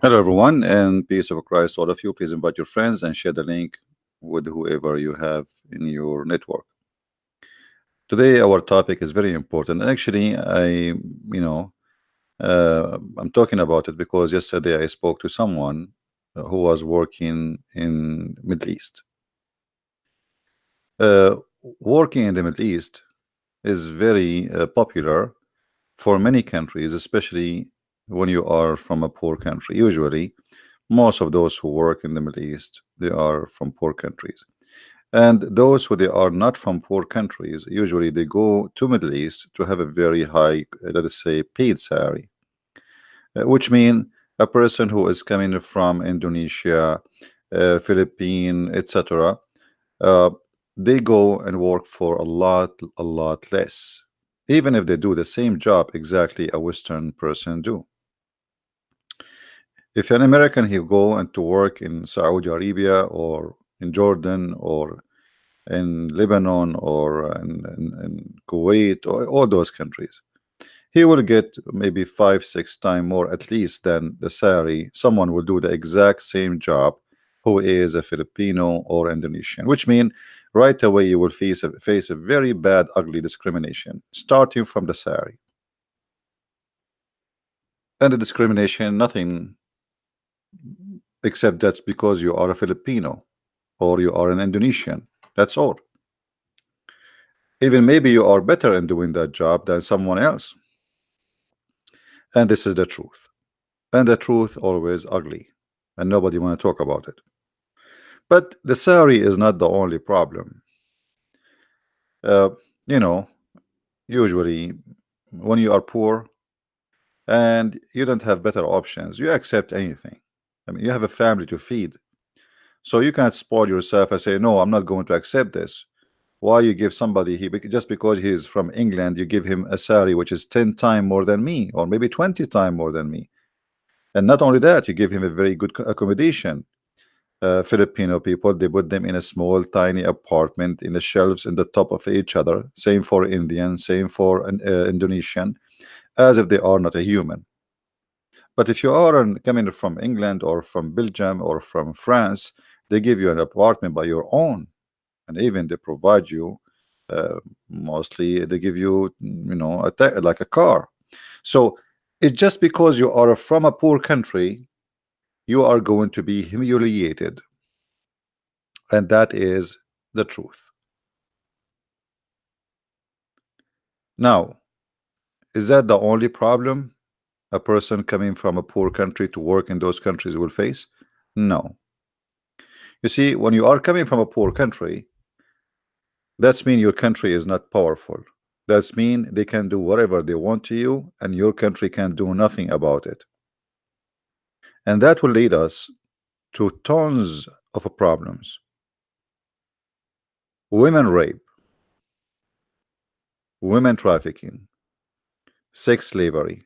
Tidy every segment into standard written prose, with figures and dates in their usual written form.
Hello, everyone, and peace of Christ to all of you. Please invite your friends and share the link with whoever you have in your network. Today, our topic is very important. Actually, I'm talking about it because yesterday I spoke to someone who was working in Middle East. Uh, Working in the Middle East is very popular for many countries, especially when you are from a poor country. Usually, most of those who work in the Middle East, they are from poor countries. And those who they are not from poor countries, usually they go to Middle East to have a very high, let us say, paid salary, which mean a person who is coming from Indonesia, Philippine, etc. Uh, they go and work for a lot less, even if they do the same job exactly a Western person do. If an American he go and to work in Saudi Arabia or in Jordan or in Lebanon or in Kuwait or all those countries, he will get maybe 5, 6 times more at least than the salary someone will do the exact same job who is a Filipino or Indonesian, which mean right away you will face a very bad, ugly discrimination starting from the salary. And the discrimination, nothing except that's because you are a Filipino or you are an Indonesian. That's all. Even maybe you are better in doing that job than someone else. And this is the truth. And the truth always ugly. And nobody want to talk about it. But the salary is not the only problem. Uh, you know, usually when you are poor and you don't have better options, you accept anything. I mean, you have a family to feed. So you can't spoil yourself and say, no, I'm not going to accept this. Why you give somebody just because he is from England, you give him a salary which is 10 times more than me, or maybe 20 times more than me. And not only that, you give him a very good accommodation. Filipino people, they put them in a small, tiny apartment in the shelves in the top of each other. Same for Indian, same for an Indonesian, as if they are not a human. But if you are coming from England or from Belgium or from France, they give you an apartment by your own, and even they provide you. Mostly, they give you, like a car. So it's just because you are from a poor country, you are going to be humiliated, and that is the truth. Now, is that the only problem a person coming from a poor country to work in those countries will face? No. You see, when you are coming from a poor country, that's mean your country is not powerful. That's mean they can do whatever they want to you, and your country can do nothing about it. And that will lead us to tons of problems. Women rape, women trafficking, sex slavery,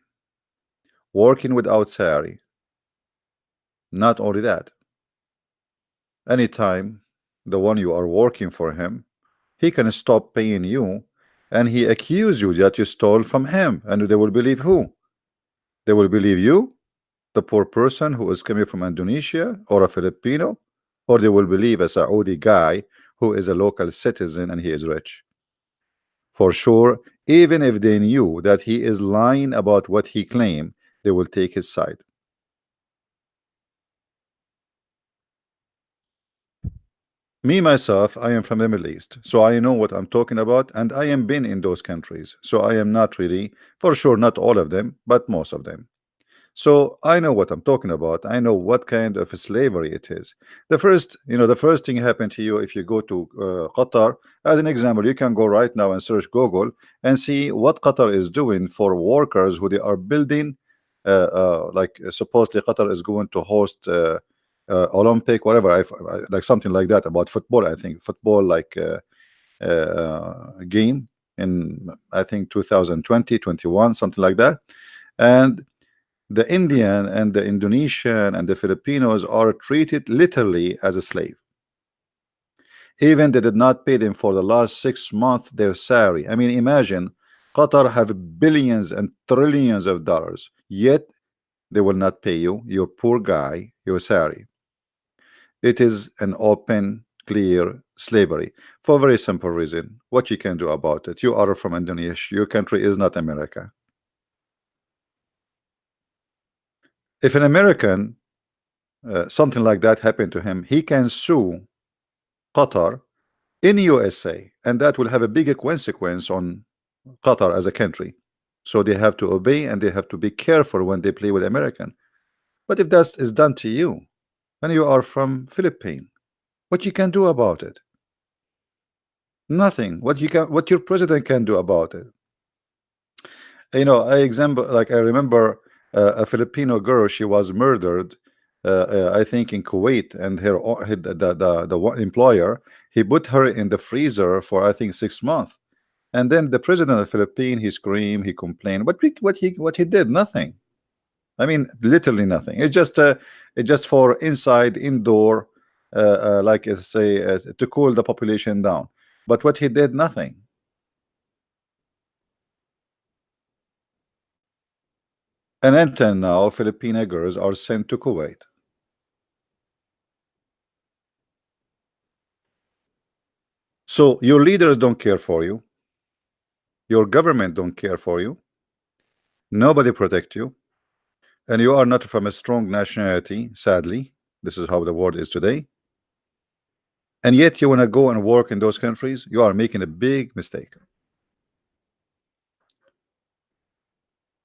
working without salary. Not only that, anytime the one you are working for him, he can stop paying you and he accuse you that you stole from him, and they will believe who? They will believe you, the poor person who is coming from Indonesia or a Filipino, or they will believe a Saudi guy who is a local citizen and he is rich. For sure, even if they knew that he is lying about what he claimed, they will take his side. Me myself, I am from the Middle East, so I know what I'm talking about, and I am been in those countries, so I am not really, for sure, not all of them, but most of them. So I know what I'm talking about. I know what kind of slavery it is. The first thing happened to you if you go to Qatar. As an example, you can go right now and search Google and see what Qatar is doing for workers who they are building. Like supposedly Qatar is going to host Olympic, whatever, like something like that about football. I think football like game in I think 2020, 21, something like that, and the Indian and the Indonesian and the Filipinos are treated literally as a slave. Even they did not pay them for the last 6 months their salary. I mean, imagine Qatar have billions and trillions of dollars, yet they will not pay you. You poor guy, you're sorry. It is an open, clear slavery for a very simple reason. What you can do about it? You are from Indonesia. Your country is not America. If an American, something like that happened to him, he can sue Qatar in USA, and that will have a bigger consequence on Qatar as a country. So they have to obey, and they have to be careful when they play with American. But if that is done to you, and you are from Philippines, what you can do about it? Nothing. What your president can do about it? You know, I remember a Filipino girl. She was murdered, I think in Kuwait, and the employer, he put her in the freezer for I think 6 months. And then the president of the Philippines, he screamed, he complained. What he did? Nothing. I mean, literally nothing. It's just for inside, indoor, like say to cool the population down. But what he did? Nothing. And until now, Filipino girls are sent to Kuwait. So your leaders don't care for you. Your government don't care for you. Nobody protect you. And you are not from a strong nationality, sadly. This is how the world is today. And yet you want to go and work in those countries. You are making a big mistake.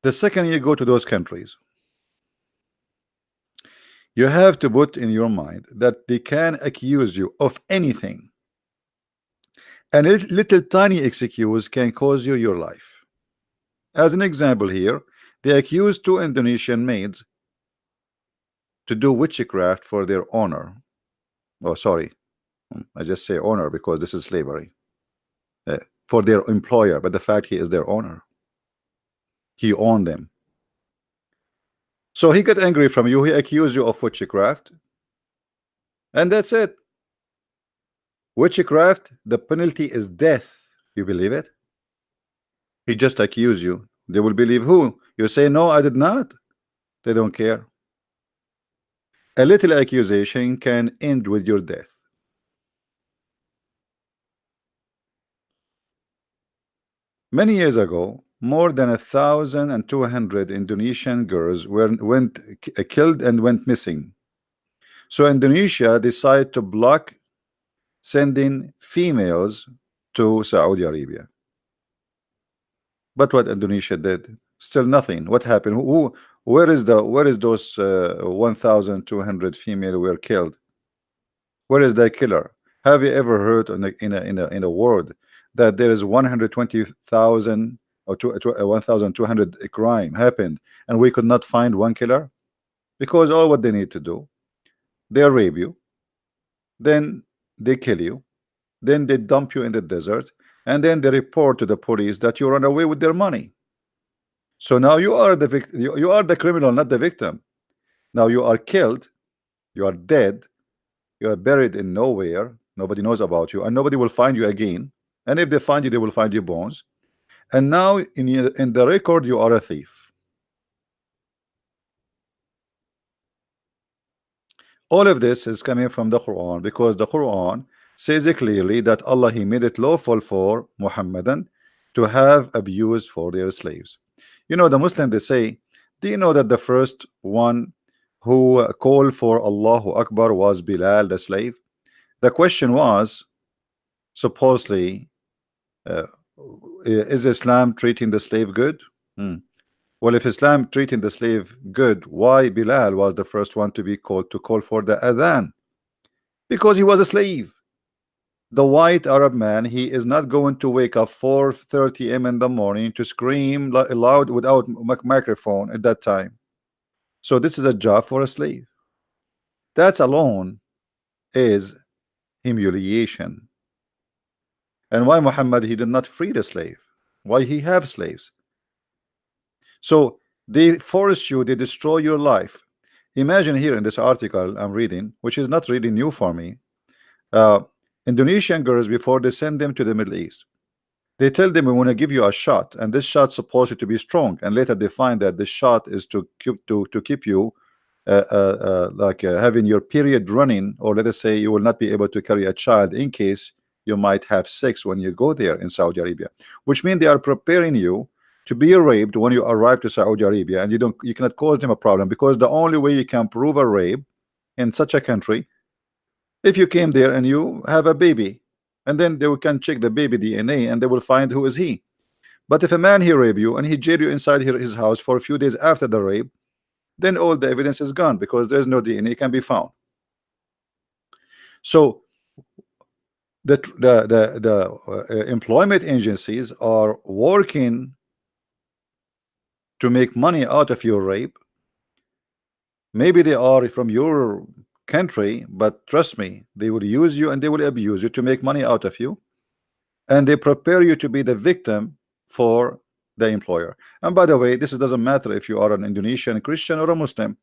The second you go to those countries, you have to put in your mind that they can accuse you of anything. And a little tiny excuse can cause you your life. As an example here, they accused 2 Indonesian maids to do witchcraft for their owner. Oh, sorry, I just say owner because this is slavery. For their employer, but the fact he is their owner. He owned them. So he got angry from you. He accused you of witchcraft, and that's it. Witchcraft, the penalty is death. You believe it? He just accused you. They will believe who? You say, no, I did not. They don't care. A little accusation can end with your death. Many years ago, more than 1,200 Indonesian girls went killed and went missing. So Indonesia decided to block sending females to Saudi Arabia. But what Indonesia did? Still nothing. What happened? Where is those 1,200 female were killed? Where is the killer? Have you ever heard in a world that there is 120,000 or 1,200 crime happened and we could not find one killer? Because all what they need to do, they rape you, then they kill you, then they dump you in the desert, and then they report to the police that you run away with their money. So now you are the victim. You are the criminal, not the victim. Now you are killed, you are dead, you are buried in nowhere. Nobody knows about you, and nobody will find you again. And if they find you, they will find your bones. And now in the record, you are a thief. All of this is coming from the Quran, because the Quran says clearly that Allah, He made it lawful for Mohammedan to have abuse for their slaves. You know, the Muslim, they say, do you know that the first one who called for Allahu Akbar was Bilal, the slave? The question was, supposedly, is Islam treating the slave good? Well, if Islam treating the slave good, why Bilal was the first one to be called to call for the adhan? Because he was a slave. The white Arab man, he is not going to wake up 4:30 a.m. in the morning to scream loud without microphone at that time. So this is a job for a slave. That alone is humiliation. And why Muhammad, he did not free the slave? Why he have slaves? So they force you, they destroy your life. Imagine here in this article I'm reading, which is not really new for me, Indonesian girls, before they send them to the Middle East, They tell them we want to give you a shot, and this shot's supposed to be strong, and later they find that this shot is to keep you like having your period running, or let us say you will not be able to carry a child in case you might have sex when you go there in Saudi Arabia, which means they are preparing you to be raped when you arrive to Saudi Arabia, and you cannot cause them a problem, because the only way you can prove a rape in such a country, if you came there and you have a baby, and then they can check the baby DNA and they will find who is he. But if a man he rape you and he jail you inside his house for a few days after the rape, then all the evidence is gone because there's no DNA can be found. So the employment agencies are working to make money out of your rape. Maybe they are from your country, but trust me, they will use you and they will abuse you to make money out of you, and they prepare you to be the victim for the employer. And by the way, this doesn't matter if you are an Indonesian Christian or a Muslim.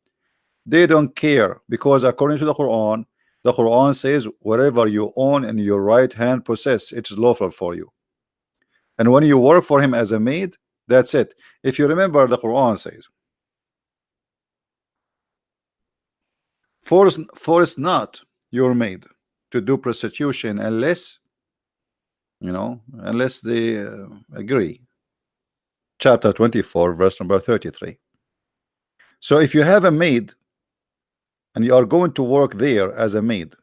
They don't care, because according to the Quran says whatever you own and your right hand possess, it is lawful for you. And when you work for him as a maid, that's it. If you remember, the Quran says, force not your maid to do prostitution unless they agree. Chapter 24, verse number 33. So if you have a maid and you are going to work there as a maid,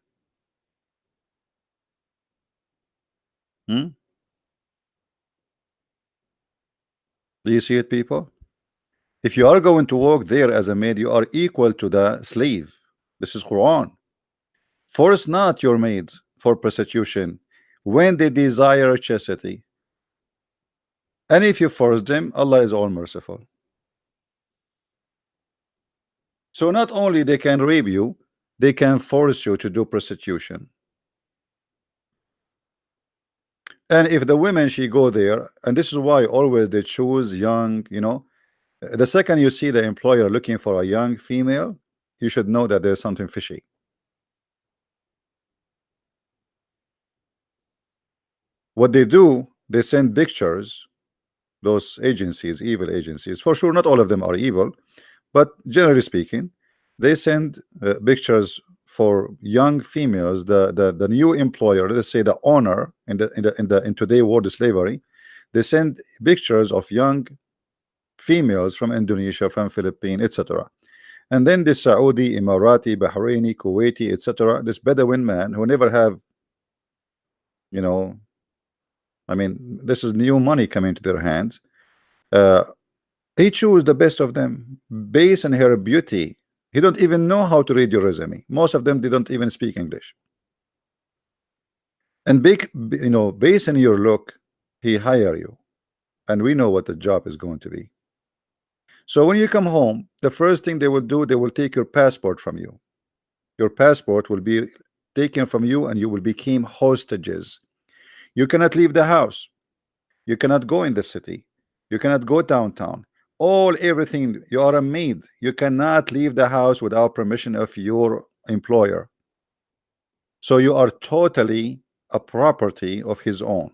do you see it, people? If you are going to work there as a maid, you are equal to the slave. This is Quran. Force not your maids for prostitution when they desire chastity, and if you force them, Allah is all merciful. So not only they can rape you, they can force you to do prostitution. And if the women she go there, and this is why always they choose young, the second you see the employer looking for a young female, you should know that there's something fishy. What they do, they send pictures, those agencies, evil agencies, for sure not all of them are evil, but generally speaking, they send pictures for young females. The new employer, let's say the owner in today's world of slavery, they send pictures of young females from Indonesia, from Philippines, etc. And then the Saudi, Emirati, Bahraini, Kuwaiti, etc., this Bedouin man who never have, this is new money coming to their hands. He chose the best of them based on her beauty. He don't even know how to read your resume. Most of them, they don't even speak English. And based on your look, he hire you, and we know what the job is going to be. So when you come home, the first thing they will do, they will take your passport from you. Your passport will be taken from you, and you will become hostages. You cannot leave the house. You cannot go in the city. You cannot go downtown. Everything, you are a maid. You cannot leave the house without permission of your employer. So you are totally a property of his own.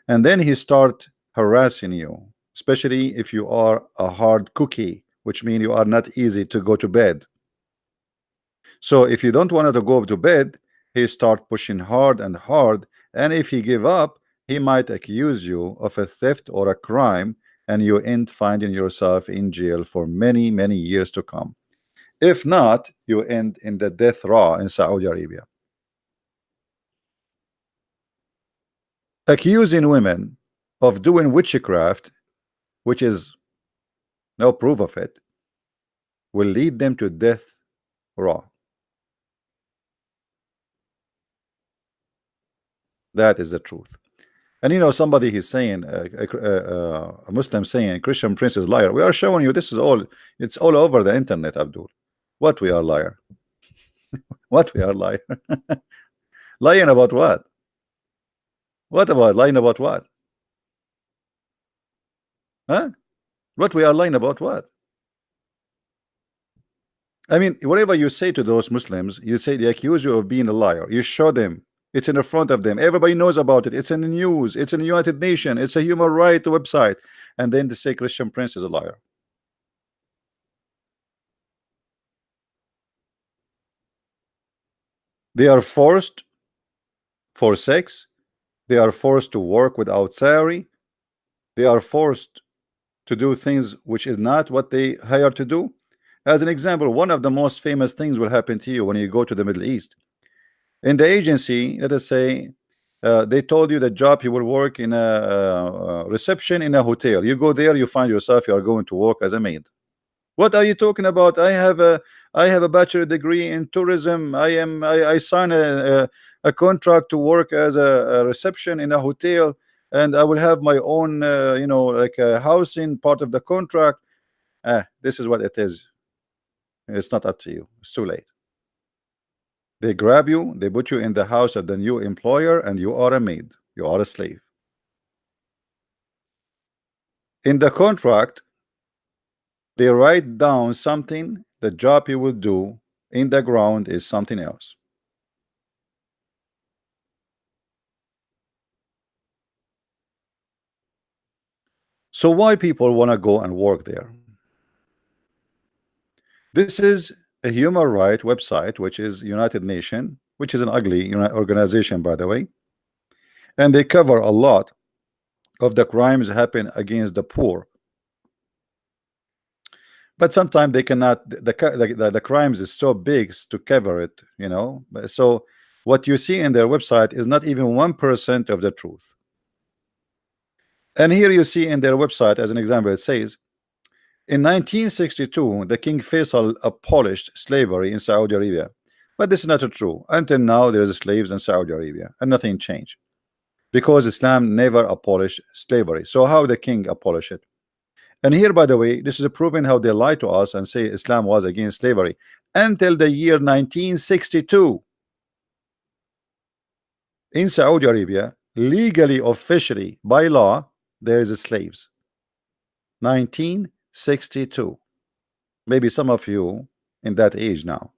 And then he start harassing you, especially if you are a hard cookie, which means you are not easy to go to bed. So if you don't want to go to bed, he start pushing hard and hard, and if he give up, he might accuse you of a theft or a crime, and you end finding yourself in jail for many, many years to come. If not, you end in the death row in Saudi Arabia. Accusing women of doing witchcraft, which is no proof of it, will lead them to death row. That is the truth. And somebody he's saying, a Muslim saying, Christian Prince is liar. We are showing you this is all, it's all over the internet, Abdul. What we are liar? What we are liar? Lying about what? What about lying about what? Huh? What we are lying about what? I mean, whatever you say to those Muslims, you say they accuse you of being a liar. You show them It's in the front of them. Everybody knows about it. It's in the news. It's in the United Nations. It's a human rights website. And then they say Christian Prince is a liar. They are forced for sex. They are forced to work without salary. They are forced to do things which is not what they hired to do. As an example, one of the most famous things will happen to you when you go to the Middle East. In the agency, let us say, they told you the job you will work in a reception in a hotel. You go there, you find yourself you are going to work as a maid. What are you talking about? I have a bachelor degree in tourism. I sign a contract to work as a reception in a hotel, and I will have my own like a housing part of the contract. This is what it is. It's not up to you. It's too late. They grab you, they put you in the house of the new employer, and you are a maid. You are a slave. In the contract, they write down something. The job you will do in the ground is something else. So why people want to go and work there? This is a human rights website, which is United Nations, which is an ugly organization, by the way, and they cover a lot of the crimes happen against the poor. But sometimes they cannot. The crimes is so big to cover it, So what you see in their website is not even 1% of the truth. And here you see in their website, as an example, it says, in 1962, the King Faisal abolished slavery in Saudi Arabia. But this is not true. Until now, there is slaves in Saudi Arabia, and nothing changed. Because Islam never abolished slavery. So how the king abolished it? And here, by the way, this is proving how they lie to us and say Islam was against slavery. Until the year 1962, in Saudi Arabia, legally, officially, by law, there is slaves. 1962. Maybe some of you in that age now.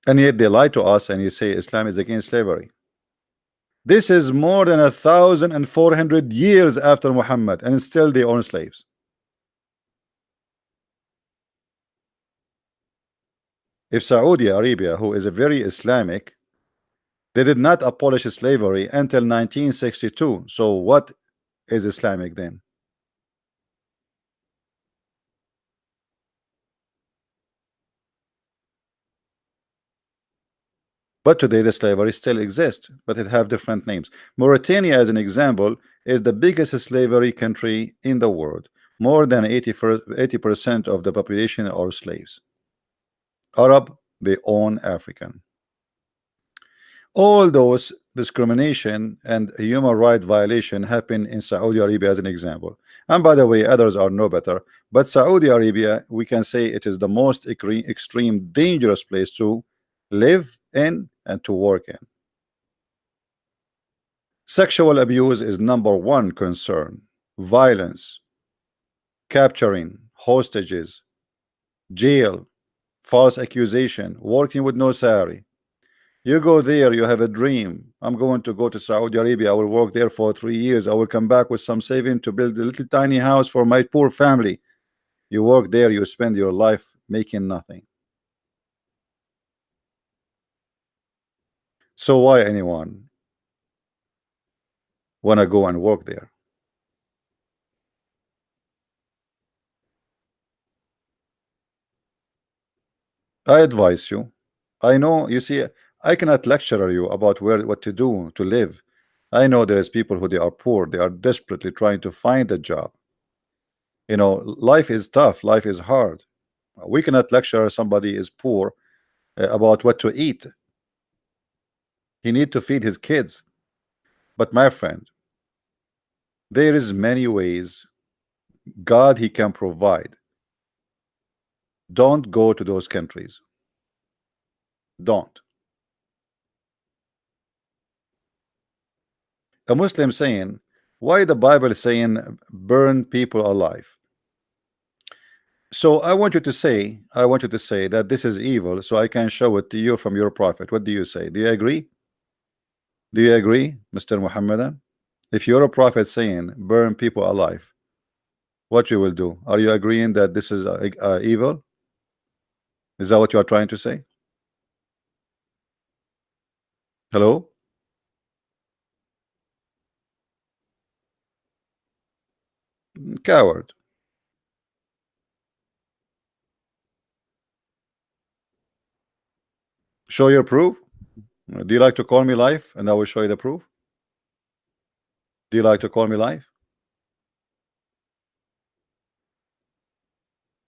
And yet they lie to us and you say Islam is against slavery. This is more than 1,400 years after Muhammad, and still they own slaves. If Saudi Arabia, who is a very Islamic, they did not abolish slavery until 1962. So what is Islamic then? But today the slavery still exists, but it have different names. Mauritania, as an example, is the biggest slavery country in the world. More than 80% of the population are slaves. Arab, they own African. All those discrimination and human right violation happen in Saudi Arabia, as an example. And by the way, others are no better. But Saudi Arabia, we can say it is the most extreme dangerous place to live in and to work in. Sexual abuse is #1 concern. Violence, capturing, hostages, jail, false accusation, working with no salary. You go there, you have a dream. I'm going to go to Saudi Arabia. I will work there for 3 years. I will come back with some saving to build a little tiny house for my poor family. You work there, you spend your life making nothing. So why anyone want to go and work there? I advise you. I know, you see, I cannot lecture you about what to do to live. I know there is people who they are poor. They are desperately trying to find a job. Life is tough. Life is hard. We cannot lecture somebody is poor about what to eat. He need to feed his kids. But my friend, there is many ways God he can provide. Don't go to those countries. Don't. A Muslim saying, why the Bible is saying burn people alive? So I want you to say that this is evil, so I can show it to you from your prophet. What do you say? Do you agree? Do you agree, Mr. Mohammedan? If you're a prophet saying burn people alive, what you will do? Are you agreeing that this is evil? Is that what you are trying to say? Hello? Coward. Show your proof. Do you like to call me live and I will show you the proof? Do you like to call me live?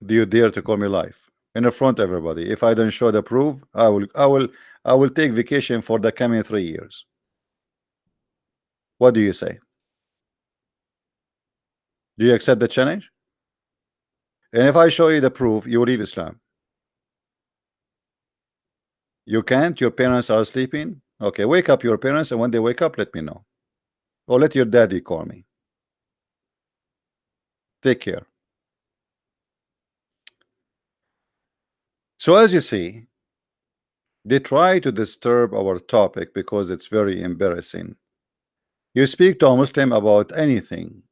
Do you dare to call me live in the front of everybody? If I don't show the proof, I will take vacation for the coming 3 years. What do you say? Do you accept the challenge? And if I show you the proof, you will leave Islam. You can't? Your parents are sleeping? Okay, wake up your parents, and when they wake up, let me know. Or let your daddy call me. Take care. So as you see, they try to disturb our topic because it's very embarrassing. You speak to a Muslim about anything,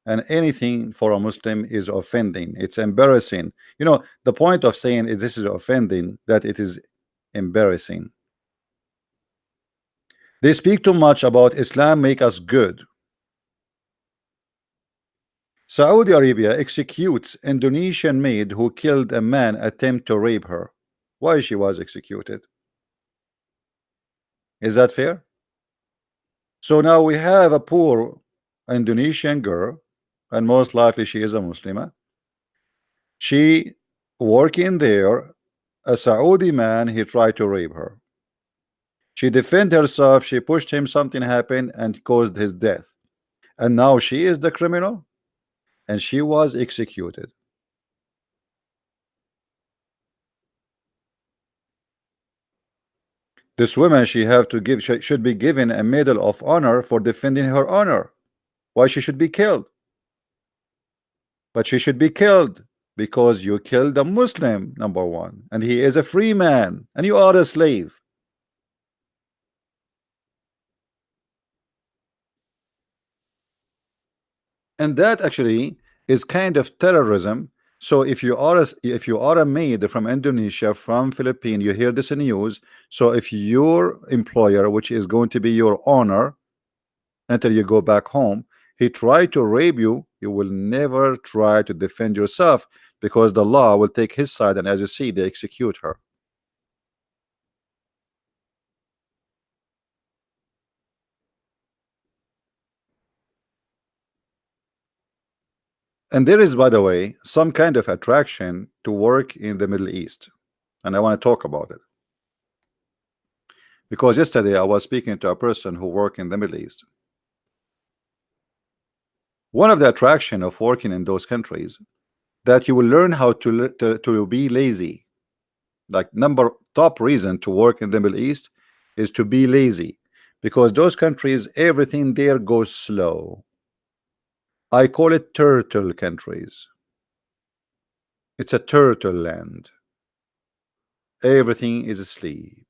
and anything for a Muslim is offending. It's embarrassing. You know, the point of saying this is offending, that it is embarrassing. They speak too much about Islam make us good. Saudi Arabia executes Indonesian maid who killed a man attempt to rape her. Why she was executed? Is that fair? So now we have a poor Indonesian girl, and most likely she is a Muslimah. She working there, a Saudi man, he tried to rape her. She defended herself, she pushed him, something happened and caused his death. And now she is the criminal and she was executed. This woman, she have to give, should be given a medal of honor for defending her honor. Why she should be killed? But she should be killed because you killed a Muslim, number one, and he is a free man and you are a slave. And that actually is kind of terrorism. So if you are a maid from Indonesia, from Philippines, you hear this in news. So if your employer, which is going to be your honor until you go back home, he tried to rape you, you will never try to defend yourself because the law will take his side, and as you see, they execute her. And there is, by the way, some kind of attraction to work in the Middle East, and I want to talk about it because yesterday I was speaking to a person who worked in the Middle East. One of the attraction of working in those countries that you will learn how to be lazy. Like top reason to work in the Middle East is to be lazy, because those countries, everything there goes slow. I call it turtle countries. It's a turtle land. Everything is asleep.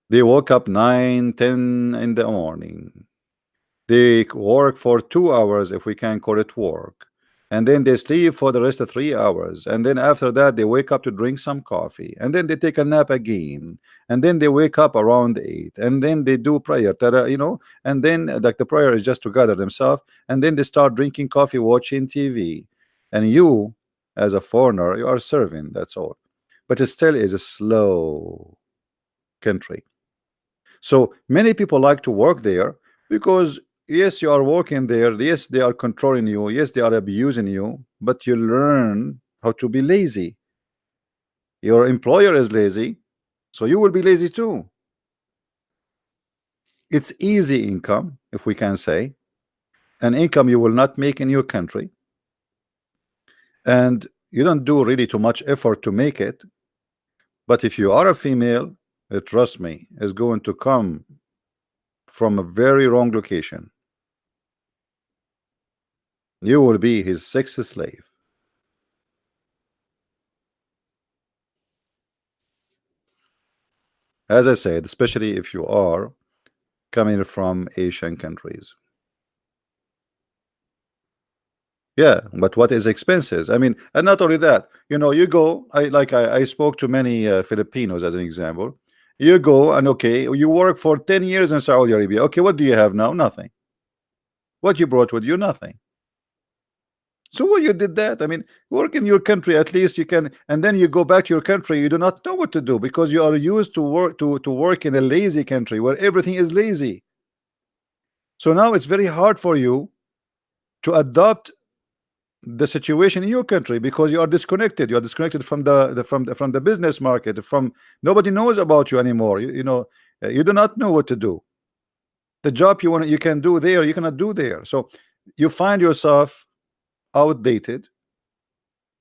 They woke up 9, 10 in the morning. They work for 2 hours, if we can call it work, and then they sleep for the rest of 3 hours, and then after that they wake up to drink some coffee, and then they take a nap again, and then they wake up around 8, and then they do prayer, you know, and then like the prayer is just to gather themselves, and then they start drinking coffee, watching TV, and you as a foreigner, you are serving, that's all. But it still is a slow country. So many people like to work there because yes, you are working there, yes, they are controlling you, yes, they are abusing you, but you learn how to be lazy. Your employer is lazy, so you will be lazy too. It's easy income, if we can say, an income you will not make in your country, and you don't do really too much effort to make it. But if you are a female, trust me, is going to come from a very wrong location. You will be his sex slave. As I said, especially if you are coming from Asian countries. Yeah, but what is expenses? I mean, and not only that, you know, you go, I spoke to many Filipinos as an example. You go and okay, you work for 10 years in Saudi Arabia. Okay, what do you have now? Nothing. What you brought with you? Nothing. So what you did that? I mean, work in your country, at least you can, and then you go back to your country, you do not know what to do because you are used to work in a lazy country where everything is lazy. So now it's very hard for you to adopt the situation in your country because you are disconnected. You are disconnected from from the business market. From nobody knows about you anymore. You know, you do not know what to do. The job you can do there, you cannot do there. So you find yourself outdated.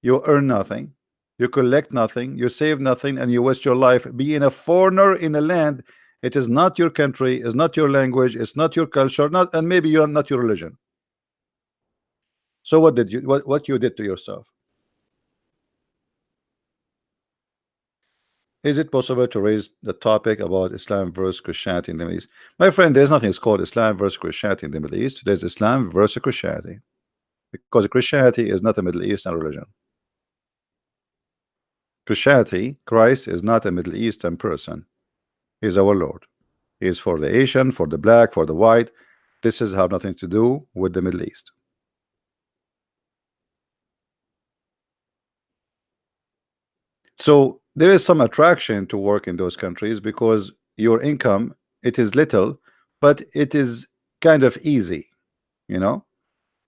You earn nothing. You collect nothing. You save nothing, and you waste your life being a foreigner in a land. It is not your country. It's not your language. It's not your culture. Not, and maybe you're not your religion. So what did you what you did to yourself? Is it possible to raise the topic about Islam versus Christianity in the Middle East? My friend, there's nothing called Islam versus Christianity in the Middle East. There's Islam versus Christianity. Because Christianity is not a Middle Eastern religion. Christianity, Christ is not a Middle Eastern person. He's our Lord. He is for the Asian, for the black, for the white. This has have nothing to do with the Middle East. So there is some attraction to work in those countries because your income, it is little, but it is kind of easy, you know,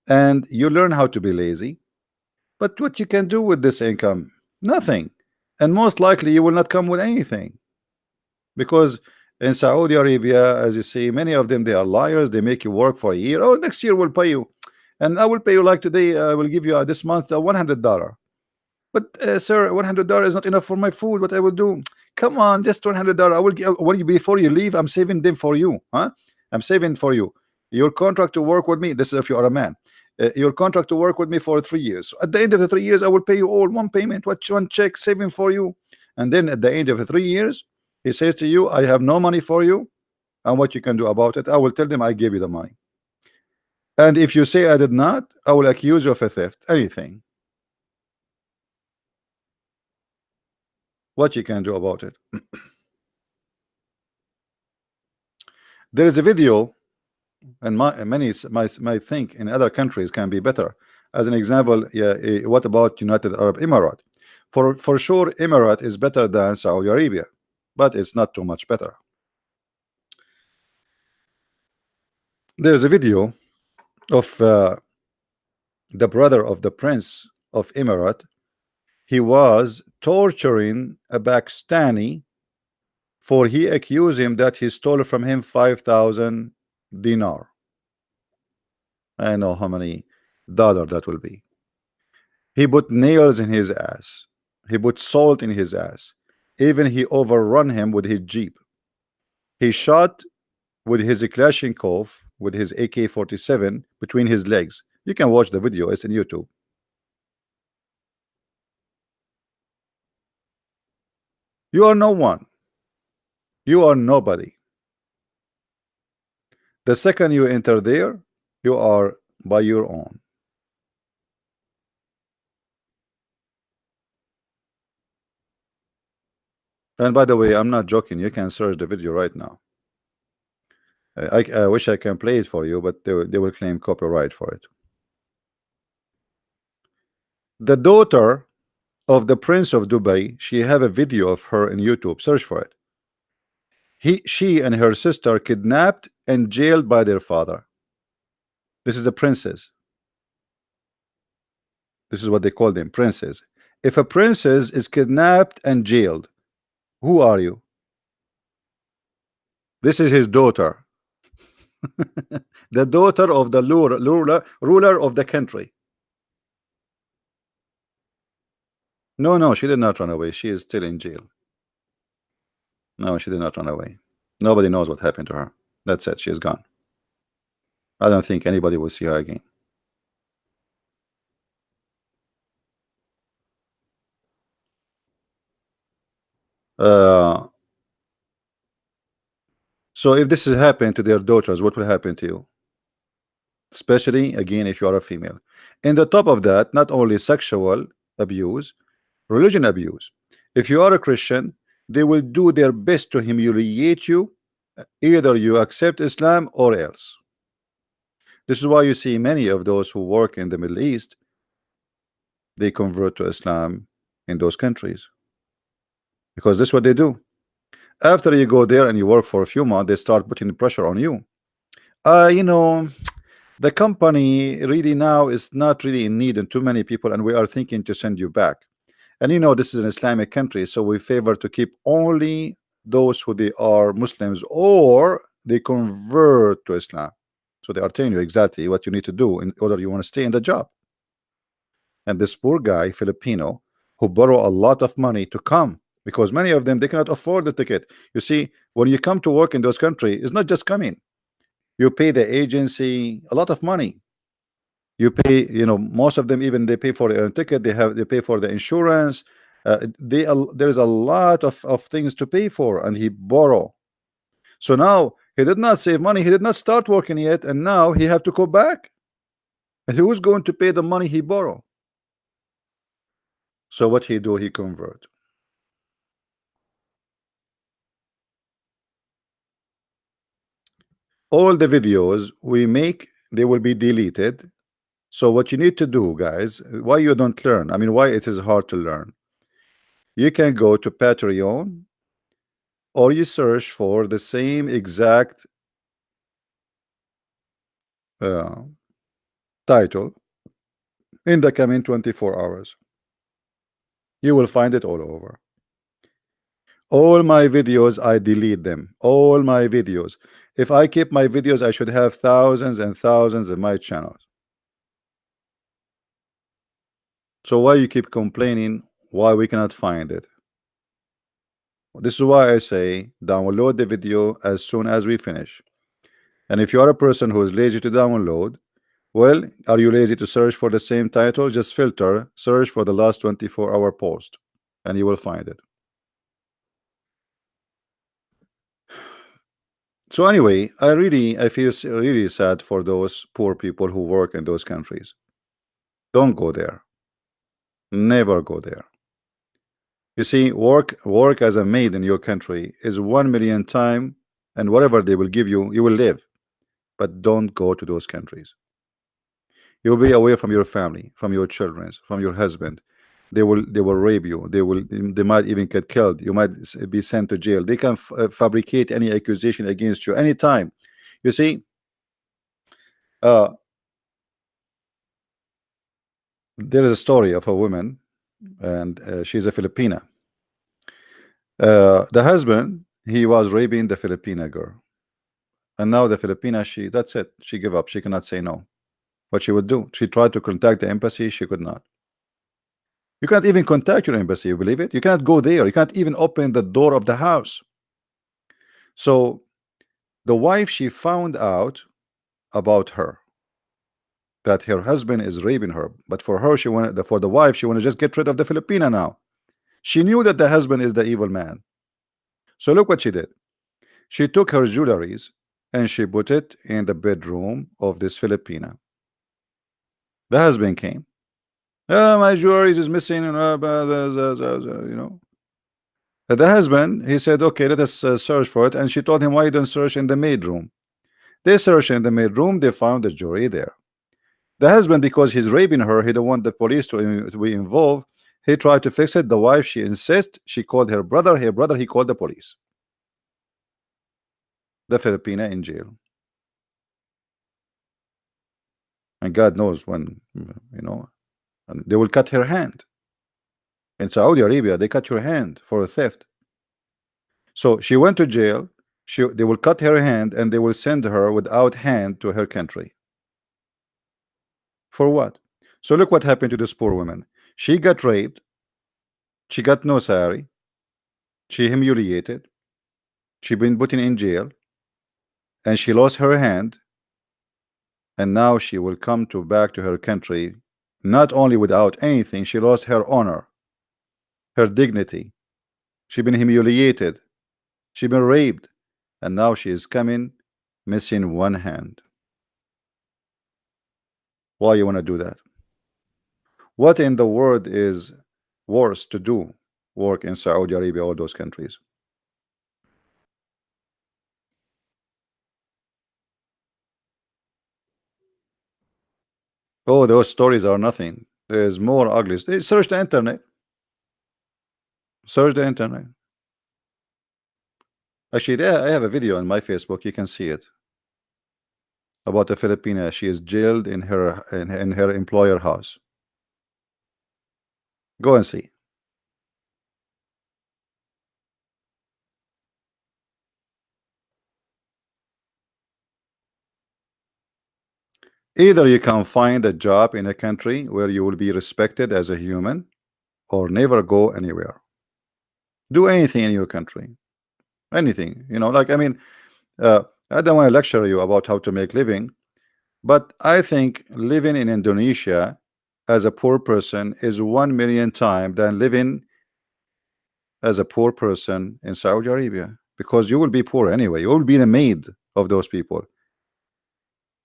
and you learn how to be lazy. But what you can do with this income? Nothing. And most likely you will not come with anything because in Saudi Arabia, as you see, many of them, they are liars. They make you work for a year. Oh, next year we'll pay you, and I will pay you like today. I will give you this month $100. But sir, $100 is not enough for my food. What I will do? Come on, just $100. I will give. What you before you leave? I'm saving them for you, huh? I'm saving for you. Your contract to work with me. This is if you are a man. Your contract to work with me for 3 years. So at the end of the 3 years, I will pay you all one payment, one check, saving for you. And then at the end of the 3 years, he says to you, "I have no money for you, and what you can do about it?" I will tell them I gave you the money. And if you say I did not, I will accuse you of a theft. Anything. What you can do about it? There is a video, and many might think in other countries can be better. As an example, yeah, what about United Arab Emirates? For sure, Emirate is better than Saudi Arabia, but it's not too much better. There's a video of the brother of the Prince of Emirate. He was torturing a Pakistani for he accused him that he stole from him 5,000 dinar. I know how many dollar that will be. He put nails in his ass. He put salt in his ass. Even he overrun him with his jeep. He shot with his Kalashnikov, with his AK-47 between his legs. You can watch the video. It's on YouTube. You are no one. You are nobody. The second you enter there, you are by your own. And by the way, I'm not joking. You can search the video right now. I wish I can play it for you, but they will claim copyright for it. The daughter of the Prince of Dubai, she have a video of her in YouTube. Search for it. She and her sister kidnapped and jailed by their father. This is a princess. This is what they call them, princes. If a princess is kidnapped and jailed, who are you? This is his daughter. The daughter of the ruler of the country. No, she did not run away. She is still in jail. No, she did not run away. Nobody knows what happened to her. That's it. She is gone. I don't think anybody will see her again. Uh, So if this is happening to their daughters, what will happen to you? Especially again if you are a female. And the top of that, not only sexual abuse, religion abuse. If you are a Christian, they will do their best to humiliate you. Either you accept Islam or else. This is why you see many of those who work in the Middle East, they convert to Islam in those countries, because this is what they do. After you go there and you work for a few months, they start putting pressure on you. You know, the company really now is not really in need and too many people, and we are thinking to send you back. And you know, this is an Islamic country, so we favor to keep only those who they are Muslims or they convert to Islam. So they are telling you exactly what you need to do in order you want to stay in the job. And this poor guy, Filipino, who borrow a lot of money to come, because many of them they cannot afford the ticket. You see, when you come to work in those countries, it's not just coming. You pay the agency a lot of money. You pay, you know, most of them even they pay for their own ticket. They pay for the insurance. There's a lot of things to pay for, and he borrow. So now he did not save money. He did not start working yet, and now he have to go back. And who's going to pay the money he borrow? So what he do? He convert. All the videos we make, they will be deleted. So what you need to do, guys, why you don't learn? I mean, why it is hard to learn? You can go to Patreon, or you search for the same exact title in the coming 24 hours. You will find it all over. All my videos, I delete them. All my videos. If I keep my videos, I should have thousands and thousands in my channel. So why you keep complaining why we cannot find it? This is why I say download the video as soon as we finish. And if you are a person who is lazy to download, well, are you lazy to search for the same title? Just filter, search for the last 24-hour post, and you will find it. So anyway, I feel really sad for those poor people who work in those countries. Don't go there. Never go there. You see, work as a maid in your country is 1,000,000 times, and whatever they will give you, you will live. But don't go to those countries. You'll be away from your family, from your children, from your husband. They will rape you. They might even get killed. You might be sent to jail. They can fabricate any accusation against you anytime. You see, there is a story of a woman, and she's a Filipina. The husband, he was raping the Filipina girl, and now the Filipina, that's it. She gave up. She cannot say no. What she would do? She tried to contact the embassy. She could not. You can't even contact your embassy. You believe it? You cannot go there. You can't even open the door of the house. So the wife, she found out about her, that her husband is raping her. But for her, for the wife, she wanted to just get rid of the Filipina now. She knew that the husband is the evil man. So look what she did. She took her jewelries and she put it in the bedroom of this Filipina. The husband came. Oh, my jewelry is missing, you know. The husband, he said, okay, let us search for it. And she told him, why you don't search in the maid room? They searched in the maid room. They found the jewelry there. The husband, because he's raping her, he don't want the police to be involved. He tried to fix it. The wife, she insists. She called her brother. Her brother, he called the police. The Filipina in jail. And God knows when, you know, and they will cut her hand. In Saudi Arabia, they cut your hand for a theft. So she went to jail. They will cut her hand and they will send her without hand to her country. For what? So look what happened to this poor woman. She got raped. She got no salary. She humiliated. She been put in jail. And she lost her hand. And now she will come back to her country, not only without anything, she lost her honor, her dignity. She been humiliated. She been raped. and now she is coming missing one hand. Why you want to do that? What in the world is worse to do? Work in Saudi Arabia or those countries? Oh, those stories are nothing. There's more ugly. Search the internet. Search the internet. Actually, there I have a video on my Facebook. You can see it about a Filipina. She is jailed in her employer house. Go and see. Either you can find a job in a country where you will be respected as a human, or never go anywhere. Do anything in your country. Anything. Like, I mean, I don't want to lecture you about how to make living, but I think living in Indonesia as a poor person is 1,000,000 times than living as a poor person in Saudi Arabia, because you will be poor anyway. You will be the maid of those people.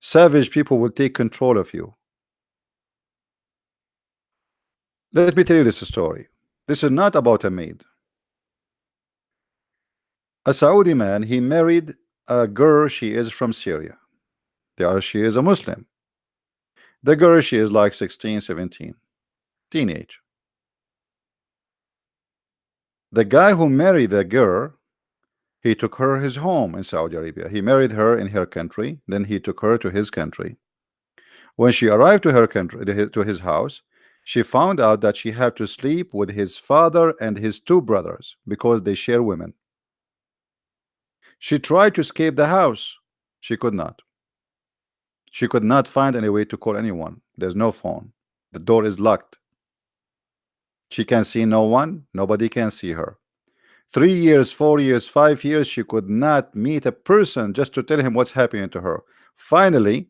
Savage people will take control of you. Let me tell you this story. This is not about a maid. A Saudi man, he married a girl. She is from Syria. She is a Muslim. The girl, she is like 16, 17, teenage. The guy who married the girl, he took her his home in Saudi Arabia. He married her in her country, then he took her to his country. When she arrived to her country, to his house, she found out that she had to sleep with his father and his two brothers because they share women. She tried to escape the house. She could not. She could not find any way to call anyone. There's no phone. The door is locked. She can see no one. Nobody can see her. 3 years, 4 years, 5 years, she could not meet a person just to tell him what's happening to her. Finally,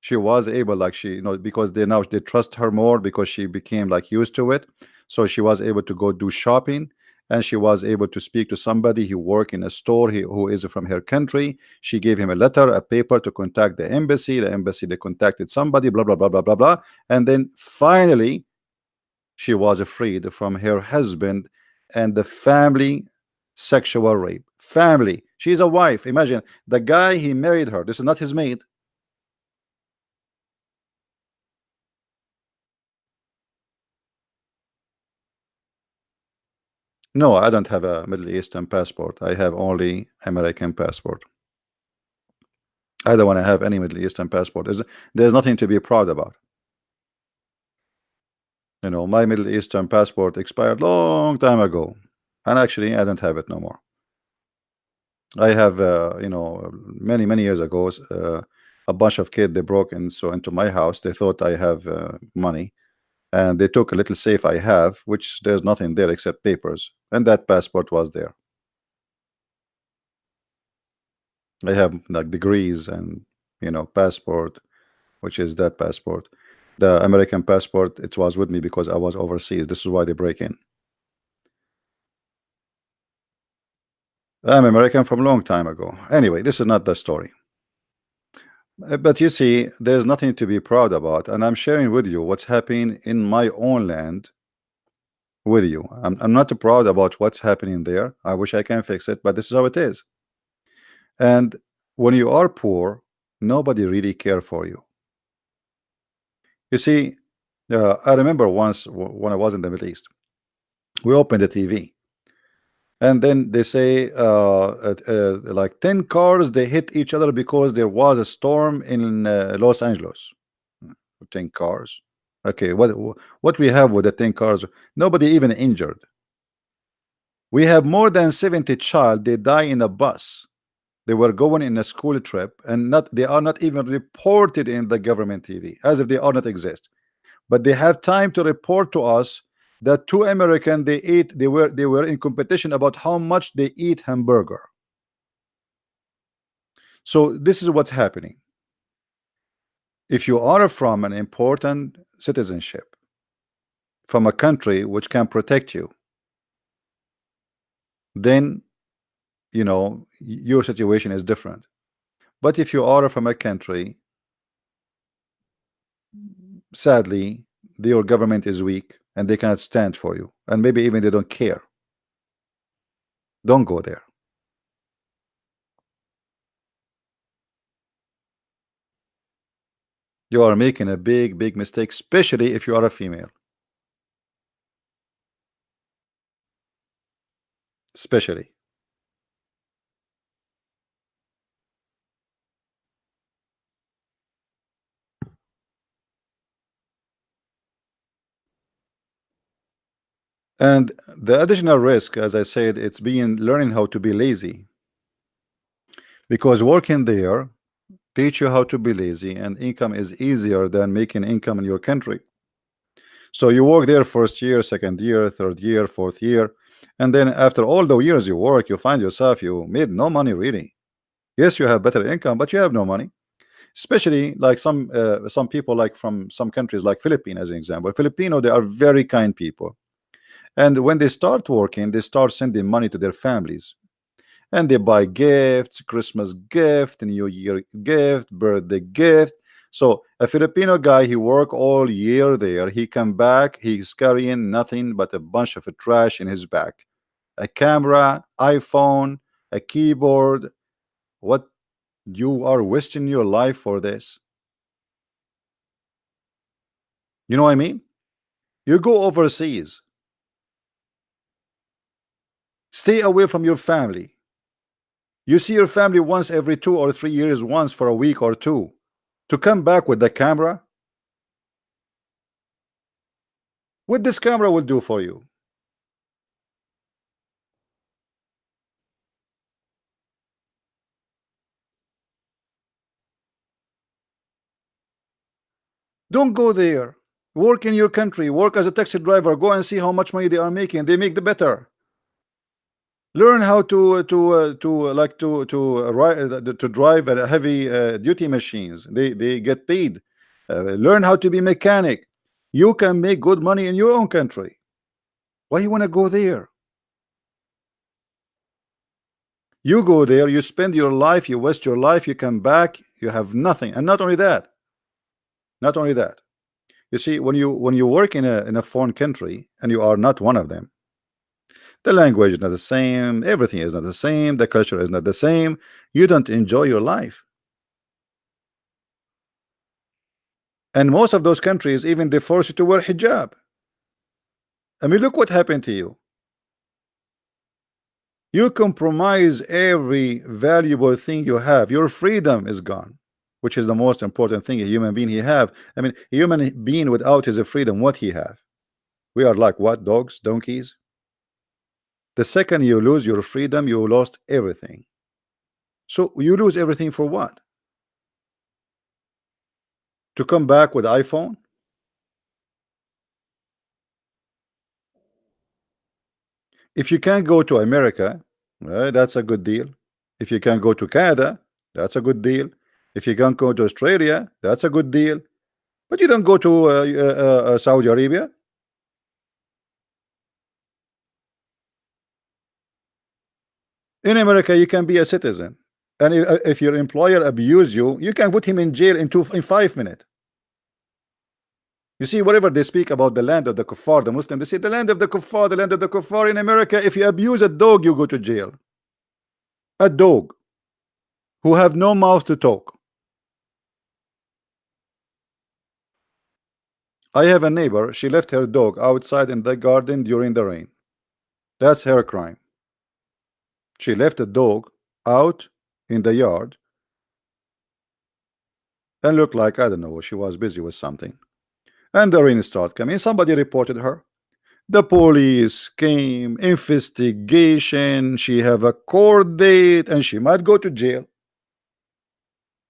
she was able, like, because they trust her more because she became like used to it. So she was able to go do shopping, and she was able to speak to somebody who work in a store who is from her country. She gave him a letter, a paper to contact the embassy. The embassy, they contacted somebody, blah blah blah blah blah blah, and then finally she was freed from her husband and the family sexual rape. Family. She's a wife. Imagine, the guy, he married her. This is not his maid. No, I don't have a Middle Eastern passport. I have only American passport. I don't want to have any Middle Eastern passport. There's nothing to be proud about. My Middle Eastern passport expired long time ago, and actually I don't have it no more. I have, many years ago, a bunch of kids, they broke into my house. They thought I have money, and they took a little safe I have, which there's nothing there except papers, and that passport was there. I have like degrees and passport, which is that passport. The American passport, it was with me because I was overseas. This is why they break in. I'm American from a long time ago. Anyway, this is not the story. But you see, there's nothing to be proud about, and I'm sharing with you what's happening in my own land with you. I'm not proud about what's happening there. I wish I can fix it, but this is how it is. And when you are poor, nobody really care for you. You see, I remember once when I was in the Middle East, we opened the TV, and then they say like 10 cars, they hit each other because there was a storm in Los Angeles. 10 cars. Okay, what we have with the 10 cars? Nobody even injured. We have more than 70 child, they die in a bus. They were going in a school trip, and they are not even reported in the government TV, as if they are not exist. But they have time to report to us that 2 American, they were in competition about how much they eat hamburger. So this is what's happening. If you are from an important citizenship, from a country which can protect you, then your situation is different. But if you are from a country, sadly, your government is weak and they cannot stand for you, and maybe even they don't care, don't go there. You are making a big mistake, especially if you are a female, especially. And the additional risk, as I said, it's being learning how to be lazy, because working there teach you how to be lazy, and income is easier than making income in your country. So you work there first year, second year, third year, fourth year, and then after all the years you work, you find yourself you made no money really. Yes, you have better income, but you have no money. Especially like some people, like from some countries like Philippines as an example. Filipino, they are very kind people, and when they start working, they start sending money to their families, and they buy gifts, Christmas gift, New Year gift, birthday gift. So a Filipino guy, he work all year there, he come back, he's carrying nothing but a bunch of trash in his back, a camera, iPhone, a keyboard. What, you are wasting your life for this? You know what I mean? You go overseas, stay away from your family. You see your family once every 2 or 3 years, once for a week or two. To come back with the camera, what this camera will do for you? Don't go there. Work in your country. Work as a taxi driver. Go and see how much money they are making. They make the better. Learn how to drive a heavy duty machines. They get paid. Learn how to be mechanic. You can make good money in your own country. Why you want to go there? You go there, you spend your life, you waste your life, you come back, you have nothing. And not only that, you see, when you work in a foreign country and you are not one of them, the language is not the same, everything is not the same, the culture is not the same, you don't enjoy your life. And most of those countries, even they force you to wear hijab. I mean, look what happened to you. You compromise every valuable thing you have. Your freedom is gone, which is the most important thing a human being he have. I mean, a human being without his freedom, what he have? We are like what? Dogs, donkeys? The second you lose your freedom, you lost everything. So you lose everything for what? To come back with iPhone? If you can't go to America, that's a good deal. If you can go to Canada, that's a good deal. If you can go to Australia, that's a good deal. But you don't go to Saudi Arabia. In America, you can be a citizen, and if your employer abuse you, you can put him in jail in 5 minutes. You see, whatever they speak about the land of the kuffar, the Muslim, they say the land of the kuffar, the land of the kuffar. In America, if you abuse a dog, you go to jail. A dog who have no mouth to talk. I have a neighbor, she left her dog outside in the garden during the rain. That's her crime. She left the dog out in the yard and looked like, I don't know, she was busy with something. And the rain started coming. Somebody reported her. The police came, investigation, she have a court date, and she might go to jail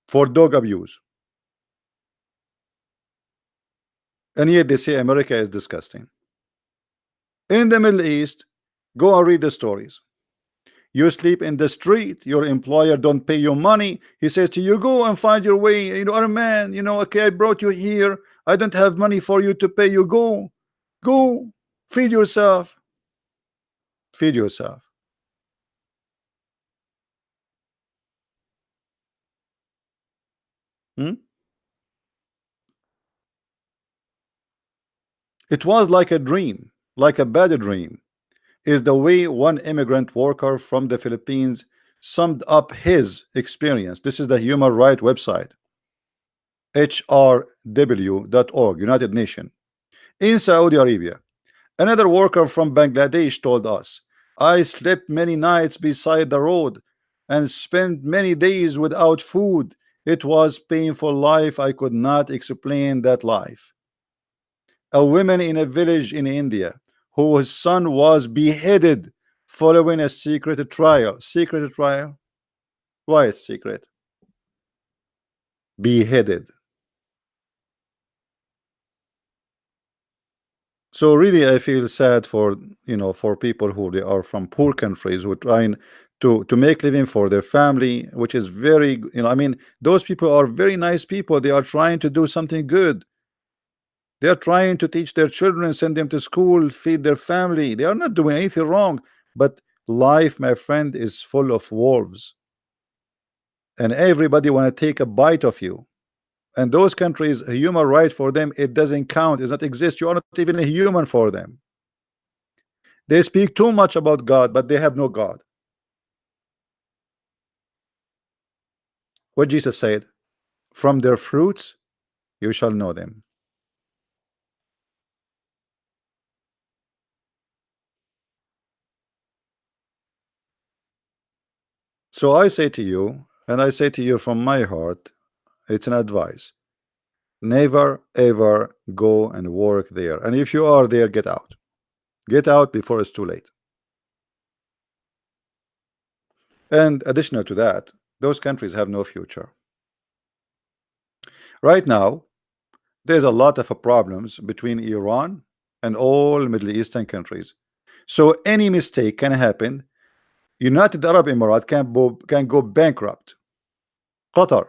for dog abuse. And yet they say America is disgusting. In the Middle East, go and read the stories. You sleep in the street, your employer don't pay you money, he says to you, go and find your way, you are a man, okay, I brought you here, I don't have money for you to pay you, go feed yourself. Hmm? It was like a dream, like a bad dream, is the way one immigrant worker from the Philippines summed up his experience. This is the human rights website, hrw.org, United Nations. In Saudi Arabia, another worker from Bangladesh told us, I slept many nights beside the road and spent many days without food. It was painful life. I could not explain that life. A woman in a village in India whose son was beheaded following a secret trial. Secret trial? Why it's secret? Beheaded. So really, I feel sad for for people who they are from poor countries who are trying to make living for their family, which is very I mean those people are very nice people. They are trying to do something good. They are trying to teach their children, send them to school, feed their family. They are not doing anything wrong. But life, my friend, is full of wolves, and everybody want to take a bite of you. And those countries, a human right for them, it doesn't count. It does not exist. You are not even a human for them. They speak too much about God, but they have no God. What Jesus said, from their fruits you shall know them. So I say to you, and I say to you from my heart, it's an advice. Never ever go and work there. And if you are there, get out. Get out before it's too late. And additional to that, those countries have no future. Right now, there's a lot of problems between Iran and all Middle Eastern countries. So any mistake can happen. United Arab Emirates can go bankrupt. Qatar,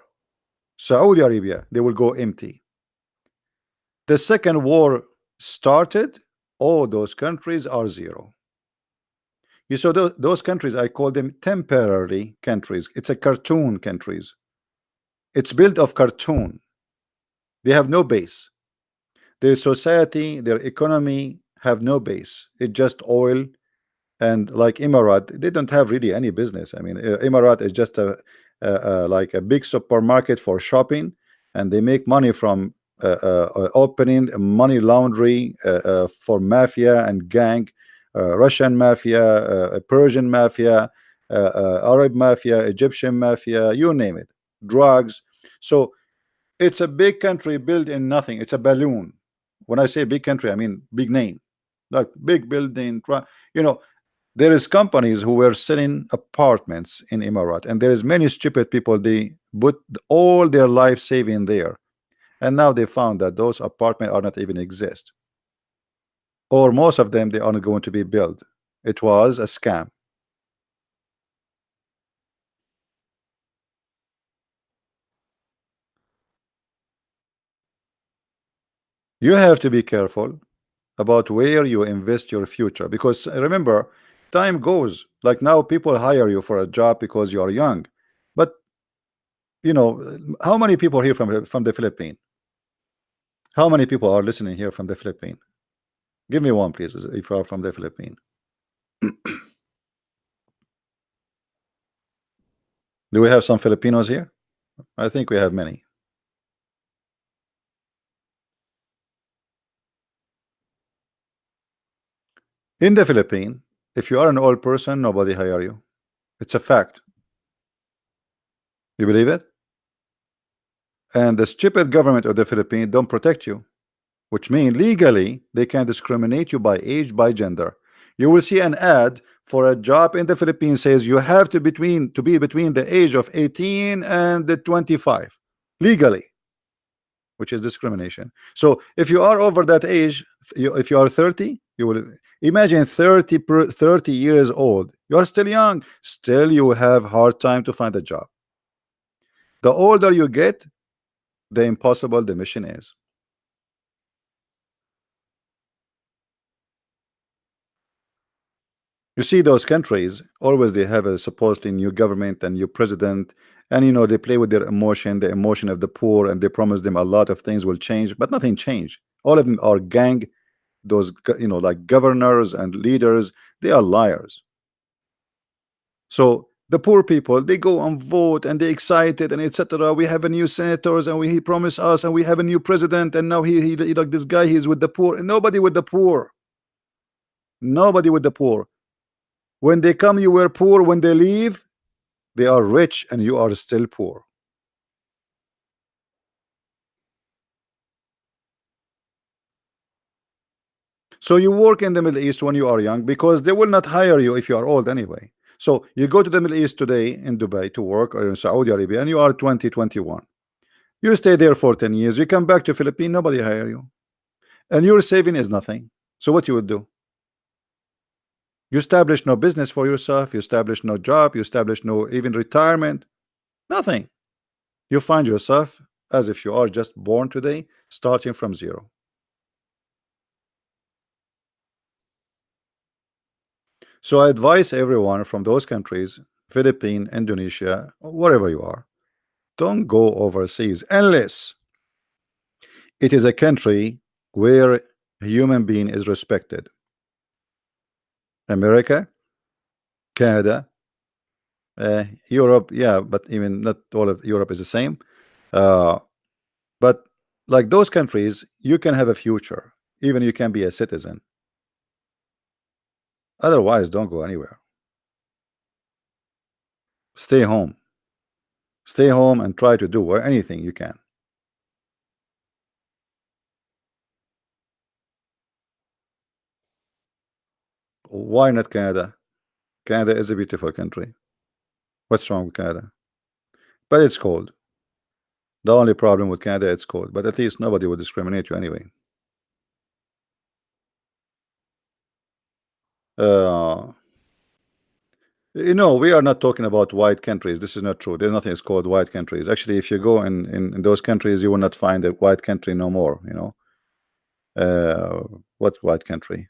Saudi Arabia, they will go empty. The second war started, all those countries are zero. You saw those countries, I call them temporary countries. It's a cartoon countries. It's built of cartoon. They have no base. Their society, their economy have no base. It's just oil. And like Emirat, they don't have really any business. I mean, Emirat is just like a big supermarket for shopping, and they make money from opening money laundry for mafia and gang, Russian mafia, Persian mafia, Arab mafia, Egyptian mafia, you name it, drugs. So it's a big country built in nothing. It's a balloon. When I say big country, I mean big name, like big building. There is companies who were selling apartments in Emirat, and there is many stupid people. They put all their life saving there, and now they found that those apartments are not even exist, or most of them they are not going to be built. It was a scam. You have to be careful about where you invest your future, because remember, time goes. Like now, people hire you for a job because you are young, but how many people here from the Philippines? How many people are listening here from the Philippines? Give me one, please, if you are from the Philippines. Do we have some Filipinos here? I think we have many. In the Philippines, if you are an old person, nobody hire you. It's a fact. You believe it? And the stupid government of the Philippines don't protect you, which means legally they can discriminate you by age, by gender. You will see an ad for a job in the Philippines says you have to be between the age of 18 and the 25 legally, which is discrimination. So if you are over that age, if you are 30, you will imagine 30 years old. You are still young, still you will have hard time to find a job. The older you get, the impossible the mission is. You see those countries always they have a supposedly new government and new president, and they play with their emotion, the emotion of the poor, and they promise them a lot of things will change, but nothing changed. All of them are gang. Those like governors and leaders, they are liars. So the poor people, they go and vote and they excited and etc. We have a new senators and he promised us, and we have a new president, and now he like this guy, he's with the poor, and nobody with the poor. Nobody with the poor. When they come, you were poor. When they leave, they are rich and you are still poor. So you work in the Middle East when you are young, because they will not hire you if you are old anyway. So you go to the Middle East today in Dubai to work, or in Saudi Arabia, and you are 20, 21. You stay there for 10 years. You come back to Philippines, nobody hire you. And your saving is nothing. So what you would do? You establish no business for yourself. You establish no job. You establish no even retirement. Nothing. You find yourself as if you are just born today, starting from zero. So I advise everyone from those countries, Philippines, Indonesia, wherever you are, don't go overseas unless it is a country where a human being is respected. America, Canada, Europe, yeah, but even not all of Europe is the same. Uh, but like those countries, you can have a future, even you can be a citizen. Otherwise, don't go anywhere. Stay home. Stay home and try to do anything you can. Why not Canada? Canada is a beautiful country. What's wrong with Canada? But it's cold. The only problem with Canada, it's cold. But at least nobody will discriminate you anyway. Uh, we are not talking about white countries. This is not true. There's nothing is called white countries. Actually, if you go in those countries, you will not find a white country no more. What white country?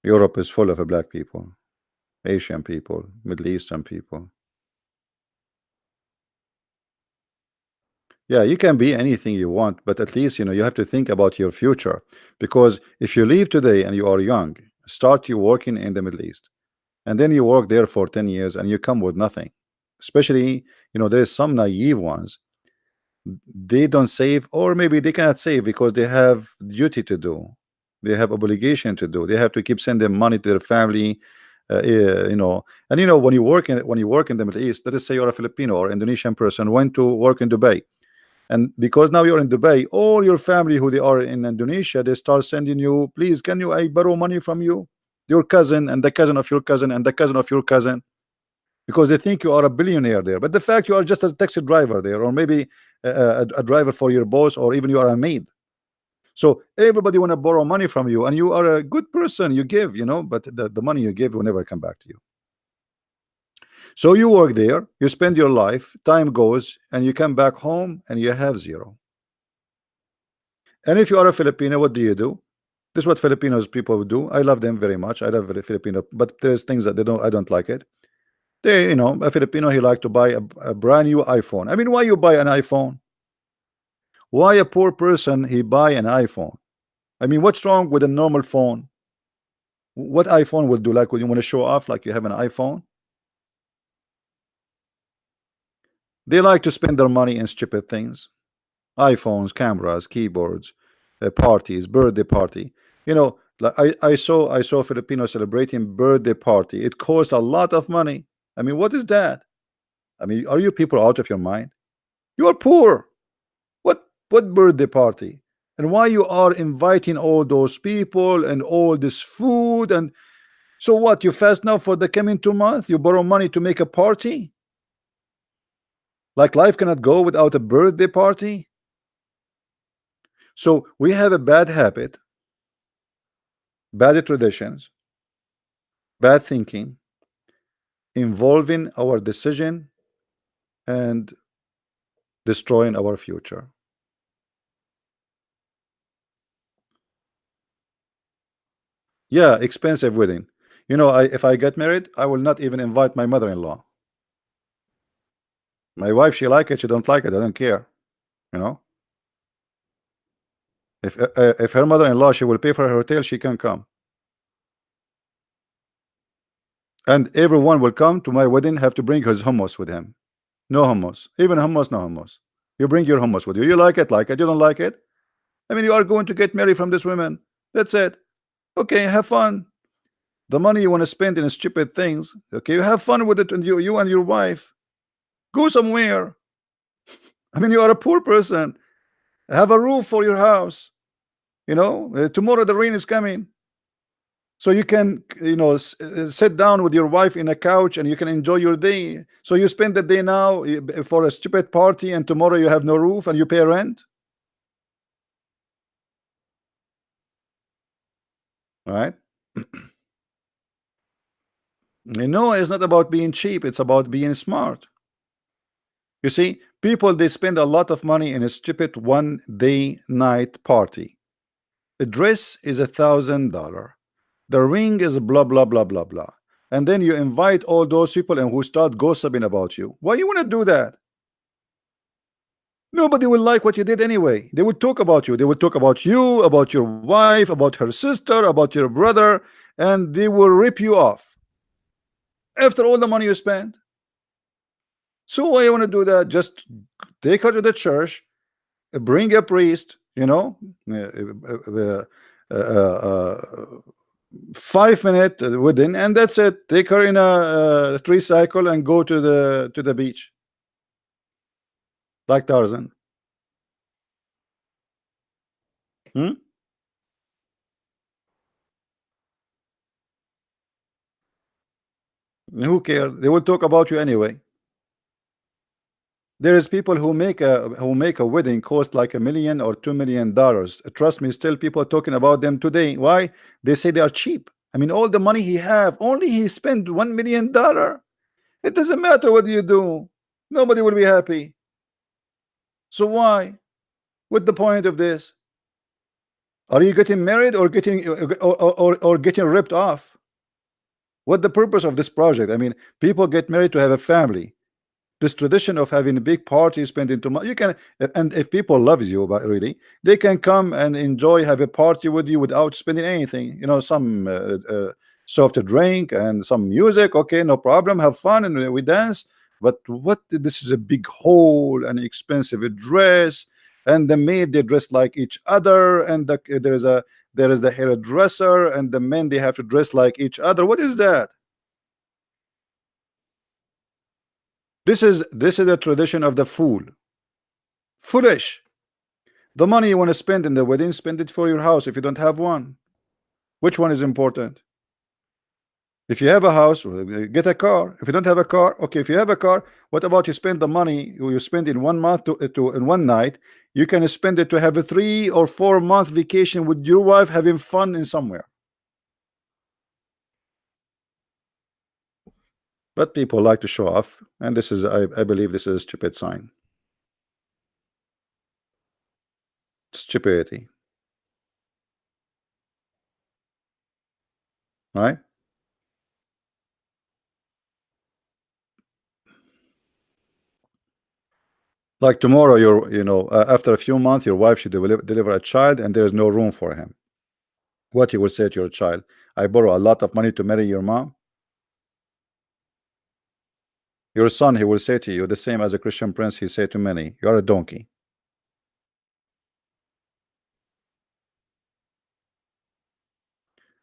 Europe is full of black people, Asian people, Middle Eastern people. Yeah, you can be anything you want, but at least you have to think about your future. Because if you leave today and you are young, start you working in the Middle East, and then you work there for 10 years and you come with nothing. Especially, there's some naive ones. They don't save, or maybe they cannot save because they have duty to do. They have obligation to do. They have to keep sending money to their family. And when you work in the Middle East, let us say you're a Filipino or Indonesian person went to work in Dubai, and because now you're in Dubai, all your family who they are in Indonesia, they start sending you, please, can I borrow money from you? Your cousin and the cousin of your cousin and the cousin of your cousin, because they think you are a billionaire there. But the fact you are just a taxi driver there, or maybe a driver for your boss, or even you are a maid. So everybody want to borrow money from you, and you are a good person. You give, but the money you give will never come back to you. So you work there, you spend your life, time goes, and you come back home and you have zero. And if you are a Filipino, what do you do? This is what Filipinos people do. I love them very much. I love the Filipino, but there's things that I don't like it. A Filipino, he like to buy a brand new iPhone. I mean, why you buy an iPhone? Why a poor person he buy an iPhone? I mean, what's wrong with a normal phone? What iPhone will do? Like, when you want to show off, like you have an iPhone? They like to spend their money in stupid things. iPhones, cameras, keyboards, parties, birthday party. Like I saw Filipino celebrating birthday party. It cost a lot of money. I mean, what is that? I mean, are you people out of your mind? You are poor. What birthday party? And why you are inviting all those people and all this food? And so what? You fast now for the coming 2 months? You borrow money to make a party? Like life cannot go without a birthday party? So we have a bad habit, bad traditions, bad thinking involving our decision and destroying our future. Yeah, expensive wedding. You know, if I get married, I will not even invite my mother-in-law. My wife, she like it, she don't like it, I don't care. You know, if her mother-in-law, she will pay for her hotel, she can come, and everyone will come to my wedding have to bring his hummus with him. No hummus, even hummus, no hummus. You bring your hummus with you. You like it, like it. You don't like it. I mean, you are going to get married from this woman. That's it. Okay, have fun. The money you want to spend in stupid things. Okay, you have fun with it, and you and your wife go somewhere. I mean, you are a poor person. Have a roof for your house. You know, tomorrow the rain is coming, so you can, you know, sit down with your wife in a couch and you can enjoy your day. So you spend the day now for a stupid party, and tomorrow you have no roof and you pay rent. All right. You know, it's not about being cheap, it's about being smart. You see, people, they spend a lot of money in a stupid one-day night party. The dress is $1,000. The ring is blah blah blah blah blah. And then you invite all those people and who start gossiping about you. Why you want to do that? Nobody will like what you did anyway. They will talk about you. They will talk about you, about your wife, about her sister, about your brother, and they will rip you off after all the money you spend. So why you want to do that? Just take her to the church, bring a priest, you know, 5 minute wedding, and that's it. Take her in a tricycle and go to the beach like Tarzan. Hmm? Who cares? They will talk about you anyway. There is people who make a wedding cost like $1 million or $2 million. Trust me, still people talking about them today. Why? They say they are cheap. I mean, all the money he have, only he spent $1 million. It doesn't matter what you do. Nobody will be happy. So why? What's the point of this? Are you getting married or getting ripped off? What the purpose of this project? I mean, people get married to have a family. This tradition of having a big party, spending too much, you can, and if people loves you, but really, they can come and enjoy, have a party with you without spending anything. You know, some soft drink and some music. Okay, no problem. Have fun and we dance. But what? This is a big hall and expensive dress, and the maid, they dress like each other, and there is the hairdresser, and the men, they have to dress like each other. What is that? This is a tradition of the fool. Foolish. The money you want to spend in the wedding, spend it for your house if you don't have one. Which one is important? If you have a house, well, get a car. If you don't have a car, okay. If you have a car, what about you spend the money you spend in 1 month to in one night? You can spend it to have a 3 or 4 month vacation with your wife, having fun in somewhere. But people like to show off, and this is, I believe, this is a stupid sign. Stupidity, right? Like tomorrow, after a few months, your wife should deliver a child, and there is no room for him. What you will say to your child? I borrow a lot of money to marry your mom. Your son, he will say to you the same as a Christian Prince. He said to many, you are a donkey.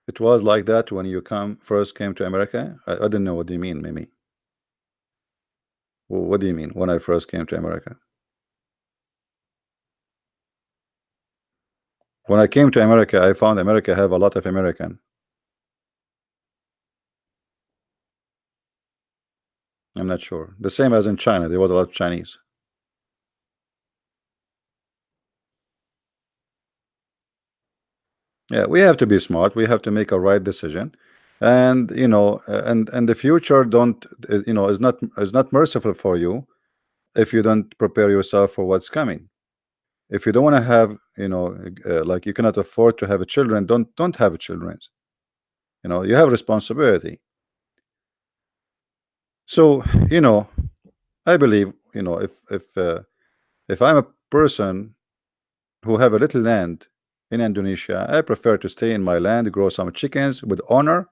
It was like that when you first came to America. I don't know what do you mean, Mimi. What do you mean when I first came to America? When I came to America, I found America have a lot of American. I'm not sure. The same as in China, there was a lot of Chinese. Yeah, we have to be smart. We have to make a right decision, and and the future don't is not merciful for you if you don't prepare yourself for what's coming. If you don't want to have, like you cannot afford to have a children, don't have children. You have responsibility. So, I believe, if I'm a person who have a little land in Indonesia, I prefer to stay in my land, grow some chickens with honor,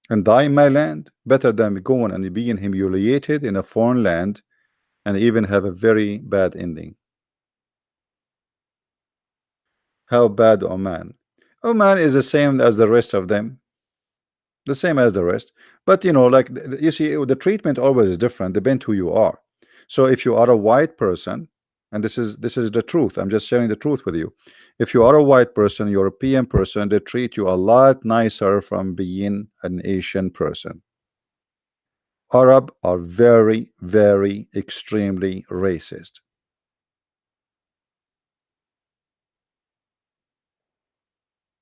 and die in my land, better than going and being humiliated in a foreign land and even have a very bad ending. How bad Oman? Oman is the same as the rest of them, the same as the rest. But like you see, the treatment always is different, depend who you are. So if you are a white person, and this is the truth, I'm just sharing the truth with you. If you are a white person, European person, they treat you a lot nicer from being an Asian person. Arab are very, very extremely racist.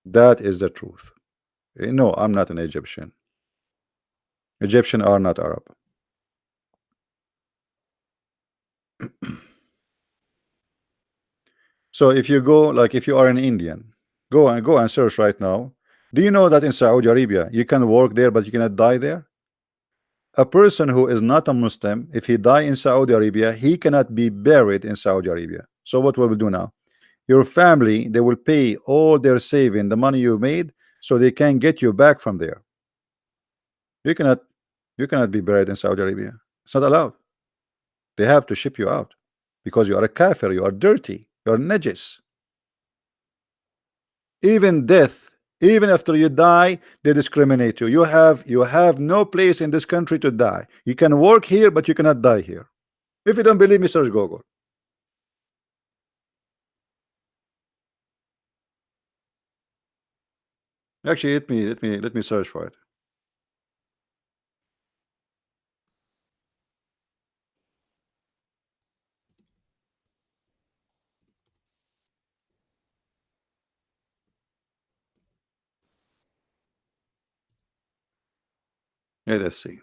That is the truth. No, I'm not an Egyptian. Egyptian are not Arab. So if you go, like if you are an Indian, go and search right now. Do you know that in Saudi Arabia you can work there but you cannot die there? A person who is not a Muslim, if he die in Saudi Arabia, he cannot be buried in Saudi Arabia. So what will we do now? Your family, they will pay all their saving, the money you made, so they can get you back from there. You cannot you cannot be buried in Saudi Arabia. It's not allowed. They have to ship you out because you are a kafir, you are dirty, you are najis. Even death, even after you die, they discriminate you. You have no place in this country to die. You can work here, but you cannot die here. If you don't believe me, search Google. Actually, let me search for it. Let us see.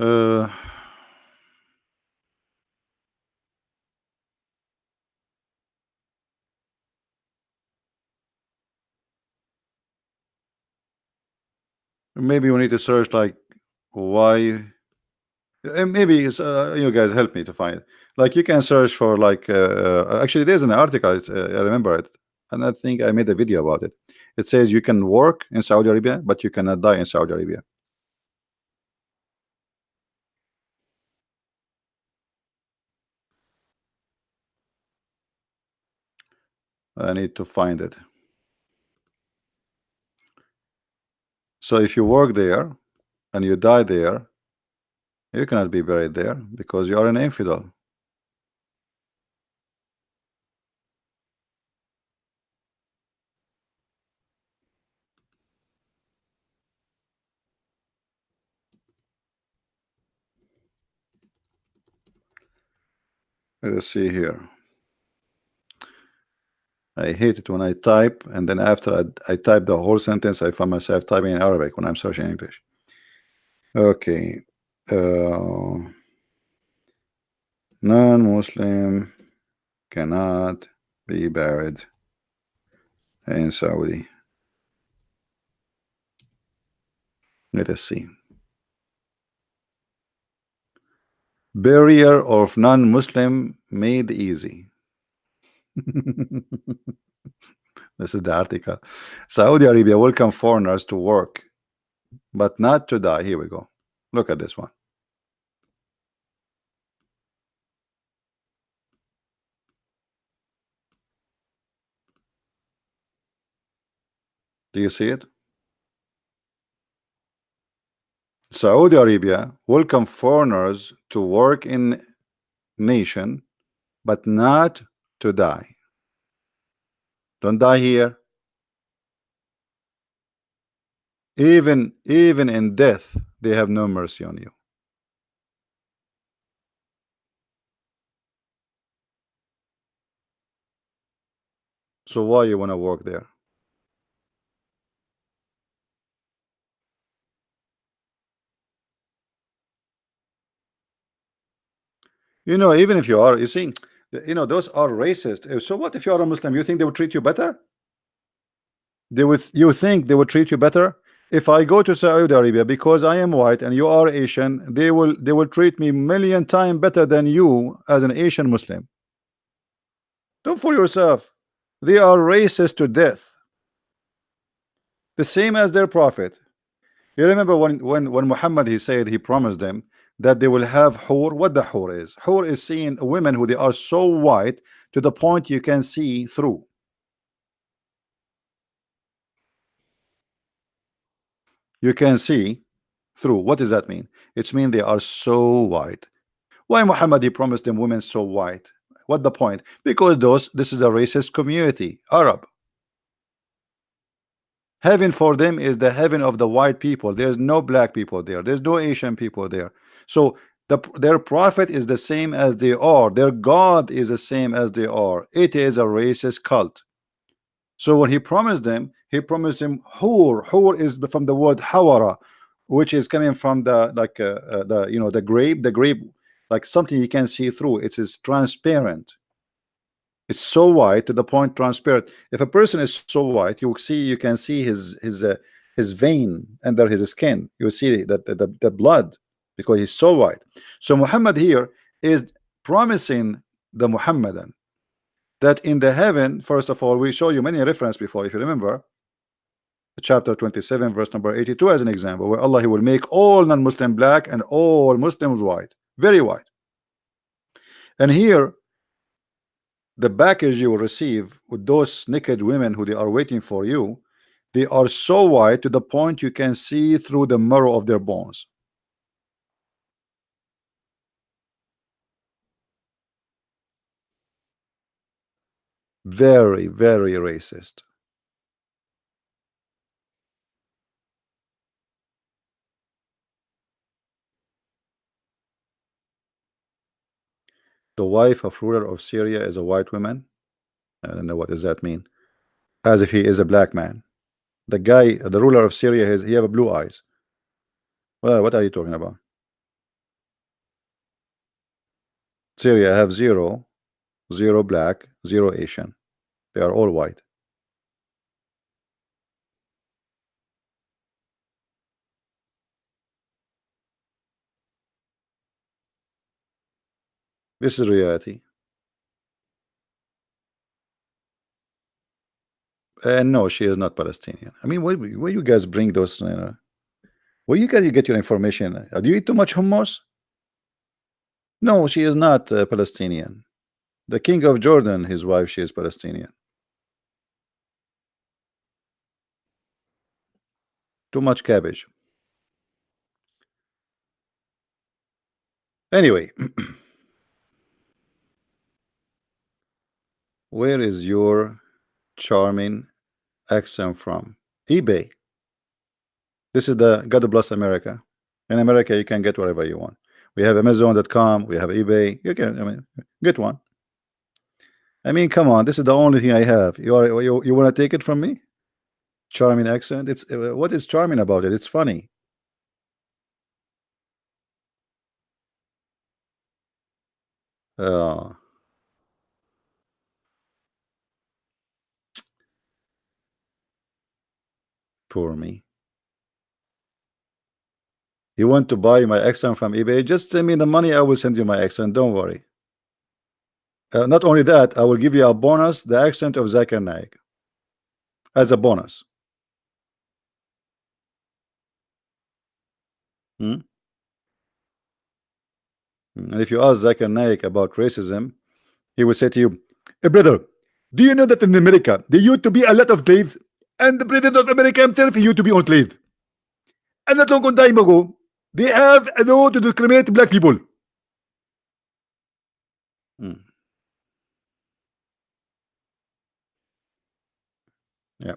Uh, Maybe we need to search like why. Maybe you guys help me to find it. Like you can search for like actually there's an article, I remember it, and I think I made a video about it. It says you can work in Saudi Arabia but you cannot die in Saudi Arabia. I need to find it. So if you work there and you die there, you cannot be buried there because you are an infidel. Let's see here. I hate it when I type and then after I type the whole sentence, I find myself typing in Arabic when I'm searching English. Okay. Non-Muslim cannot be buried in Saudi. Let us see. Barrier of non-Muslim made easy. This is the article. Saudi Arabia welcome foreigners to work, but not to die. Here we go. Look at this one. Do you see it? Saudi Arabia welcome foreigners to work in nation, but not to die. Don't die here. Even in death, they have no mercy on you. So why you want to work there? Even if you are, you see, those are racist. So what if you are a Muslim? You think they would treat you better? You think they would treat you better? If I go to Saudi Arabia because I am white and you are Asian, they will treat me million times better than you as an Asian Muslim. Don't fool yourself. They are racist to death. The same as their prophet. You remember when Muhammad, he said, he promised them that they will have hur. What the hur is? Hur is seeing women who they are so white to the point you can see through. You can see through. What does that mean? It's mean they are so white. Why Muhammad, he promised them women so white? What the point? Because this is a racist community, Arab. Heaven for them is the heaven of the white people. There's no black people there. There's no Asian people there. So their prophet is the same as they are. Their God is the same as they are. It is a racist cult. So when he promised them, he promised them hur. Hur is from the word hawara, which is coming from the the grape, like something you can see through. It is transparent. It's so white to the point transparent. If a person is so white, you can see his vein under his skin. You see the blood because he's so white. So Muhammad here is promising the Mohammedan that in the heaven, first of all, we show you many reference before, if you remember, chapter 27, verse number 82 as an example, where Allah, he will make all non-Muslim black and all Muslims white, very white. And here the package you will receive with those naked women who they are waiting for you, they are so white to the point you can see through the marrow of their bones. Very, very racist. The wife of ruler of Syria is a white woman. I don't know what does that mean. As if he is a black man. The guy, the ruler of Syria, he have blue eyes. Well, what are you talking about? Syria have zero black, zero Asian. They are all white. This is reality. And no, she is not Palestinian. I mean, where you guys bring those? Where you guys get your information? Do you eat too much hummus? No, she is not Palestinian. The king of Jordan, his wife, she is Palestinian. Too much cabbage. Anyway, where is your charming accent from? eBay. This is the God bless America. In America, you can get whatever you want. We have Amazon.com. We have eBay. You can, I mean, get one. I mean, come on. This is the only thing I have. You want to take it from me? Charming accent. It's what is charming about it? It's funny. Uh, Poor me. You want to buy my accent from eBay? Just send me the money. I will send you my accent. Don't worry. Not only that, I will give you a bonus, the accent of Zakir Naik, as a bonus. Hmm? And if you ask Zakir Naik about racism, he will say to you, "Hey, brother, do you know that in America there used to be a lot of slaves, and the president of America himself he used to be enslaved, and not long time ago they have a law to discriminate black people." Hmm. Yeah.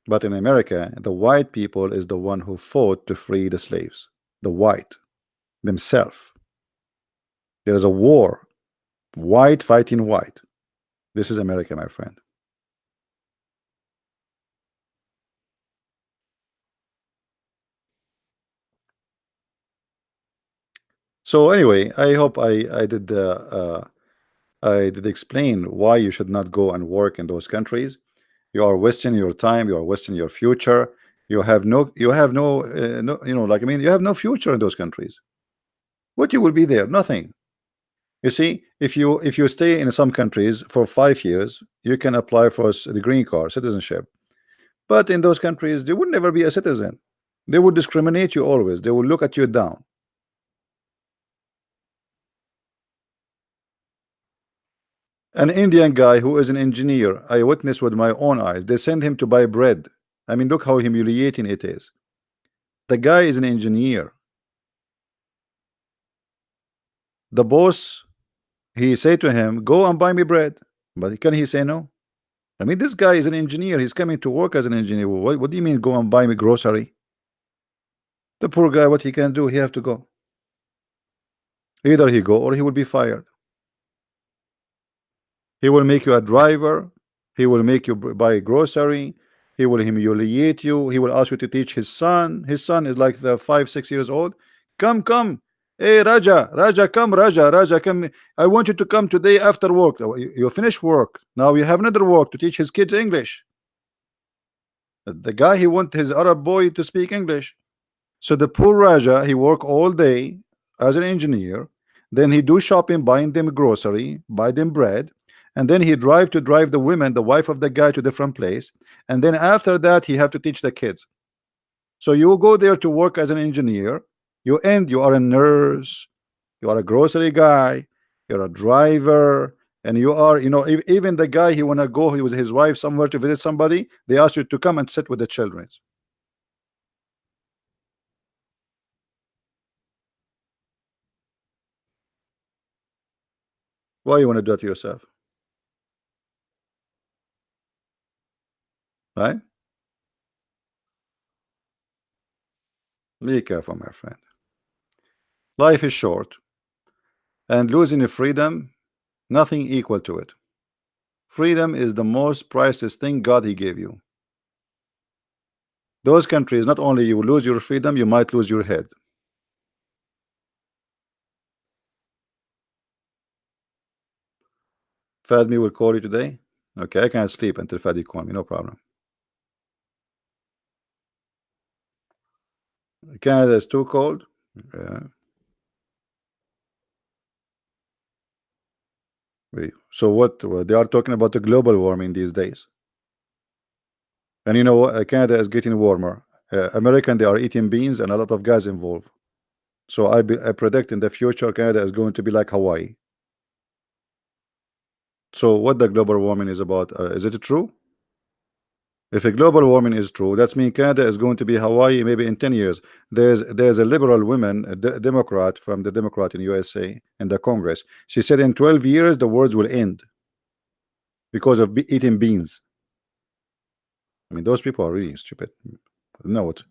But in America, the white people is the one who fought to free the slaves. The white themselves. There is a war. White fighting white. This is America, my friend. So anyway, I hope I did explain why you should not go and work in those countries. You are wasting your time. You are wasting your future. You have no, no, like, I mean, you have no future in those countries. What you will be there? Nothing. You see, if you stay in some countries for 5 years, you can apply for the green card, citizenship. But in those countries, they would never be a citizen. They would discriminate you always. They will look at you down. An Indian guy who is an engineer, I witnessed with my own eyes. They send him to buy bread. I mean, look how humiliating it is. The guy is an engineer. The boss, he said to him, "Go and buy me bread." But can he say no? I mean, this guy is an engineer. He's coming to work as an engineer. What do you mean, go and buy me grocery? The poor guy, what he can do, he have to go. Either he go or he will be fired. He will make you a driver. He will make you buy grocery. He will humiliate you. He will ask you to teach his son. His son is like the 5, 6 years old. Come, come. Hey, Raja, Raja, come, Raja, Raja, come. I want you to come today after work. You finish work. Now you have another work to teach his kids English. The guy, he want his Arab boy to speak English. So the poor Raja, he work all day as an engineer. Then he do shopping, buying them grocery, buy them bread, and then he drive the women, the wife of the guy, to different place. And then after that, he have to teach the kids. So you go there to work as an engineer. You are a nurse, you are a grocery guy, you're a driver, and you are, even the guy, he wanna go with his wife somewhere to visit somebody. They ask you to come and sit with the children. Why you want to do it to yourself? Right? Be careful, my friend. Life is short, and losing your freedom, nothing equal to it. Freedom is the most priceless thing God he gave you. Those countries, not only you lose your freedom, you might lose your head. Fadmi will call you today. Okay, I can't sleep until Fadi call me, no problem. Canada is too cold. Yeah. So what they are talking about the global warming these days. And you know what? Canada is getting warmer. American, they are eating beans and a lot of gas involved. So I predict in the future Canada is going to be like Hawaii. So what the global warming is about? Is it true? If a global warming is true, that means Canada is going to be Hawaii maybe in 10 years. There's a liberal woman, a Democrat from the Democrat in USA in the Congress. She said in 12 years the world will end because of eating beans. I mean, those people are really stupid. No, what?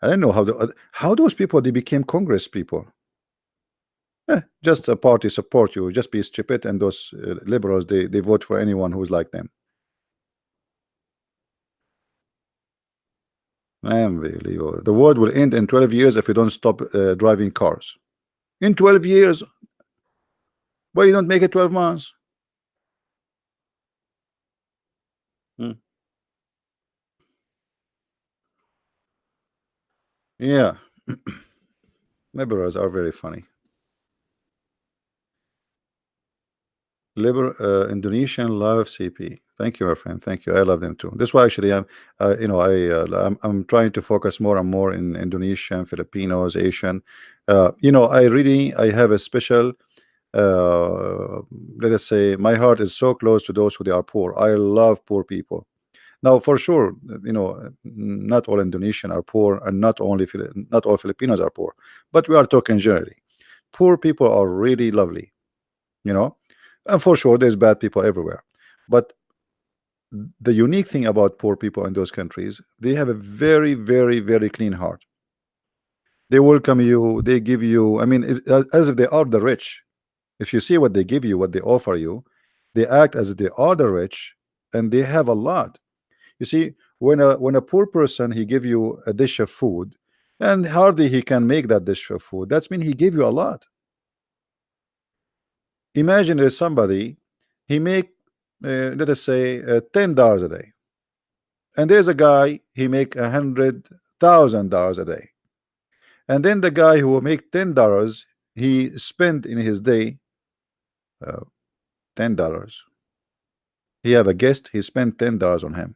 I don't know how those people they became Congress people. Just a party support you. Just be stupid, and those liberals they vote for anyone who's like them. Unbelievable. The world will end in 12 years if you don't stop driving cars. In 12 years, why you don't make it 12 months? Hmm. Yeah, liberals are very funny. Indonesian love CP. Thank you, my friend. Thank you. I love them too. That's why actually I'm trying to focus more and more in Indonesian, Filipinos, Asian. I have a special. Let us say my heart is so close to those who they are poor. I love poor people. Now, for sure, not all Indonesian are poor, and not all Filipinos are poor. But we are talking generally. Poor people are really lovely. You know. And for sure, there's bad people everywhere. But the unique thing about poor people in those countries, they have a very, very, very clean heart. They welcome you, they give you, I mean, as if they are the rich. If you see what they give you, what they offer you, they act as if they are the rich, and they have a lot. You see, when a poor person he give you a dish of food, and hardly he can make that dish of food, that's mean he gave you a lot. Imagine there's somebody, he make let us say $10 a day, and there's a guy he make $100,000 a day, and then the guy who will make $10, he spend in his day uh, $10. He have a guest, he spent $10 on him,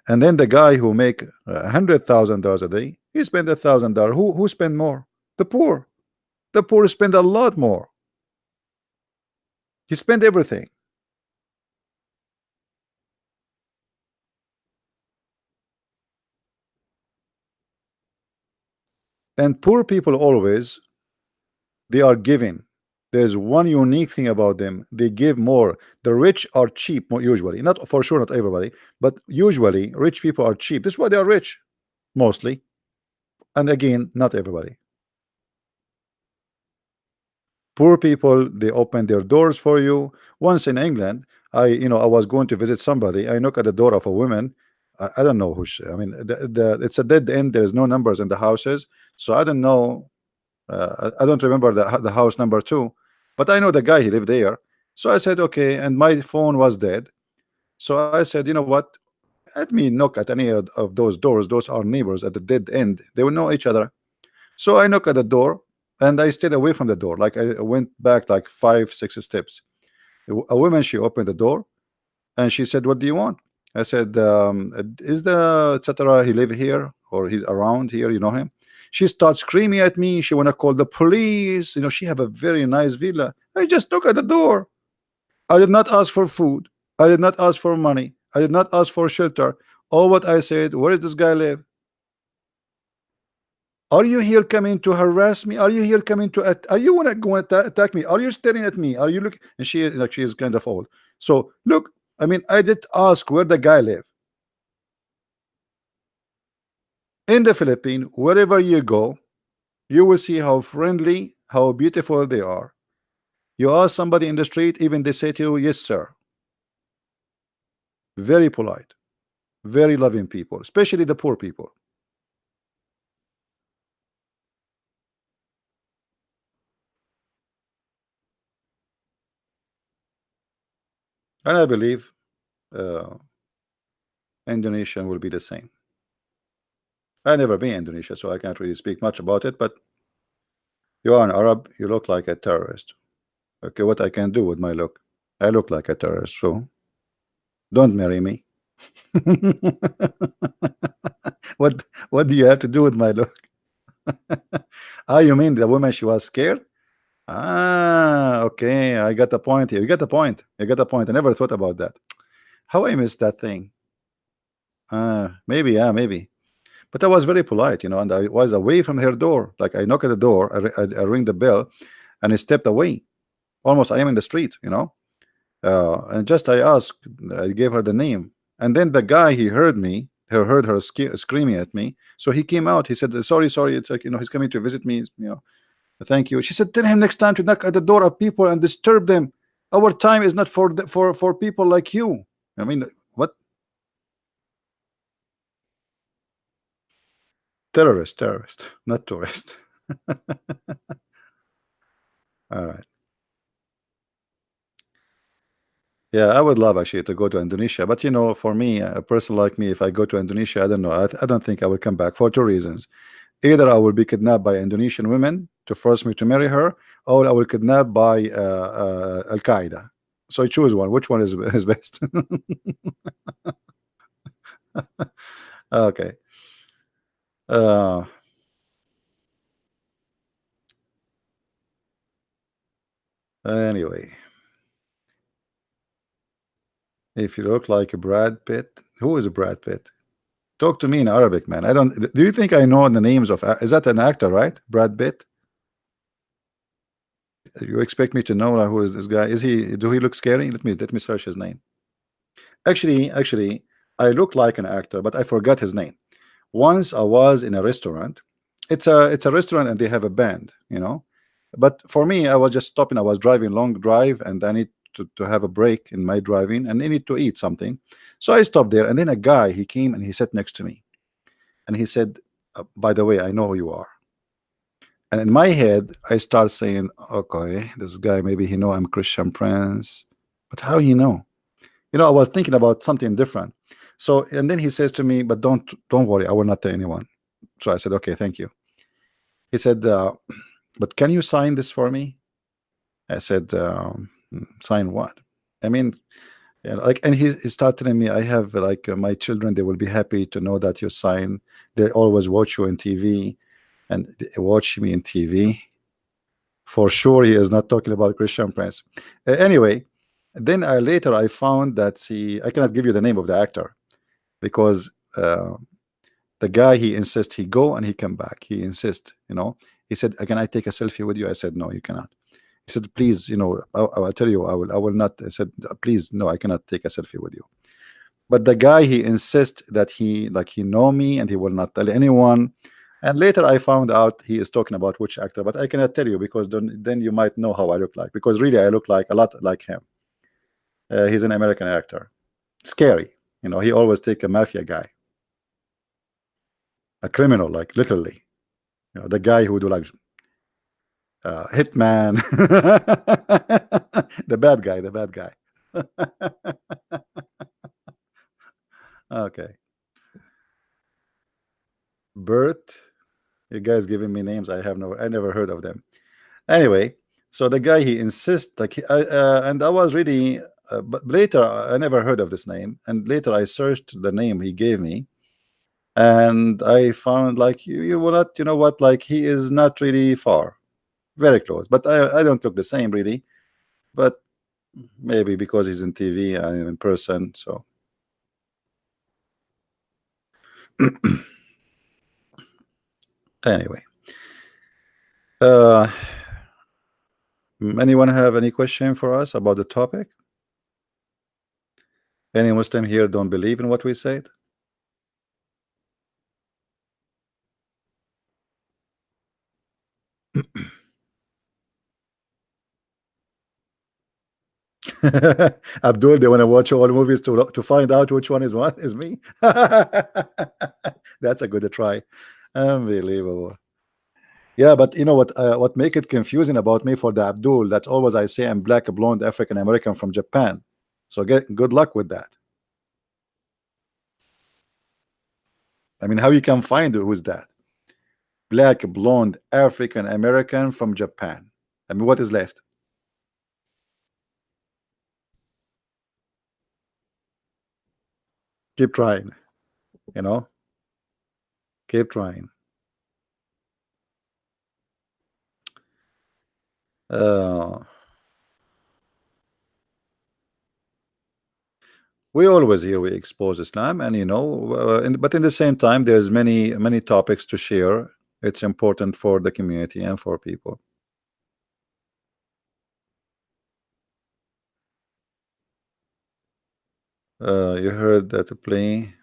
and then the guy who make $100,000 a day, he spend $1,000. Who spend more? The poor. The poor spend a lot more. He spend everything. And poor people always, they are giving. There's one unique thing about them: they give more. The rich are cheap, usually, not for sure, not everybody, but usually rich people are cheap. This is why they are rich, mostly. And again, not everybody. Poor people, they open their doors for you. Once in England, I was going to visit somebody. I knock at the door of a woman. I don't know who she, I mean, it's a dead end. There's no numbers in the houses, so I don't know. I don't remember the house number two, but I know the guy, he lived there. So I said okay, and my phone was dead. So I said, you know what? Let me knock at any of those doors. Those are neighbors at the dead end. They will know each other. So I knock at the door, and I stayed away from the door. Like I went back like 5, 6 steps. A woman, she opened the door, and she said, "What do you want?" I said, "Is the etc. He live here or he's around here? You know him?" She starts screaming at me. She wanna call the police. She have a very nice villa. I just knock at the door. I did not ask for food. I did not ask for money. I did not ask for shelter. All what I said, where does this guy live? Are you here coming to harass me? Are you here coming to are you wanna go and attack me? Are you staring at me? Are you looking? And she is kind of old. So look, I mean, I did ask where the guy live. In the Philippines, wherever you go, you will see how friendly, how beautiful they are. You ask somebody in the street, even they say to you, "Yes, sir." Very polite, very loving people, especially the poor people. And I believe uh, Indonesia will be the same. I never been Indonesia, so I can't really speak much about it. But you are an Arab, you look like a terrorist. Okay, what I can do with my look? I look like a terrorist, so don't marry me. What do you have to do with my look? Ah, you mean the woman, she was scared? Ah, okay, I got the point here. You got the point. You got the point. I never thought about that. How I missed that thing. Maybe, yeah, maybe. But I was very polite, and I was away from her door. Like I knock at the door, I ring the bell, and I stepped away. Almost I am in the street. And just I asked, I gave her the name, and then the guy, he heard me, he heard her screaming at me, so he came out. He said, "Sorry, sorry, it's like he's coming to visit me. Thank you." She said, "Tell him next time to knock at the door of people and disturb them. Our time is not for people like you." I mean, what? Terrorist, not tourist. All right. Yeah, I would love actually to go to Indonesia, but for me, a person like me, if I go to Indonesia, I don't know. I don't think I will come back for two reasons. Either I will be kidnapped by Indonesian women to force me to marry her, or I will kidnapped by Al Qaeda. So I choose one. Which one is best? Okay. Uh, anyway, if you look like a Brad Pitt, who is a Brad Pitt? Talk to me in Arabic, man. I don't. Do you think I know the names of? Is that an actor, right? Brad Pitt. You expect me to know who is this guy? Is he? Do he look scary? Let me search his name. Actually, I look like an actor, but I forgot his name. Once I was in a restaurant. It's a restaurant, and they have a band. But for me, I was just stopping. I was driving long drive, and I need to have a break in my driving, and I need to eat something. So I stopped there, and then a guy, he came and he sat next to me, and he said, "By the way, I know who you are." And in my head, I start saying, okay, this guy, maybe he know I'm Christian Prince, but how you know? I was thinking about something different. So, and then he says to me, but don't worry, I will not tell anyone. So I said, okay, thank you. He said, but can you sign this for me? I said, sign what? I mean, and he started telling me, I have like my children, they will be happy to know that you sign. They always watch you on TV, and they watch me in TV. For sure, he is not talking about Christian Prince. Anyway, then later I found that I cannot give you the name of the actor because the guy, he insists he go and he come back. He insists, He said, can I take a selfie with you? I said, no, you cannot. He said, please, I'll tell you, I will not. I said, please, no, I cannot take a selfie with you. But the guy, he insists that he know me and he will not tell anyone. And later I found out he is talking about which actor, but I cannot tell you because then you might know how I look like, because really I look like a lot like him. He's an American actor. Scary. He always take a mafia guy, a criminal, like literally. The guy who do like hitman. The bad guy. Okay. Bert, you guys giving me names I never heard of them. Anyway, so the guy, he insists like and I was really but later I never heard of this name, and later I searched the name he gave me, and I found like you will not, you know what, like he is not really far, very close, but I don't look the same really, but maybe because he's in TV and in person. So anyway, anyone have any question for us about the topic? Any Muslim here don't believe in what we said? Abdul, they want to watch all movies to find out which one is me. That's a good try. Unbelievable. Yeah, but you know what make it confusing about me for the Abdul, that's always I say I'm black, blonde, African American from Japan. So good luck with that. I mean, how you can find who's that? Black, blonde, African American from Japan. I mean, what is left? Keep trying, keep trying. We always here we expose Islam, and but in the same time, there's many topics to share. It's important for the community and for people. You heard that to play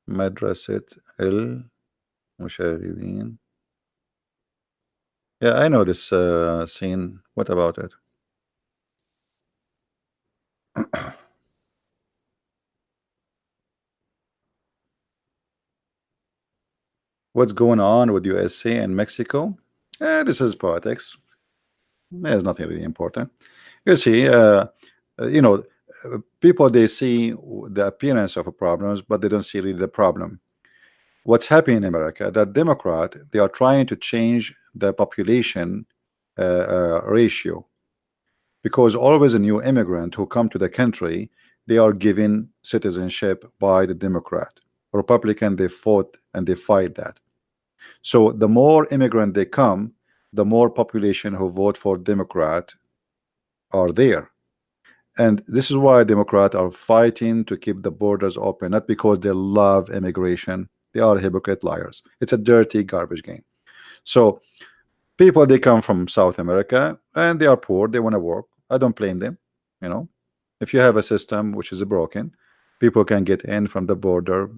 Madrasat El Musharibin. Yeah, I know this scene. What about it? What's going on with USA and Mexico? This is politics. There's nothing really important. You see, people, they see the appearance of a problems, but they don't see really the problem. What's happening in America, that Democrat, they are trying to change the population ratio, because always a new immigrant who come to the country, they are given citizenship by the Democrat. Republican, they fought and they fight that. So the more immigrant they come, the more population who vote for Democrat are there. And this is why Democrats are fighting to keep the borders open, not because they love immigration. They are hypocrite liars. It's a dirty garbage game. So people, they come from South America and they are poor, they want to work. I don't blame them. If you have a system which is broken, people can get in from the border.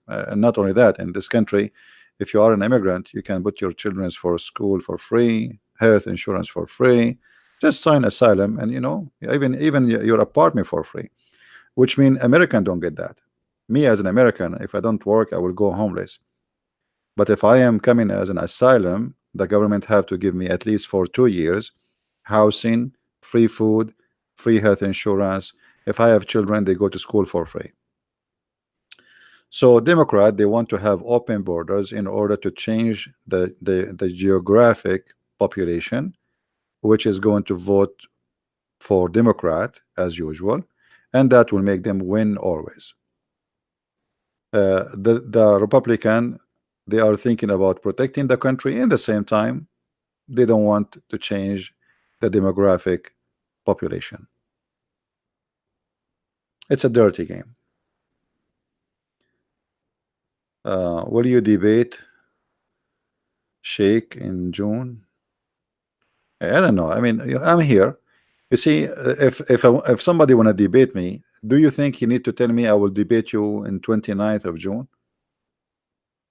And not only that, in this country, if you are an immigrant, you can put your children for school for free, health insurance for free, just sign asylum, and even your apartment for free, which means American don't get that. Me as an American, if I don't work, I will go homeless. But if I am coming as an asylum, the government have to give me at least for 2 years housing, free food, free health insurance. If I have children, they go to school for free. So Democrat, they want to have open borders in order to change the geographic population, which is going to vote for Democrat as usual, and that will make them win always. The Republican, they are thinking about protecting the country. In the same time, they don't want to change the demographic population. It's a dirty game. Will you debate Sheikh in June? I don't know. I mean, I'm here. You see, if somebody want to debate me, do you think you need to tell me I will debate you in 29th of June?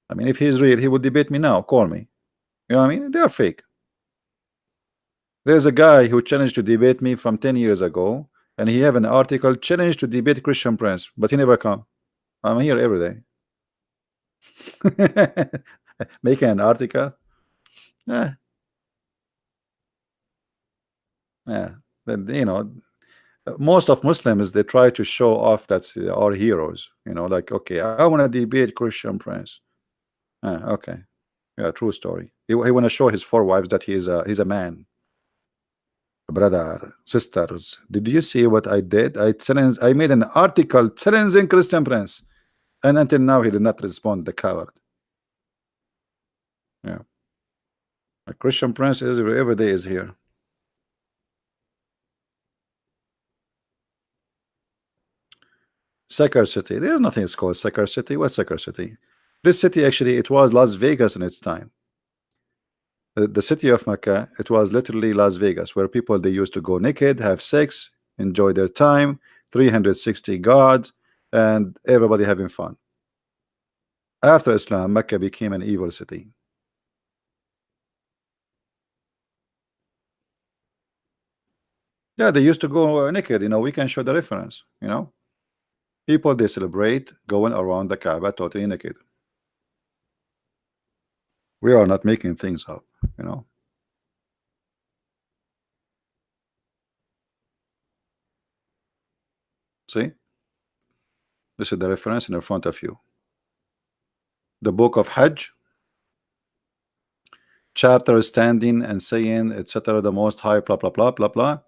I mean, if he's real, he would debate me now. Call me. You know what I mean? They are fake. There's a guy who challenged to debate me from 10 years ago, and he have an article challenge to debate Christian Prince, but he never come. I'm here every day. Making an article. Yeah. Then, you know, most of Muslims, they try to show off that they are heroes. You know, like, okay, I want to debate Christian Prince. Okay, yeah, true story. He want to show his 4 wives that he's a man. Brother, sisters, did you see what I did? I made an article challenging Christian Prince, and until now he did not respond. The coward. Yeah, a Christian Prince is every day is here. Sekar City. There's nothing it's called Sekar City. What's Sekar City? This city actually, it was Las Vegas in its time. The city of Mecca, it was literally Las Vegas, where people, they used to go naked, have sex, enjoy their time, 360 gods, and everybody having fun. After Islam, Mecca became an evil city. Yeah, they used to go naked. You know, we can show the reference. You know, people, they celebrate going around the Kaaba totally naked. We are not making things up, you know. See, this is the reference in front of you. The book of Hajj, chapter standing and saying, etc. The Most High, blah blah blah blah blah.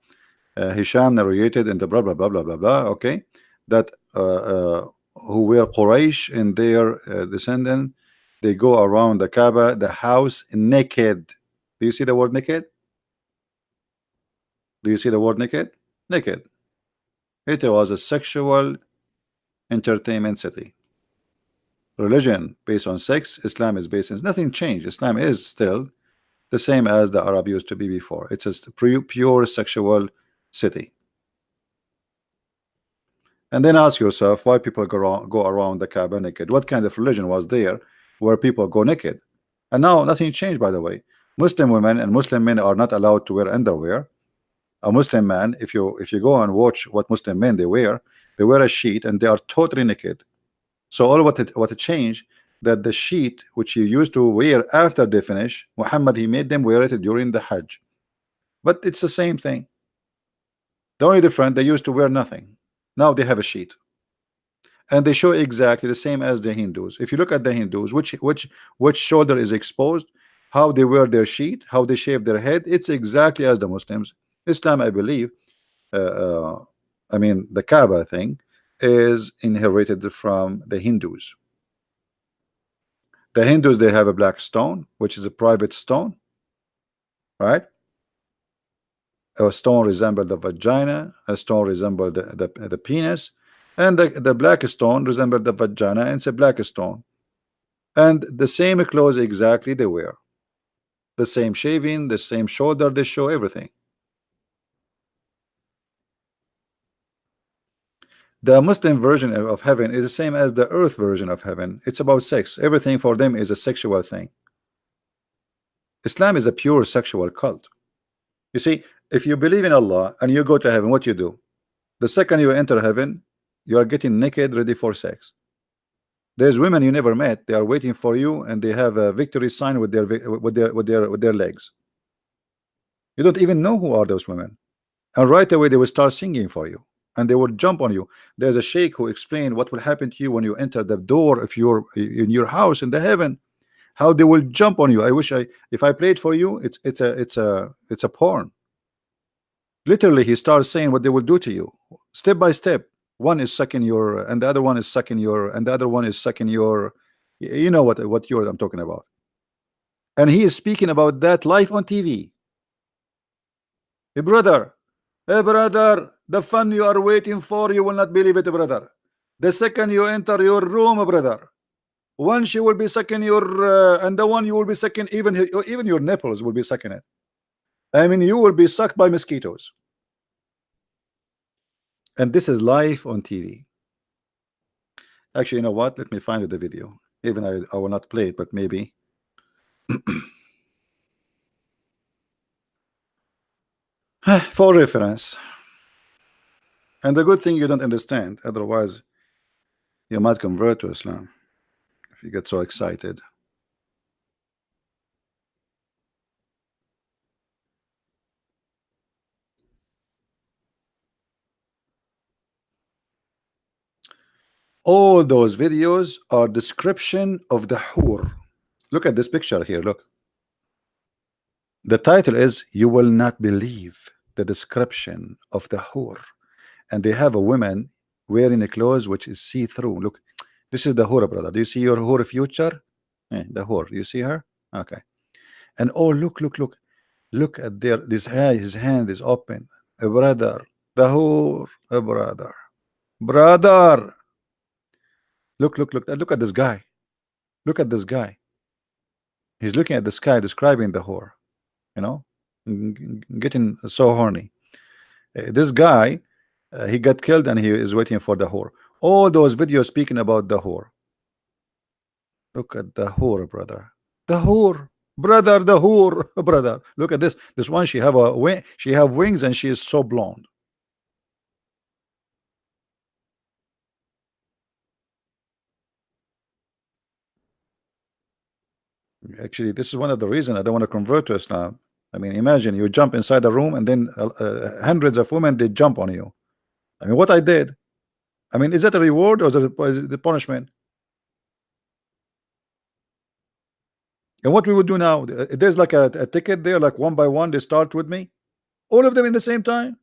Hisham narrated in the blah blah blah blah blah blah. Okay, that who were Quraysh and their descendant, they go around the Kaaba, the house, naked. Do you see the word naked? Do you see the word naked? Naked. It was a sexual entertainment city. Religion based on sex, Islam is based on nothing changed. Islam is still the same as the Arab used to be before. It's a pure sexual city. And then ask yourself why people go around the Kaaba naked. What kind of religion was there where people go naked? And now nothing changed, by the way. Muslim women and Muslim men are not allowed to wear underwear. A Muslim man, if you go and watch what Muslim men they wear a sheet and they are totally naked. So all what it changed, that the sheet which you used to wear after they finish, Muhammad, he made them wear it during the Hajj. But it's the same thing. The only difference, they used to wear nothing. Now they have a sheet, and they show exactly the same as the Hindus. If you look at the Hindus, which shoulder is exposed, how they wear their sheet, how they shave their head, it's exactly as the Muslims. Islam, I believe, I mean, the Kaaba thing is inherited from the Hindus. The Hindus, they have a black stone, which is a private stone, right? A stone resembles the vagina, a stone resembles the penis, and the black stone resembles the vagina, and it's a black stone. And the same clothes exactly they wear. The same shaving, the same shoulder, they show everything. The Muslim version of heaven is the same as the earth version of heaven. It's about sex. Everything for them is a sexual thing. Islam is a pure sexual cult. You see, if you believe in Allah and you go to heaven, what you do? The second you enter heaven, you are getting naked, ready for sex. There's women you never met. They are waiting for you, and they have a victory sign with their legs. You don't even know who are those women, and right away they will start singing for you, and they will jump on you. There's a sheikh who explained what will happen to you when you enter the door if you're in your house in the heaven. How they will jump on you. I wish if I played for you, it's a porn. Literally, he starts saying what they will do to you, step by step. One is sucking your, and the other one is sucking your, and the other one is sucking your. You know what you're I'm talking about. And he is speaking about that live on TV. Hey brother, hey brother, the fun you are waiting for, you will not believe it, brother. The second you enter your room, brother, one she will be sucking your, and the one you will be sucking, even your nipples will be sucking it. I mean, you will be sucked by mosquitoes. And this is live on TV. Actually, you know what? Let me find the video. Even I will not play it, but maybe. For reference. And the good thing you don't understand, otherwise you might convert to Islam if you get so excited. All those videos are description of the hur. Look at this picture here. Look. The title is "You Will Not Believe the Description of the Hur," and they have a woman wearing a clothes which is see-through. Look, this is the hur, brother. Do you see your hur future? The hur. You see her? Okay. And oh, look at his hand is open. A brother, the hur, a brother. Look at this guy. Look at this guy. He's looking at the sky, describing the whore. You know, getting so horny. This guy, he got killed, and he is waiting for the whore. All those videos speaking about the whore. Look at the whore, brother. The whore, brother. The whore, brother. Look at this. This one, she have a wing. She have wings, and she is so blonde. Actually, this is one of the reasons I don't want to convert to Islam. I mean, imagine you jump inside a room, and then hundreds of women, they jump on you. I mean, what I did. I mean, is that a reward, or is it the punishment? And what we would do now, there's like a ticket there, like one by one, they start with me, all of them in the same time,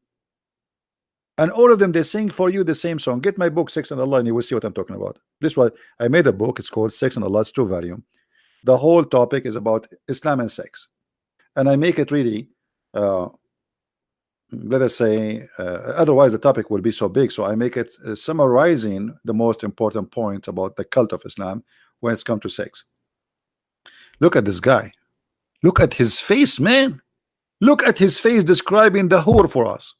and all of them they sing for you the same song. Get my book, Sex and Allah, and you will see what I'm talking about. This one, I made a book. It's called Sex and Allah. It's 2 volume. The whole topic is about Islam and sex, and I make it really, let us say, otherwise the topic will be so big. So I make it summarizing the most important points about the cult of Islam when it's come to sex. Look at this guy. Look at his face, man. Look at his face describing the whore for us.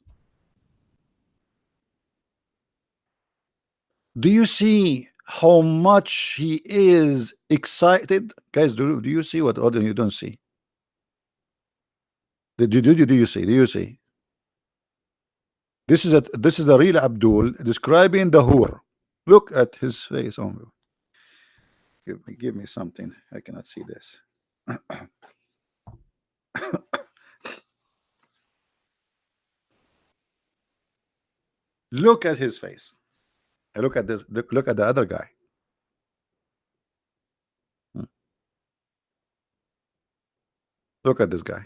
Do you see how much he is excited? Guys, do you see what other you don't see? Do you see? Do you see? This is the real Abdul describing the whore. Look at his face. Oh, give me something. I cannot see this. Look at his face. And look at this. Look at the other guy. Look at this guy.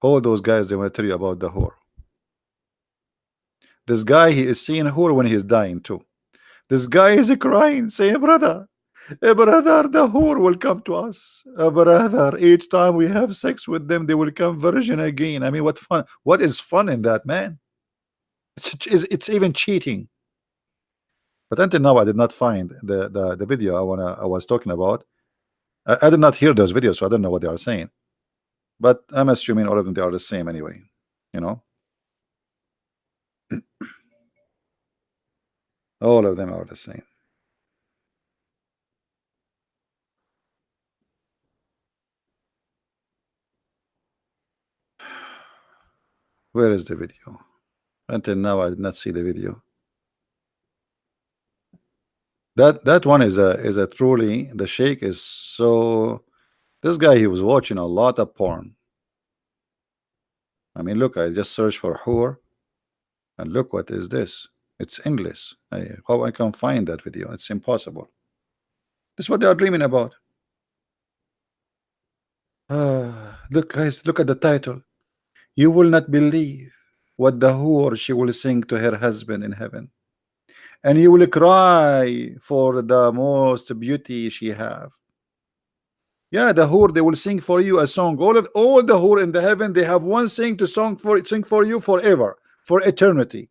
All those guys, they want to tell you about the whore. This guy, he is seeing whore when he is dying too. This guy is crying, saying, brother, brother, the whore will come to us. Brother, each time we have sex with them, they will come virgin again. I mean, what fun? What is fun in that, man? It's even cheating. But until now, I did not find the video I was talking about. I did not hear those videos, so I don't know what they are saying. But I'm assuming all of them, they are the same anyway. You know, all of them are the same. Where is the video? Until now, I did not see the video. That one is a truly, the sheikh is so, this guy, he was watching a lot of porn. I mean, look, I just searched for whore, and look what is this. It's English. How I can find that video? It's impossible. This is what they are dreaming about. Look, guys, look at the title. You will not believe what the whore she will sing to her husband in heaven, and you will cry for the most beauty she have. Yeah, the whore, they will sing for you a song. All the whore in the heaven, they have one thing to sing for you forever, for eternity.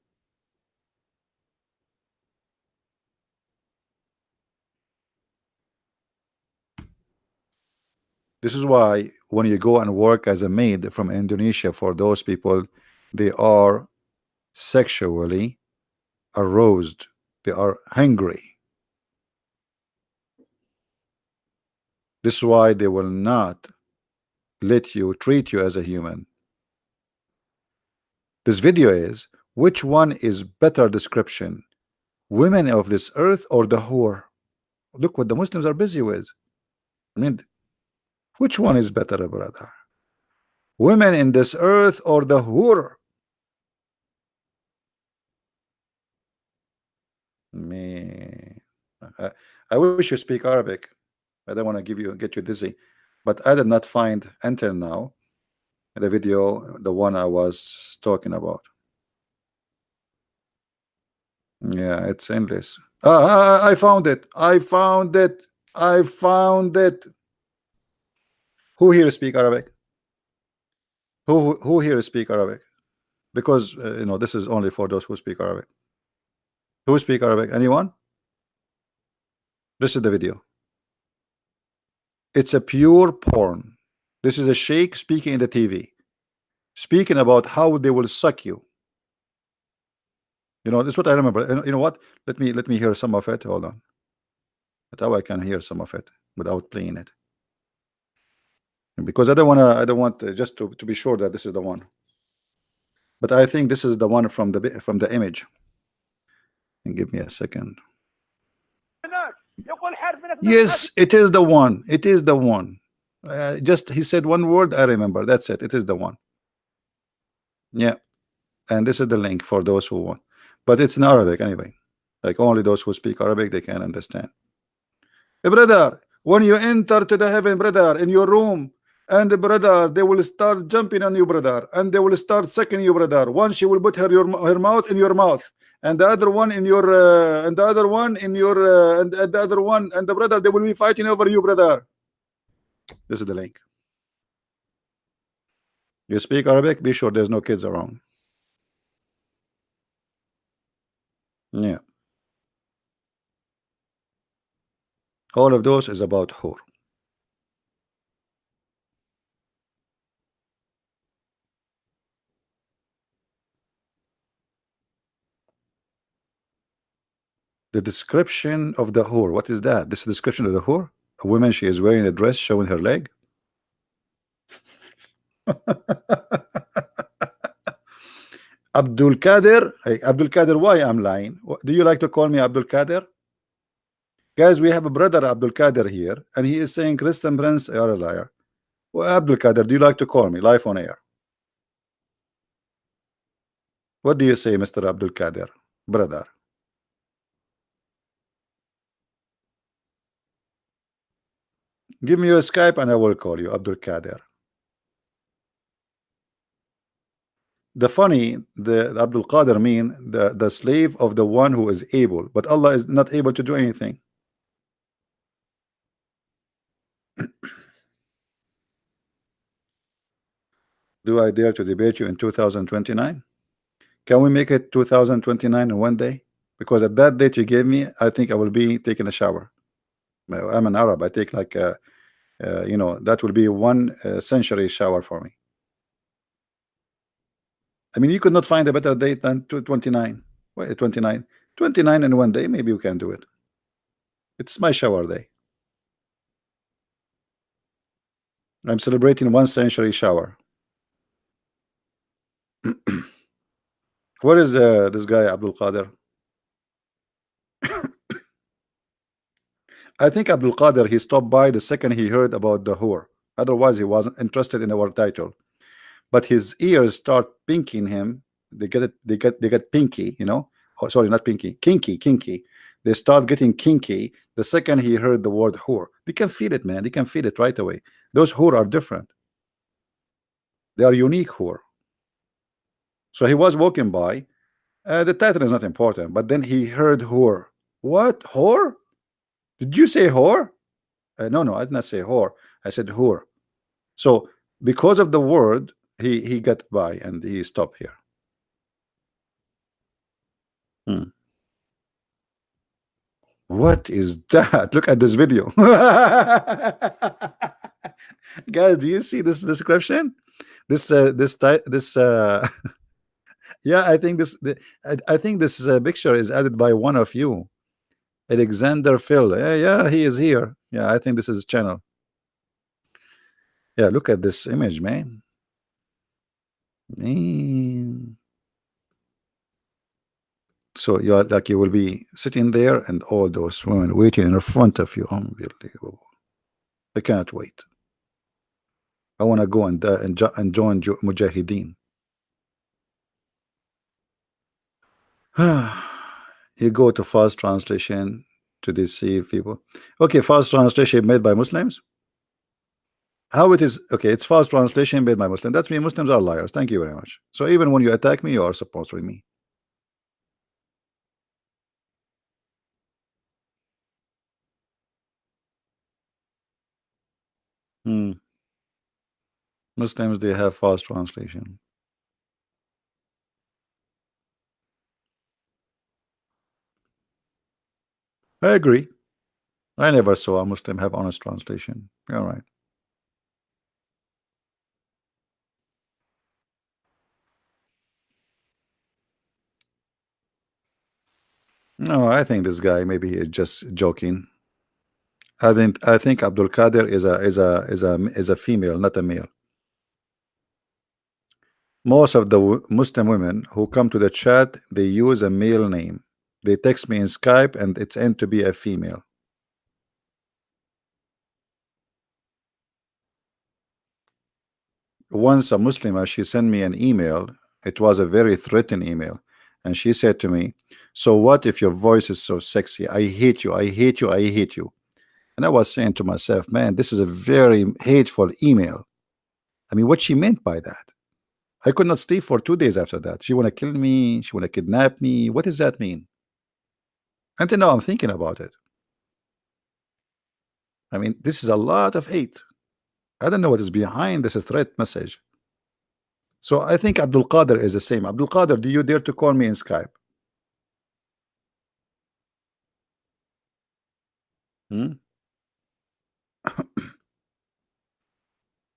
This is why when you go and work as a maid from Indonesia, for those people, they are sexually aroused. They are hungry. This is why they will not let you treat you as a human. This video is, which one is better description, women of this earth or the whore? Look what the Muslims are busy with. I mean, which one is better, brother? Women in this earth or the whore? Me, I wish you speak Arabic. I don't want to get you dizzy, but I did not find until now the video, the one I was talking about. Yeah, it's endless. I found it. I found it. I found it. Who here speak Arabic? Who here speak Arabic? Because you know, this is only for those who speak Arabic. Who speak Arabic? Anyone? This is the video. It's a pure porn. This is a sheikh speaking in the TV, speaking about how they will suck you. You know, this is what I remember. And you know what? Let me hear some of it. Hold on. But how I can hear some of it without playing it, because I don't want just to be sure that this is the one. But I think this is the one from the image. And give me a second. Yes, it is the one. It is the one. Just he said one word. I remember. That's it. It is the one. Yeah. And this is the link for those who want. But it's in Arabic anyway. Like only those who speak Arabic, they can understand. Hey, brother, when you enter to the heaven, brother, in your room, and the brother, they will start jumping on you, brother, and they will start sucking you, brother. One, she will put her mouth in your mouth, and the other one in your, and the other one in your, and the other one, and the brother, they will be fighting over you, brother. This is the link. You speak Arabic? Be sure there's no kids around. Yeah. All of those is about whore. The description of the whore. What is that? This is the description of the whore? A woman, she is wearing a dress showing her leg. Abdul Kader. Hey, Abdul Kader, why I'm lying? Do you like to call me Abdul Kader? Guys, we have a brother Abdul Kader here, and he is saying Christian Prince, you are a liar. Well, Abdul Kader, do you like to call me live on air? What do you say, Mr. Abdul Kader, brother? Give me your Skype and I will call you Abdul Kader. The Abdul Qadir mean the slave of the one who is able, but Allah is not able to do anything. Do I dare to debate you in 2029? Can we make it 2029 in one day? Because at that date you gave me, I think I will be taking a shower. I'm an Arab. I take like you know, that will be one century shower for me. I mean, you could not find a better date than 29. Wait, 29. 29 in one day, maybe you can do it. It's my shower day. I'm celebrating one century shower. What is this guy Abdul Qadir? I think Abdul Qadir, he stopped by the second he heard about the whore. Otherwise, he wasn't interested in our title. But his ears start pinking him. They get it. They get pinky. You know. Oh, sorry, not pinky. Kinky. They start getting kinky the second he heard the word whore. They can feel it, man. They can feel it right away. Those whore are different. They are unique whore. So he was walking by. The title is not important, but then he heard whore. What? Whore? Did you say whore? No, I did not say whore. I said whore. So because of the word, he got by and he stopped here. What is that? Look at this video. Guys, do you see this description? This yeah, I think I think this picture is added by one of you, Alexander Phil. Yeah, he is here. Yeah, I think this is his channel. Yeah, look at this image, man. So you are like, you will be sitting there and all those women waiting in front of you. Unbelievable. I cannot wait. I want to go and join Mujahideen. You go to fast translation to deceive people. Okay, fast translation made by Muslims. How it is? Okay, it's fast translation made by Muslims. That means Muslims are liars. Thank you very much. So even when you attack me, you are supporting me. Muslims, they have fast translation. I agree. I never saw a Muslim have honest translation. You're right. No, I think this guy maybe is just joking. I think Abdul Qadir is a female, not a male. Most of the Muslim women who come to the chat, they use a male name. They text me in Skype and it's end to be a female. Once a Muslimah, she sent me an email. It was a very threatening email. And she said to me, so what if your voice is so sexy? I hate you, I hate you, I hate you. And I was saying to myself, man, this is a very hateful email. I mean, what she meant by that? I could not sleep for 2 days after that. She want to kill me. She want to kidnap me. What does that mean? Until now, I'm thinking about it. I mean, this is a lot of hate. I don't know what is behind this threat message. So I think Abdul Qadir is the same. Abdul Qadir, do you dare to call me in Skype?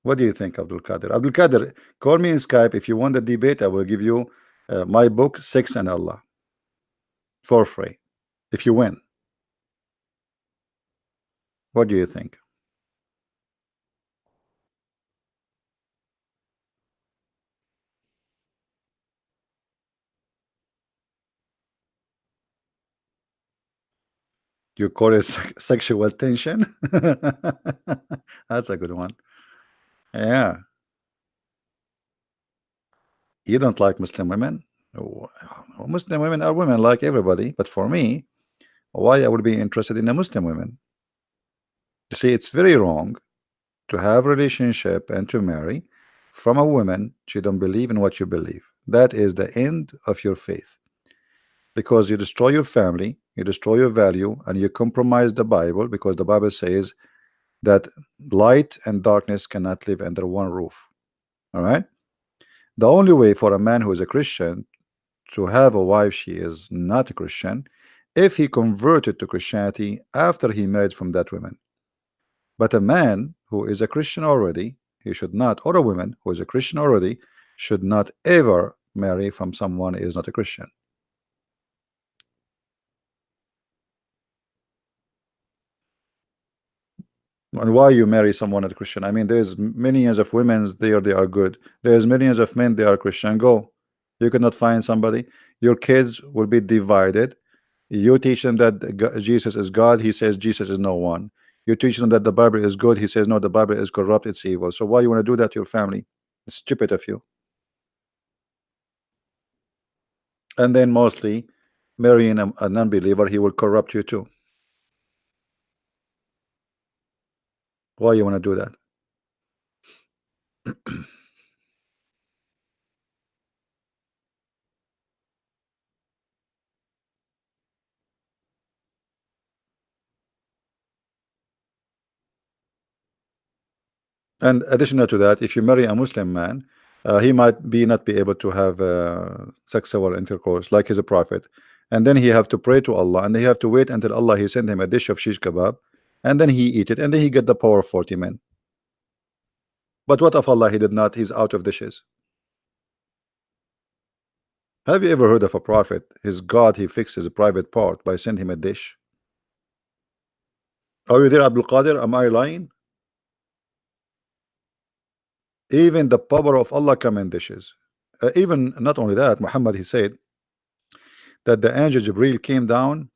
What do you think, Abdul Qadir? Abdul Qadir, call me in Skype. If you want the debate, I will give you my book, Sex and Allah, for free, if you win. What do you think? You call it sexual tension? That's a good one. Yeah. You don't like Muslim women? Muslim women are women like everybody, but for me, why I would be interested in a Muslim woman? You see, it's very wrong to have a relationship and to marry from a woman she don't believe in what you believe. That is the end of your faith, because you destroy your family, you destroy your value, and you compromise the Bible, because the Bible says that light and darkness cannot live under one roof. All right. The only way for a man who is a Christian to have a wife she is not a Christian, if he converted to Christianity after he married from that woman. But a man who is a Christian already, he should not, or a woman who is a Christian already, should not ever marry from someone who is not a Christian. And why you marry someone not a Christian? I mean, there's millions of women there, they are good. There's millions of men, they are Christian. Go. You cannot find somebody. Your kids will be divided. You teach him that Jesus is God. He says Jesus is no one. You teach them that the Bible is good. He says no, the Bible is corrupt. It's evil. So why you want to do that to your family? It's stupid of you. And then mostly marrying a non-believer, he will corrupt you too. Why you want to do that? And additional to that, if you marry a Muslim man, he might be not be able to have sexual intercourse like he's a prophet, and then he have to pray to Allah, and he have to wait until Allah he send him a dish of shish kebab, and then he eat it, and then he get the power of 40 men. But what if Allah he did not? He's out of dishes. Have you ever heard of a prophet? His God he fixes a private part by sending him a dish. Are you there, Abdul Qadir? Am I lying? Even the power of Allah come in dishes. Even not only that, Muhammad he said that the angel Jibril came down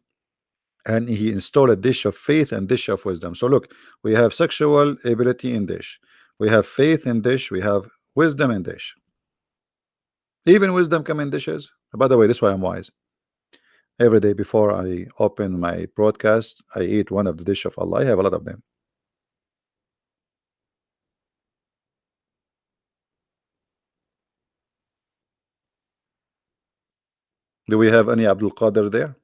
and he installed a dish of faith and dish of wisdom. So look, we have sexual ability in dish, we have faith in dish, we have wisdom in dish. Even wisdom come in dishes. By the way, this is why I'm wise. Every day before I open my broadcast, I eat one of the dish of Allah. I have a lot of them. Do we have any Abdul Qadir there?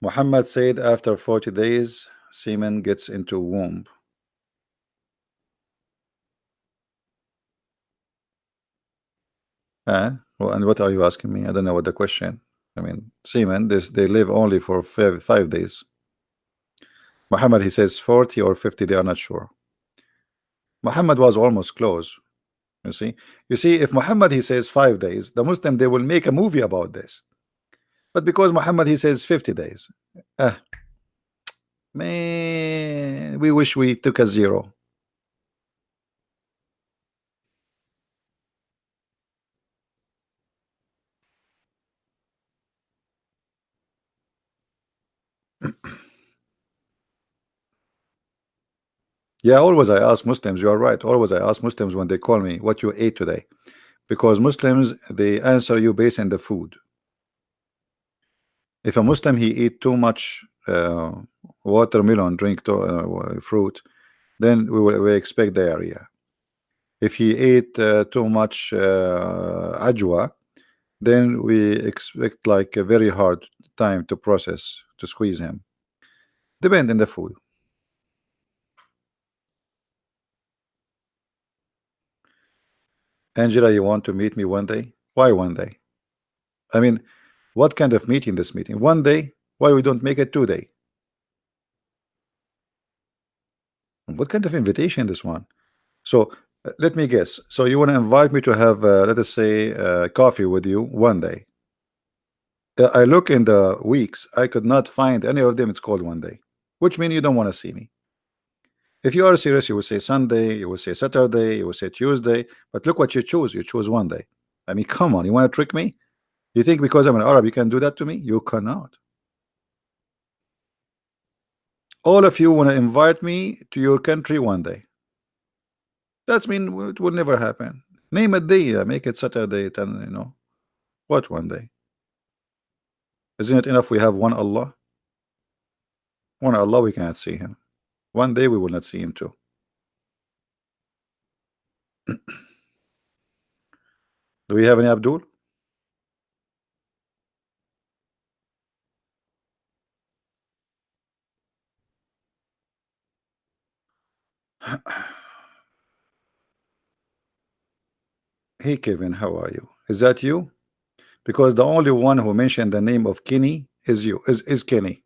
Muhammad said after 40 days semen gets into womb. Well, and what are you asking me? I don't know what the question. I mean, semen, they live only for 5 days. Muhammad he says 40 or 50, they are not sure. Muhammad was almost close. You see, if Muhammad he says 5 days, the Muslim they will make a movie about this. But because Muhammad he says 50 days, man, we wish we took a zero. Yeah, always I ask Muslims, you are right. Always I ask Muslims when they call me, what you ate today? Because Muslims they answer you based on the food. If a Muslim he eat too much watermelon, drink fruit, then we expect diarrhea. If he ate too much ajwa, then we expect like a very hard time to process, to squeeze him. Depend on the food. Angela, you want to meet me one day? Why one day? I mean, what kind of meeting this meeting? One day? Why we don't make it 2 day? What kind of invitation this one? So let me guess. So you want to invite me to have, let us say, coffee with you one day. I look in the weeks, I could not find any of them. It's called one day, which means you don't want to see me. If you are serious, you will say Sunday, you will say Saturday, you will say Tuesday. But look what you choose. You choose one day. I mean, come on, you want to trick me? You think because I'm an Arab you can do that to me? You cannot. All of you want to invite me to your country one day. That's mean it will never happen. Name a day, make it Saturday, 10, what one day? Isn't it enough we have one Allah? One Allah, we cannot see him. One day we will not see him too. Do we have any Abdul? Hey Kevin, how are you? Is that you? Because the only one who mentioned the name of Kenny is you, is Kenny.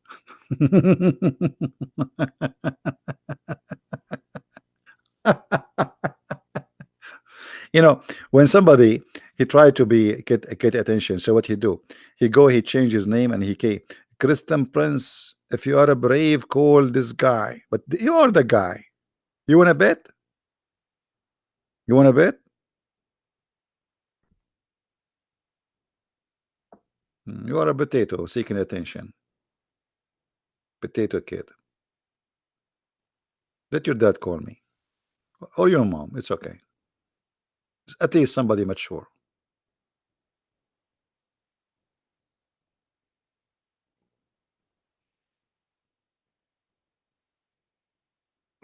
When somebody he tried to get attention, so what he do? He change his name and he came Christian Prince. If you are a brave, call this guy. But you are the guy. You want to bet? You want to bet? You are a potato seeking attention. Potato kid. Let your dad call me. Or your mom. It's okay. At least somebody mature.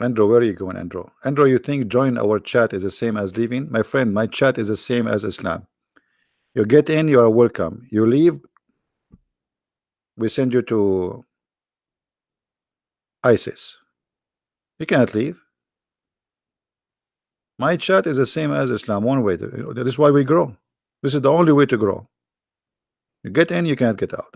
Andrew, where are you going, Andrew? Andrew, you think join our chat is the same as leaving? My friend, my chat is the same as Islam. You get in, you are welcome. You leave, we send you to ISIS. You cannot leave. My chat is the same as Islam. One way. That is why we grow. This is the only way to grow. You get in, you cannot get out.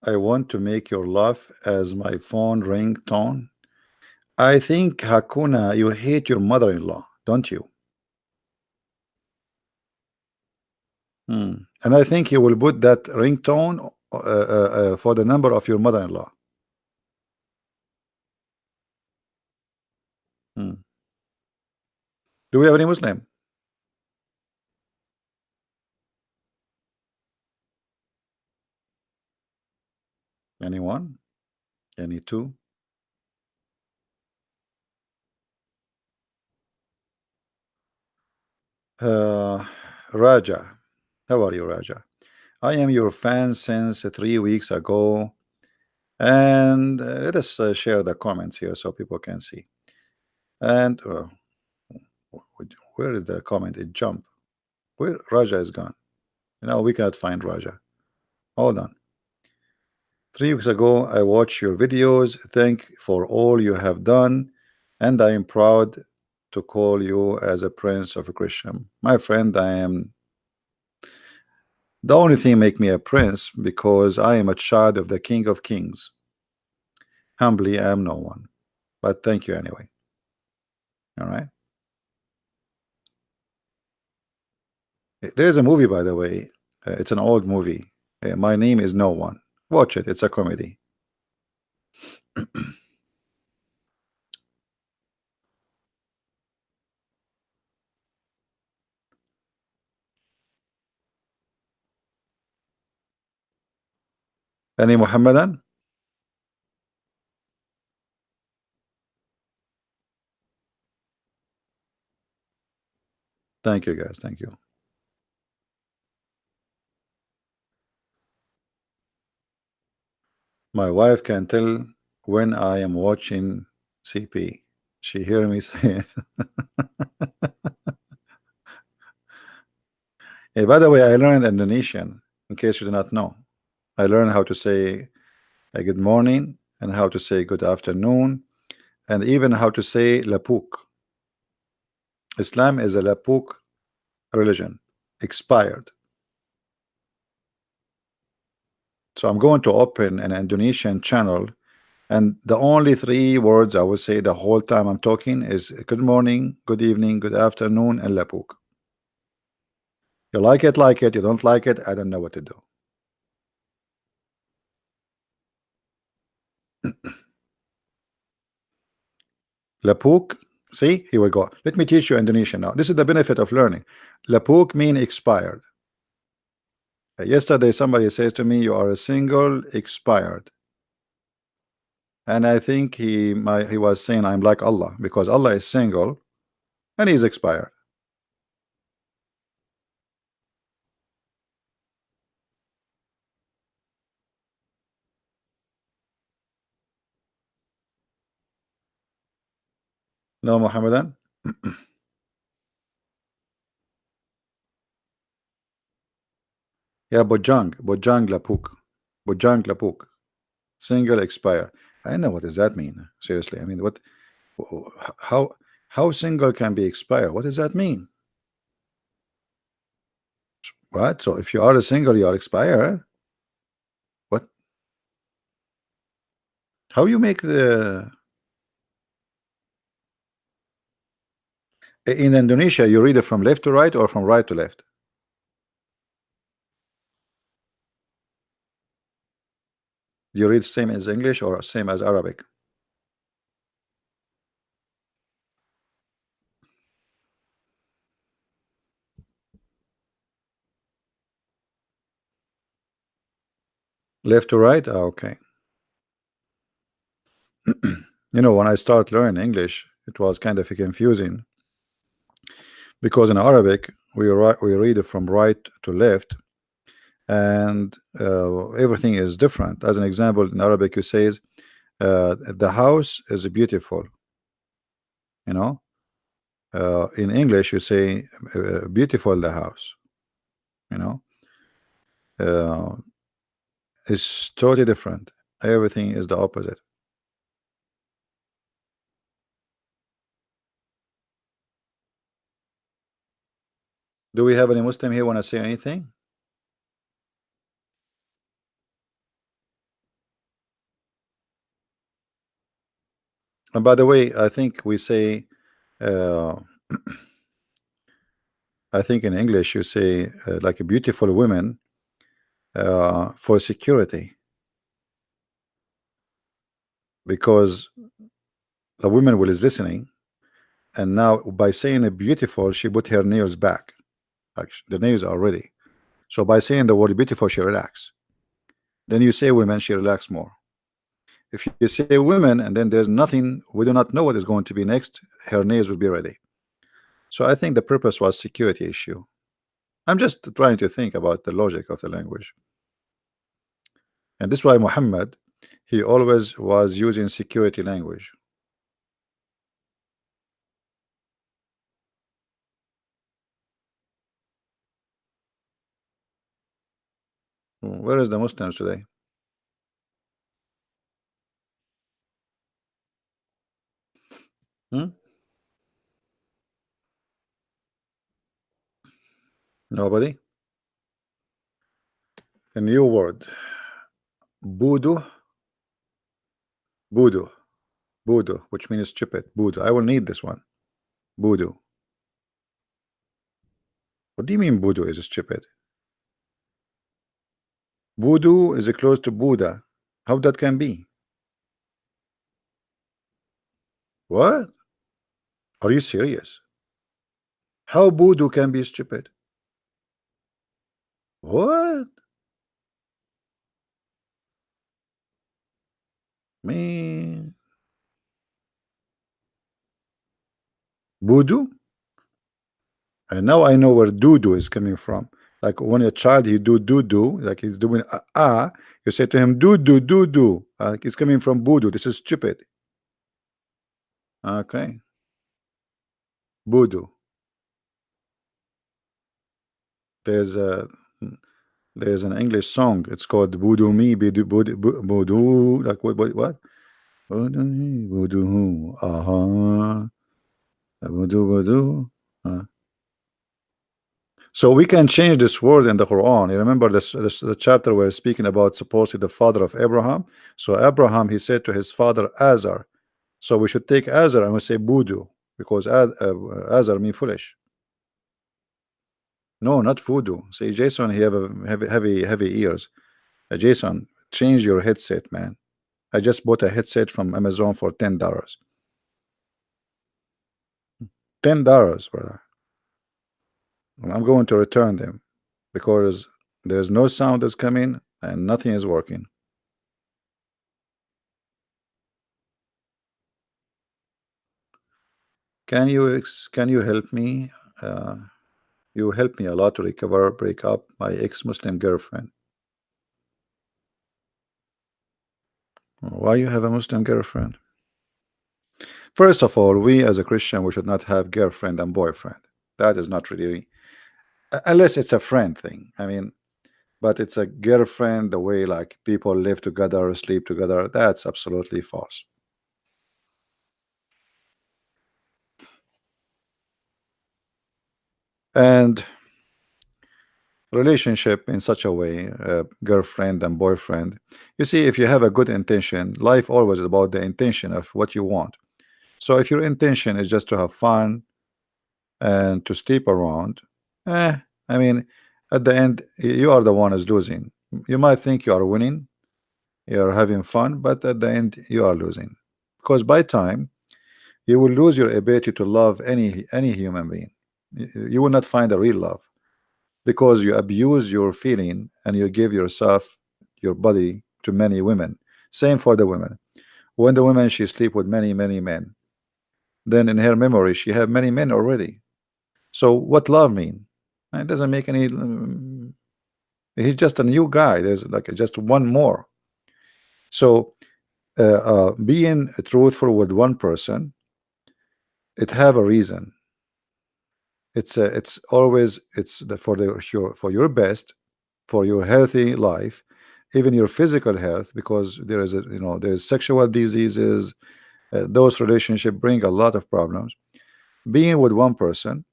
I want to make your laugh as my phone ringtone. I think, Hakuna, you hate your mother-in-law, don't you? And I think you will put that ringtone for the number of your mother-in-law. Do we have any Muslim? Anyone? Any two? Raja. How are you, Raja? I am your fan since 3 weeks ago. And let us share the comments here so people can see. And where did the comment? It jump. Where Raja is gone? We cannot find Raja. Hold on. 3 weeks ago, I watched your videos. Thank for all you have done, and I am proud to call you as a prince of a Christian. My friend, I am the only thing make me a prince because I am a child of the King of Kings. Humbly, I am no one, but thank you anyway. All right. There is a movie, by the way. It's an old movie. My name is No One. Watch it. It's a comedy. Any Mohammedan? Thank you, guys. Thank you. My wife can tell when I am watching CP. She hear me say Hey, by the way, I learned Indonesian, in case you do not know. I learned how to say good morning and how to say good afternoon and even how to say lapuk. Islam is a lapuk religion, expired. So I'm going to open an Indonesian channel, and the only 3 words I will say the whole time I'm talking is good morning, good evening, good afternoon, and lapuk. You like it, like it. You don't like it, I don't know what to do. Lapuk, see, here we go. Let me teach you Indonesian now. This is the benefit of learning. Lapuk mean expired. Yesterday somebody says to me, you are a single expired. And I think he was saying I'm like Allah, because Allah is single and he's expired. No, Mohammedan? Yeah, Bojang Lapuk. Bojang Lapuk. Single expire. I don't know, what does that mean? Seriously, I mean, what how how single can be expired? What does that mean? What? So if you are a single, you are expired? What? How you make the in Indonesia, you read it from left to right or from right to left? You read same as English or same as Arabic? Left to right? Ah, okay. You know, when I start learning English, it was kind of confusing because in Arabic we read it from right to left, and everything is different. As an example, in Arabic, you says the house is beautiful. You know, in English, you say beautiful the house. You know, uh, it's totally different. Everything is the opposite. Do we have any Muslim here want to say anything? And by the way, I think we say, uh, I think in English you say like a beautiful women for security, because the woman will is listening, and now by saying a beautiful, she put her nails back. Like the nails are ready. So by saying the word beautiful, she relax. Then you say women, she relax more. If you say women and then there's nothing, we do not know what is going to be next, her nails will be ready. So I think the purpose was security issue. I'm just trying to think about the logic of the language. And this is why Muhammad, he always was using security language. Where is the Muslims today? Hmm? Nobody. A new word. Voodoo. Voodoo. Voodoo, which means stupid. Voodoo. I will need this one. Voodoo. What do you mean voodoo is stupid? Voodoo is close to Buddha. How that can be? What? Are you serious? How voodoo can be stupid? What? Man. Voodoo? And now I know where doo-doo is coming from. Like when a child he do doo-doo, like he's doing you say to him doo-doo, doo-doo. Like it's coming from voodoo. This is stupid. Okay. Voodoo. There's a there's an English song. It's called Voodoo Me, Voodoo. Like what? Voodoo me, Voodoo. Voodoo, voodoo. Uh, So we can change this word in the Quran. You remember this the chapter where speaking about supposedly the father of Abraham. So Abraham, he said to his father Azar. So we should take Azar and we say voodoo, because Azar mean foolish. No, not voodoo. Say Jason, he have a heavy ears. Jason, change your headset, man. I just bought a headset from Amazon for $10. $10, brother. I'm going to return them because there's no sound is coming and nothing is working. Can you help me? You helped me a lot to recover, break up my ex-Muslim girlfriend. Why you have a Muslim girlfriend? First of all, we as a Christian, we should not have girlfriend and boyfriend. That is not really, unless it's a friend thing. I mean, but it's a girlfriend the way like people live together, sleep together. That's absolutely false. And relationship in such a way, girlfriend and boyfriend, you see, if you have a good intention, life always is about the intention of what you want. So if your intention is just to have fun and to sleep around, eh, I mean, at the end you are the one is losing. You might think you are winning, you're having fun, but at the end you are losing, because by time you will lose your ability to love any human being. You will not find a real love, because you abuse your feeling and you give yourself, your body, to many women. Same for the women. When the woman, she sleep with many men, then in her memory she have many men already. So what love mean? It doesn't make any. He's just a new guy. There's like just one more. So being truthful with one person, it have a reason. It's always, for your best, for your healthy life, even your physical health, because there is there's sexual diseases. Those relationships bring a lot of problems. Being with one person,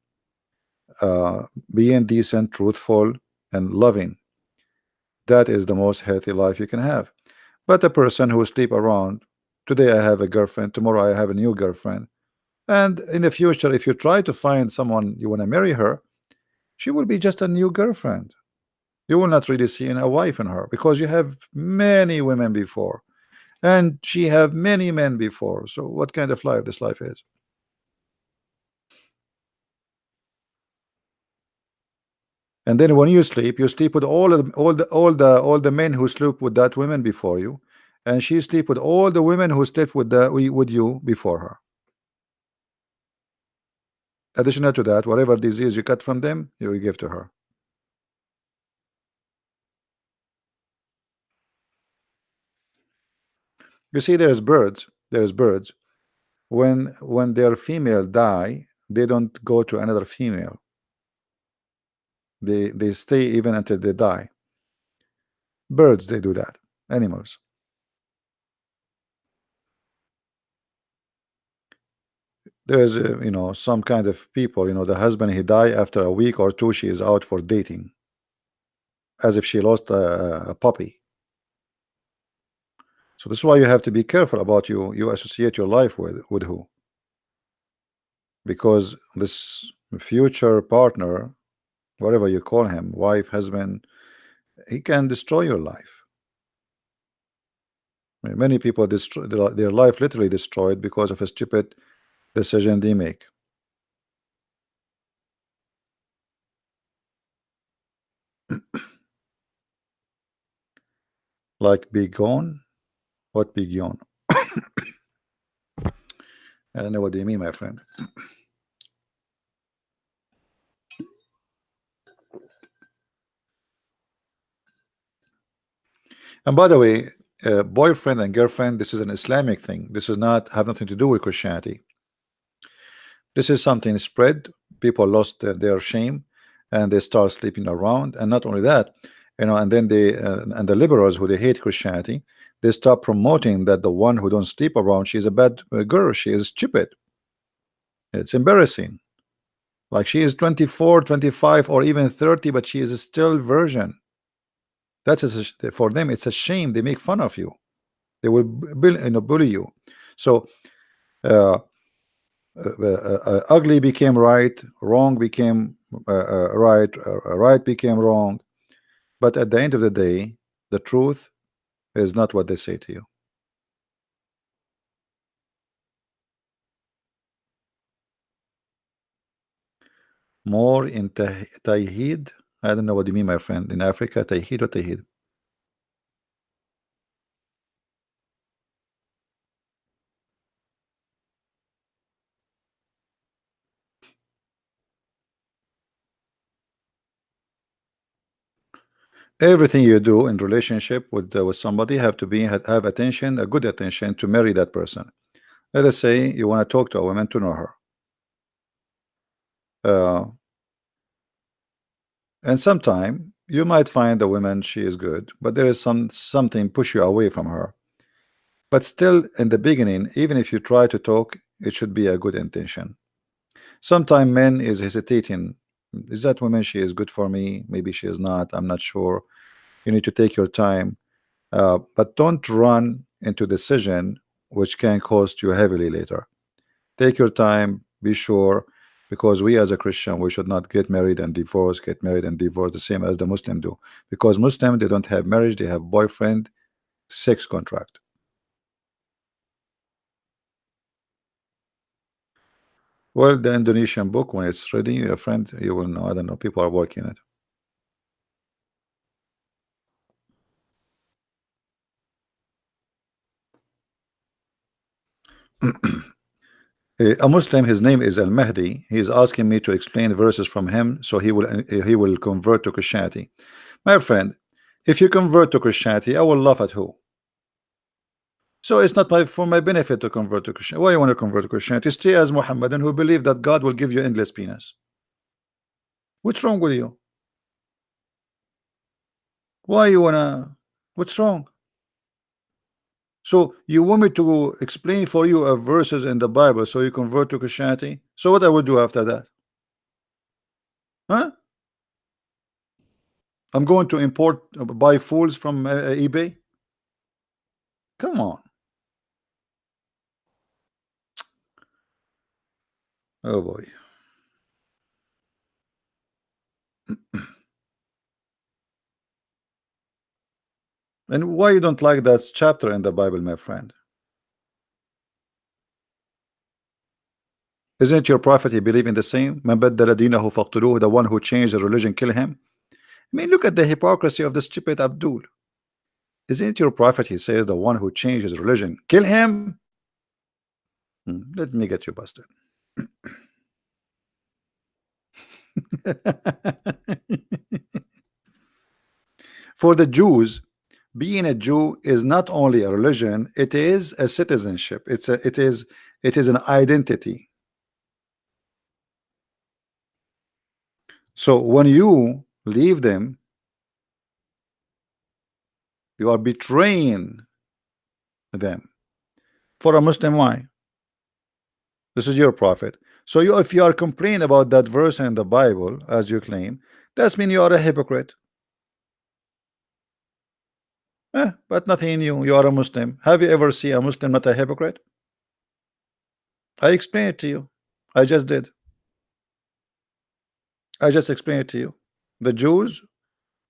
being decent, truthful, and loving, that is the most healthy life you can have. But a person who sleep around, today I have a girlfriend, tomorrow I have a new girlfriend, and in the future, if you try to find someone you want to marry her, she will be just a new girlfriend. You will not really see a wife in her, because you have many women before, and she have many men before. So what kind of life this life is? And then when you sleep with all the men who sleep with that woman before you, and she sleep with all the women who slept with you before her. Additional to that, whatever disease you got from them, you will give to her. You see, there's birds. When their female die, they don't go to another female. They stay even until they die. Birds, they do that. Animals. There's some kind of people, the husband, he die after a week or two, she is out for dating, as if she lost a puppy. So this is why you have to be careful about you associate your life with who, because this future partner, whatever you call him, wife, husband, he can destroy your life. I mean, many people destroy their life, literally destroyed, because of a stupid decision they make. Like be gone. What be gone? I don't know what do you mean, my friend. And by the way, boyfriend and girlfriend, this is an Islamic thing. This is not have nothing to do with Christianity. This is something spread. People lost their shame, and they start sleeping around. And not only that, and then and the liberals, who they hate Christianity, they start promoting that the one who don't sleep around, she's a bad girl, she is stupid. It's embarrassing. Like she is 24, 25, or even 30, but she is still virgin. That is for them, it's a shame. They make fun of you. They will bully you. So ugly became right, wrong became right, right became wrong. But at the end of the day, the truth is not what they say to you. More in Tahid. I don't know what you mean, my friend. In Africa, Tahid or Tahid? Everything you do in relationship with somebody have to have attention, a good attention, to marry that person. Let us say you want to talk to a woman to know her, and sometime you might find a woman, she is good, but there is something push you away from her. But still, in the beginning, even if you try to talk, it should be a good intention. Sometimes men is hesitating. Is that woman, she is good for me? Maybe she is not. I'm not sure. You need to take your time, but don't run into decision which can cost you heavily later. Take your time, be sure, because we as a Christian, we should not get married and divorce, get married and divorce, the same as the Muslim do. Because Muslim, they don't have marriage, they have boyfriend Sex contract. Well, the Indonesian book, when it's ready, a friend, you will know. I don't know. People are working it. A Muslim, his name is Al Mahdi. He is asking me to explain verses from him, so he will convert to Christianity. My friend, if you convert to Christianity, I will laugh at who. So it's not for my benefit to convert to Christianity. Why you want to convert to Christianity? Stay as Mohammedan, who believe that God will give you endless penis. What's wrong with you? Why you wanna? What's wrong? So you want me to explain for you a verses in the Bible so you convert to Christianity? So what I would do after that? Huh? I'm going to import buy fools from eBay? Come on. Oh boy. And why you don't like that chapter in the Bible, my friend? Isn't your prophet he believe in the same? Man baddala dinahu faqtuluhu, the one who changed the religion, kill him. I mean, look at the hypocrisy of the stupid Abdul. Isn't your prophet, he says, the one who changed his religion, kill him? Let me get you busted. For the Jews, being a Jew is not only a religion, it is a citizenship. It is an identity. So when you leave them, you are betraying them. For a Muslim, why? This is your prophet. So if you are complaining about that verse in the Bible, as you claim, that means you are a hypocrite. But nothing new. You are a Muslim. Have you ever seen a Muslim not a hypocrite? I explained it to you. I just did. I just explained it to you. The Jews,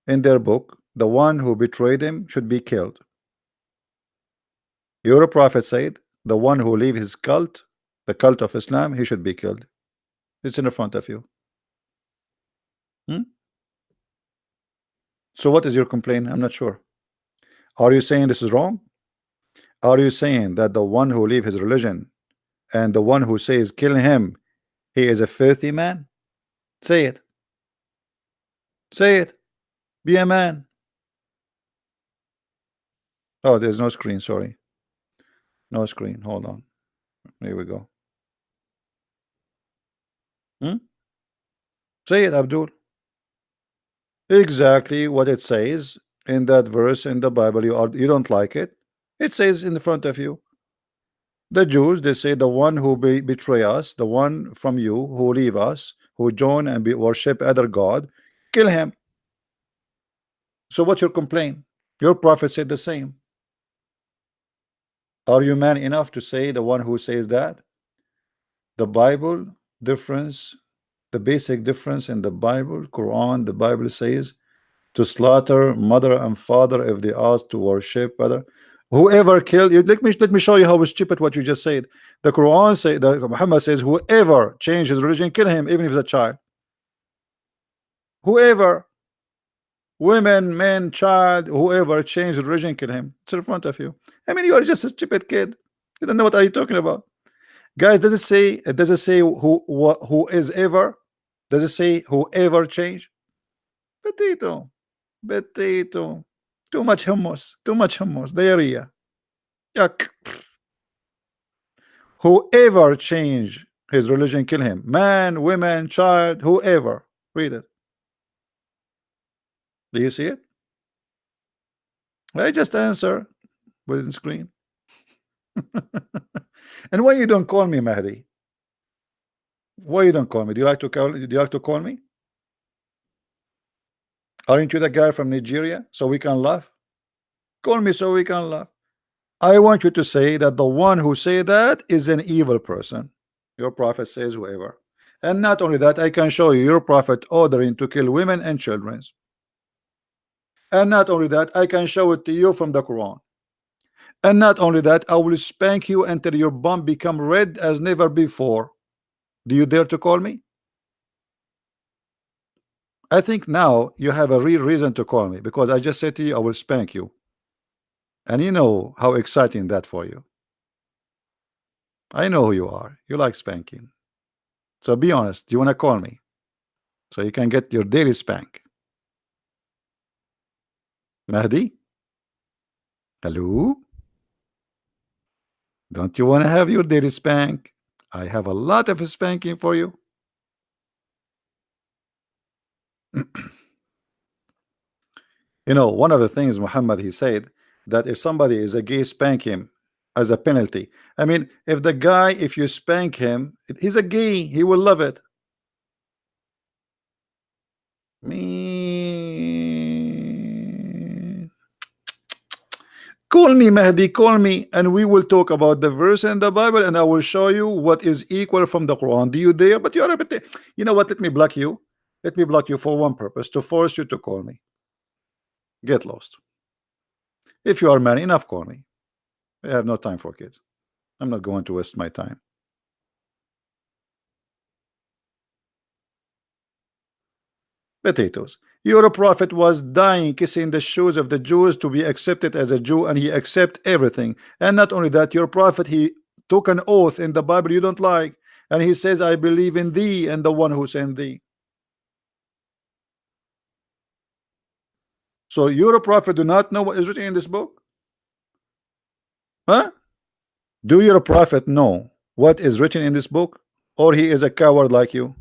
in their book, the one who betrayed them should be killed. Your prophet said, the one who leave his cult, the cult of Islam, he should be killed. It's in front of you. So what is your complaint? I'm not sure. Are you saying this is wrong? Are you saying that the one who leave his religion and the one who says kill him, he is a filthy man? Say it. Say it. Be a man. Oh, there's no screen, sorry. No screen. Hold on. Here we go. Say it, Abdul. Exactly what it says in that verse in the Bible. You don't like it. It says in front of you. The Jews, they say the one who betray us, the one from you who leave us, who join and worship other God, kill him. So what's your complaint? Your prophet said the same. Are you man enough to say the one who says that? The Bible difference, the basic difference in the Bible, Quran, the Bible says to slaughter mother and father if they ask to worship other. Whoever killed you, let me show you how stupid what you just said. The Quran say that Muhammad says whoever changed his religion, kill him, even if it's a child. Whoever, women, men, child, whoever changed religion, kill him. It's in front of you. I mean, you are just a stupid kid. You don't know what are you talking about, guys. Does it say who is ever? Does it say whoever changed? Potato. Too much hummus, diarrhea. Yuck. Whoever change his religion, kill him. Man, women, child, whoever. Read it. Do you see it? I just answer within screen. And why you don't call me Mahdi? Why you don't call me? Do you like to call me? Aren't you the guy from Nigeria? So we can laugh. Call me so we can laugh. I want you to say that the one who say that is an evil person. Your prophet says whoever. And not only that, I can show you your prophet ordering to kill women and children. And not only that, I can show it to you from the Quran. And not only that, I will spank you until your bum become red as never before. Do you dare to call me? I think now you have a real reason to call me, because I just said to you I will spank you. And you know how exciting that for you. I know who you are. You like spanking. So be honest. Do you want to call me so you can get your daily spank? Mahdi? Hello? Don't you want to have your daily spank? I have a lot of spanking for you. You know, one of the things Muhammad, he said that if somebody is a gay, spank him as a penalty. I mean, if the guy, if you spank him, he's a gay, he will love it. Me. Call me, Mahdi, call me, and we will talk about the verse in the Bible, and I will show you what is equal from the Quran. Do you dare? But you are a bit. You know what? Let me block you. Let me block you for one purpose: to force you to call me. Get lost. If you are man enough, call me. I have no time for kids. I'm not going to waste my time. Potatoes. Your prophet was dying, kissing the shoes of the Jews to be accepted as a Jew, and he accept everything. And not only that, your prophet, he took an oath in the Bible you don't like, and he says, I believe in thee and the one who sent thee. So your prophet do not know what is written in this book? Huh? Do your prophet know what is written in this book, or he is a coward like you?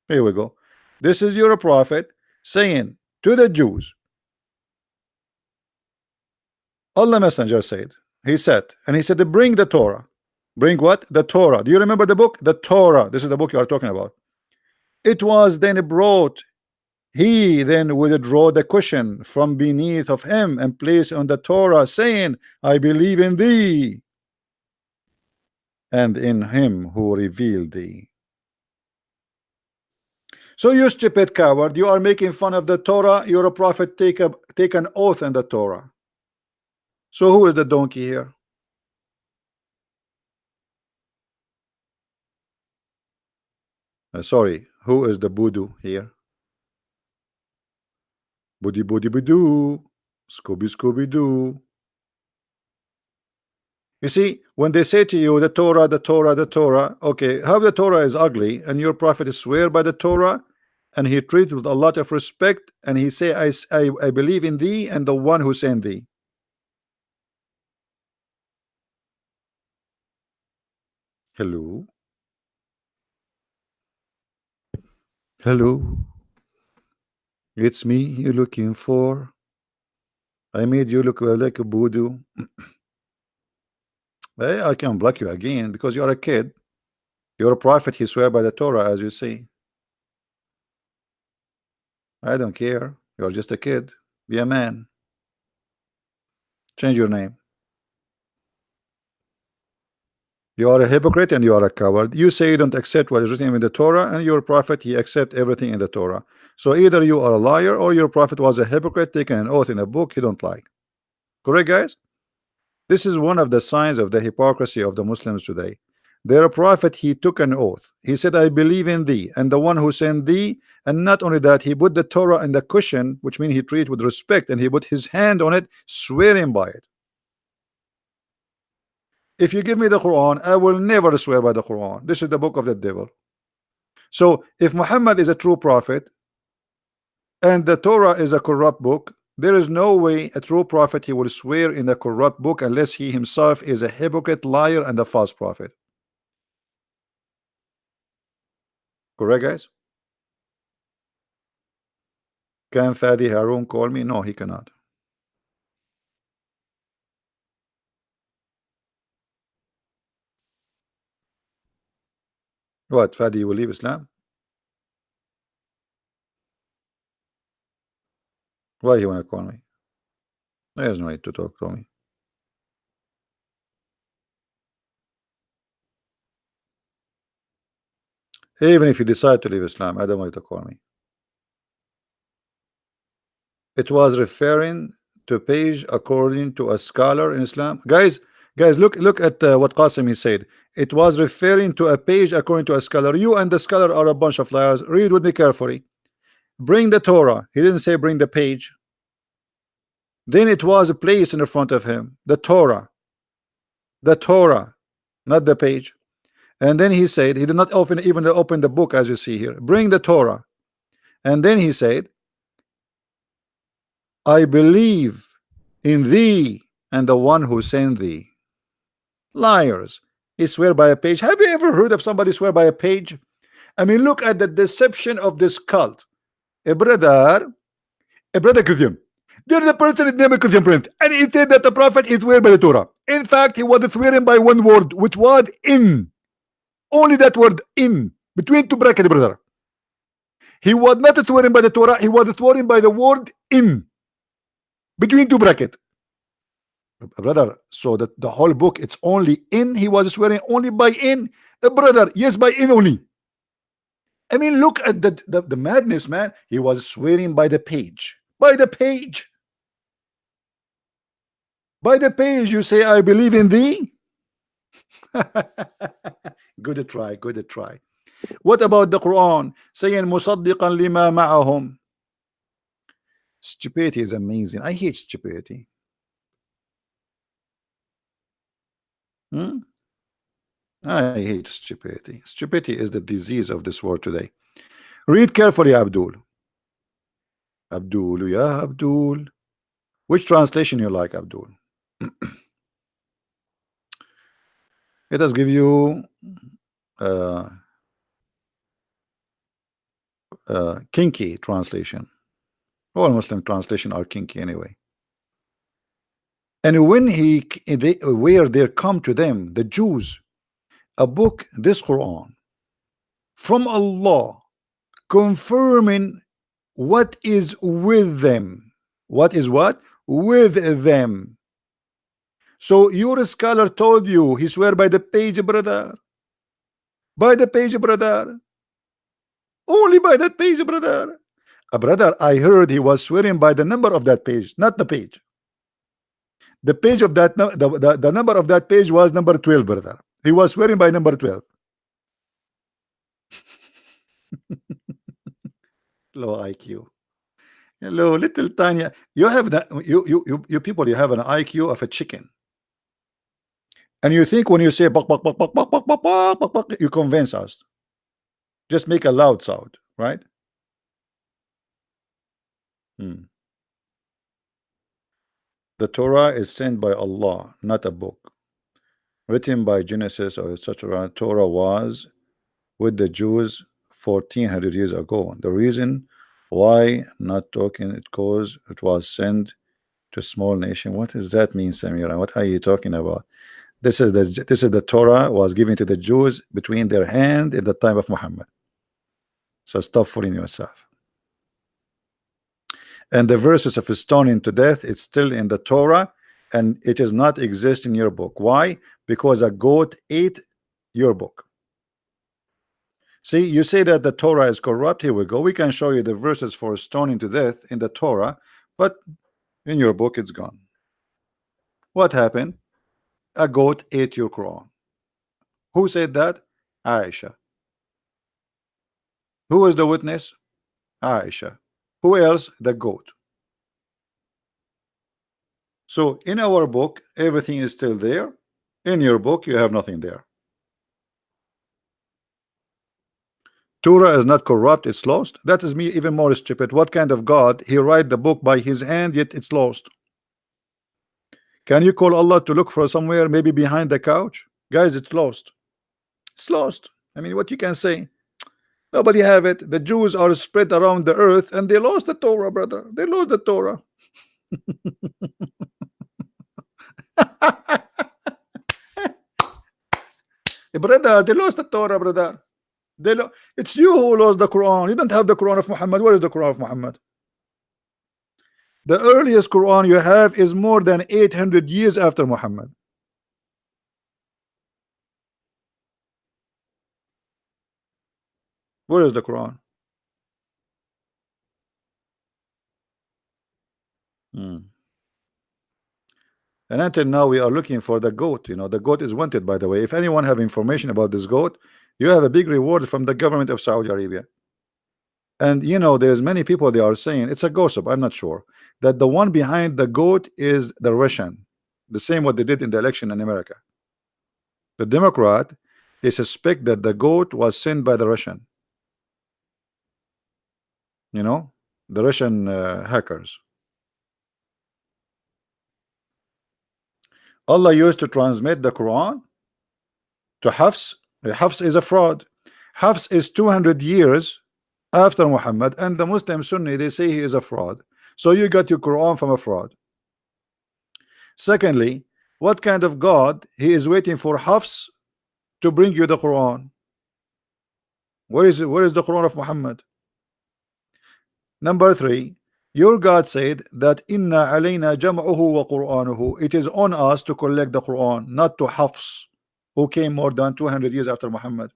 Here we go. This is your prophet saying to the Jews, Allah Messenger said, he said, and he said, bring the Torah. Bring what? The Torah. Do you remember the book? The Torah. This is the book you are talking about. It was then brought. He then withdraw the cushion from beneath of him and place on the Torah, saying, I believe in thee and in him who revealed thee. So you stupid coward, you are making fun of the Torah. You're a prophet. Take an oath in the Torah. So who is the donkey here? Sorry, who is the voodoo here? Boody boody boo, Scooby Scooby Doo. You see, when they say to you the Torah, the Torah, the Torah, okay, how the Torah is ugly, and your prophet is swear by the Torah, and he treats with a lot of respect, and he say, I believe in thee and the one who sent thee. Hello, hello, it's me you're looking for. I made you look like a voodoo. Hey, I can block you again because you're a kid. You're a prophet, he swear by the Torah, as you see. I don't care. You're just a kid. Be a man. Change your name. You are a hypocrite and you are a coward. You say you don't accept what is written in the Torah, and your prophet, he accept everything in the Torah. So either you are a liar or your prophet was a hypocrite, taking an oath in a book you don't like. Correct, guys? This is one of the signs of the hypocrisy of the Muslims today. Their prophet, he took an oath. He said, I believe in thee and the one who sent thee. And not only that, he put the Torah in the cushion, which means he treated with respect, and he put his hand on it, swearing by it. If you give me the Quran, I will never swear by the Quran. This is the book of the devil. So if Muhammad is a true prophet and the Torah is a corrupt book, there is no way a true prophet he will swear in the corrupt book unless he himself is a hypocrite, liar, and a false prophet. Correct, guys? Can Fadi Harun call me? No, he cannot. What? Fadi will leave Islam? Why he wanna call me? There's no need to talk to me. Even if you decide to leave Islam, I don't want you to call me. It was referring to page according to a scholar in Islam. Guys, look at what Qasim he said. It was referring to a page according to a scholar. You and the scholar are a bunch of liars. Read with me carefully. Bring the Torah. He didn't say bring the page. Then it was a place in the front of him. The Torah, not the page. And then he said, he did not even open the book, as you see here. Bring the Torah. And then he said, I believe in thee and the one who sent thee. Liars. He swear by a page. Have you ever heard of somebody swear by a page? I mean, look at the deception of this cult. A brother Christian. There's a person named Christian Prince, and he said that the prophet is swear by the Torah. In fact, he was swearing by one word, which was in. Only that word in, between two brackets, brother. He was not swearing by the Torah, he was swearing by the word in, between two brackets. Brother, so that the whole book, it's only in. He was swearing only by in. Brother, yes, by in only. I mean, look at the madness, man. He was swearing by the page. By the page. By the page, you say, I believe in thee. Good try, good try. What about the Quran saying musaddiqan lima ma'ahum? Stupidity is amazing. I hate stupidity. I hate stupidity. Stupidity is the disease of this world today. Read carefully, Abdul. Abdul, yeah, Abdul. Which translation you like, Abdul? Let us give you kinky translation. All Muslim translation are kinky anyway. And when where there come to them, the Jews, a book, this Quran, from Allah, confirming what is with them. What is what? With them. So your scholar told you, he swear by the page, brother. By the page, brother. Only by that page, brother. Brother, I heard he was swearing by the number of that page, not the page. The page of that, the number of that page was number 12, brother. He was swearing by number 12. Low IQ. Hello, little tiny. You have that. You people. You have an IQ of a chicken. And you think when you say bak, bak, bak, bak, bak, bak, bak, bak, bak, bak, you convince us. Just make a loud sound, right? The Torah is sent by Allah, not a book written by Genesis or etc. Torah was with the Jews 1400 years ago. The reason why not talking it because it was sent to small nation. What does that mean, Samira? What are you talking about? This is the Torah was given to the Jews between their hand in the time of Muhammad. So stop fooling yourself. And the verses of stoning to death, it's still in the Torah, and it does not exist in your book. Why? Because a goat ate your book. See, you say that the Torah is corrupt. Here we go. We can show you the verses for stoning to death in the Torah, but in your book it's gone. What happened? A goat ate your Quran. Who said that? Aisha. Who was the witness? Aisha. Who else? The goat. So in our book, everything is still there. In your book, you have nothing there. Torah is not corrupt, it's lost. That is me even more stupid. What kind of God? He write the book by his hand, yet it's lost. Can you call Allah to look for somewhere, maybe behind the couch? Guys, it's lost. It's lost. I mean, what you can say? Nobody have it. The Jews are spread around the earth and they lost the Torah, brother. They lost the Torah. Brother, they lost the Torah, brother. It's you who lost the Quran. You don't have the Quran of Muhammad. Where is the Quran of Muhammad? The earliest Quran you have is more than 800 years after Muhammad. Where is the Quran? And until now, we are looking for the goat. You know, the goat is wanted, by the way. If anyone have information about this goat, you have a big reward from the government of Saudi Arabia. And you know, there's many people, they are saying it's a gossip, I'm not sure, that the one behind the goat is the Russian. The same what they did in the election in America. The Democrat, they suspect that the goat was sent by the Russian. You know, the Russian hackers. Allah used to transmit the Quran to Hafs. Hafs is a fraud. Hafs is 200 years after Muhammad, and the Muslim Sunni, they say he is a fraud. So you got your Quran from a fraud. Secondly, what kind of God he is waiting for Hafs to bring you the Quran? Where is it? Where is the Quran of Muhammad? Number three, your God said that inna alayna jam'uhu wa qur'anuhu. It is on us to collect the Quran, not to Hafs, who came more than 200 years after Muhammad.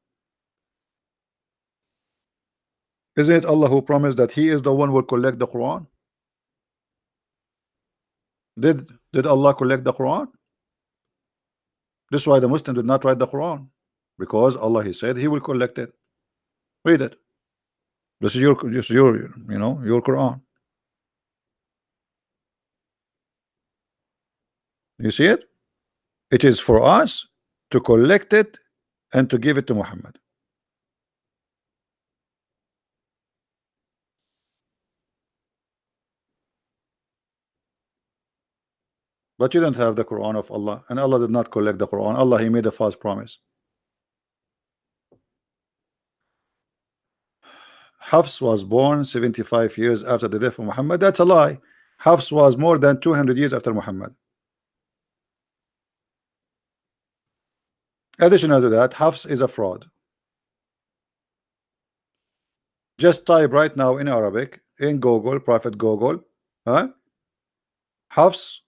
Isn't it Allah who promised that he is the one who will collect the Quran? Did Allah collect the Quran? This is why the Muslim did not write the Quran, because Allah, he said he will collect it. Read it. This is your you know, your Quran. You see it? It is for us to collect it and to give it to Muhammad. But you don't have the Quran of Allah, and Allah did not collect the Quran. Allah, he made a false promise. Hafs was born 75 years after the death of Muhammad. That's a lie. Hafs was more than 200 years after Muhammad. Additional to that, Hafs is a fraud. Just type right now in Arabic in Google, Prophet Google, Hafs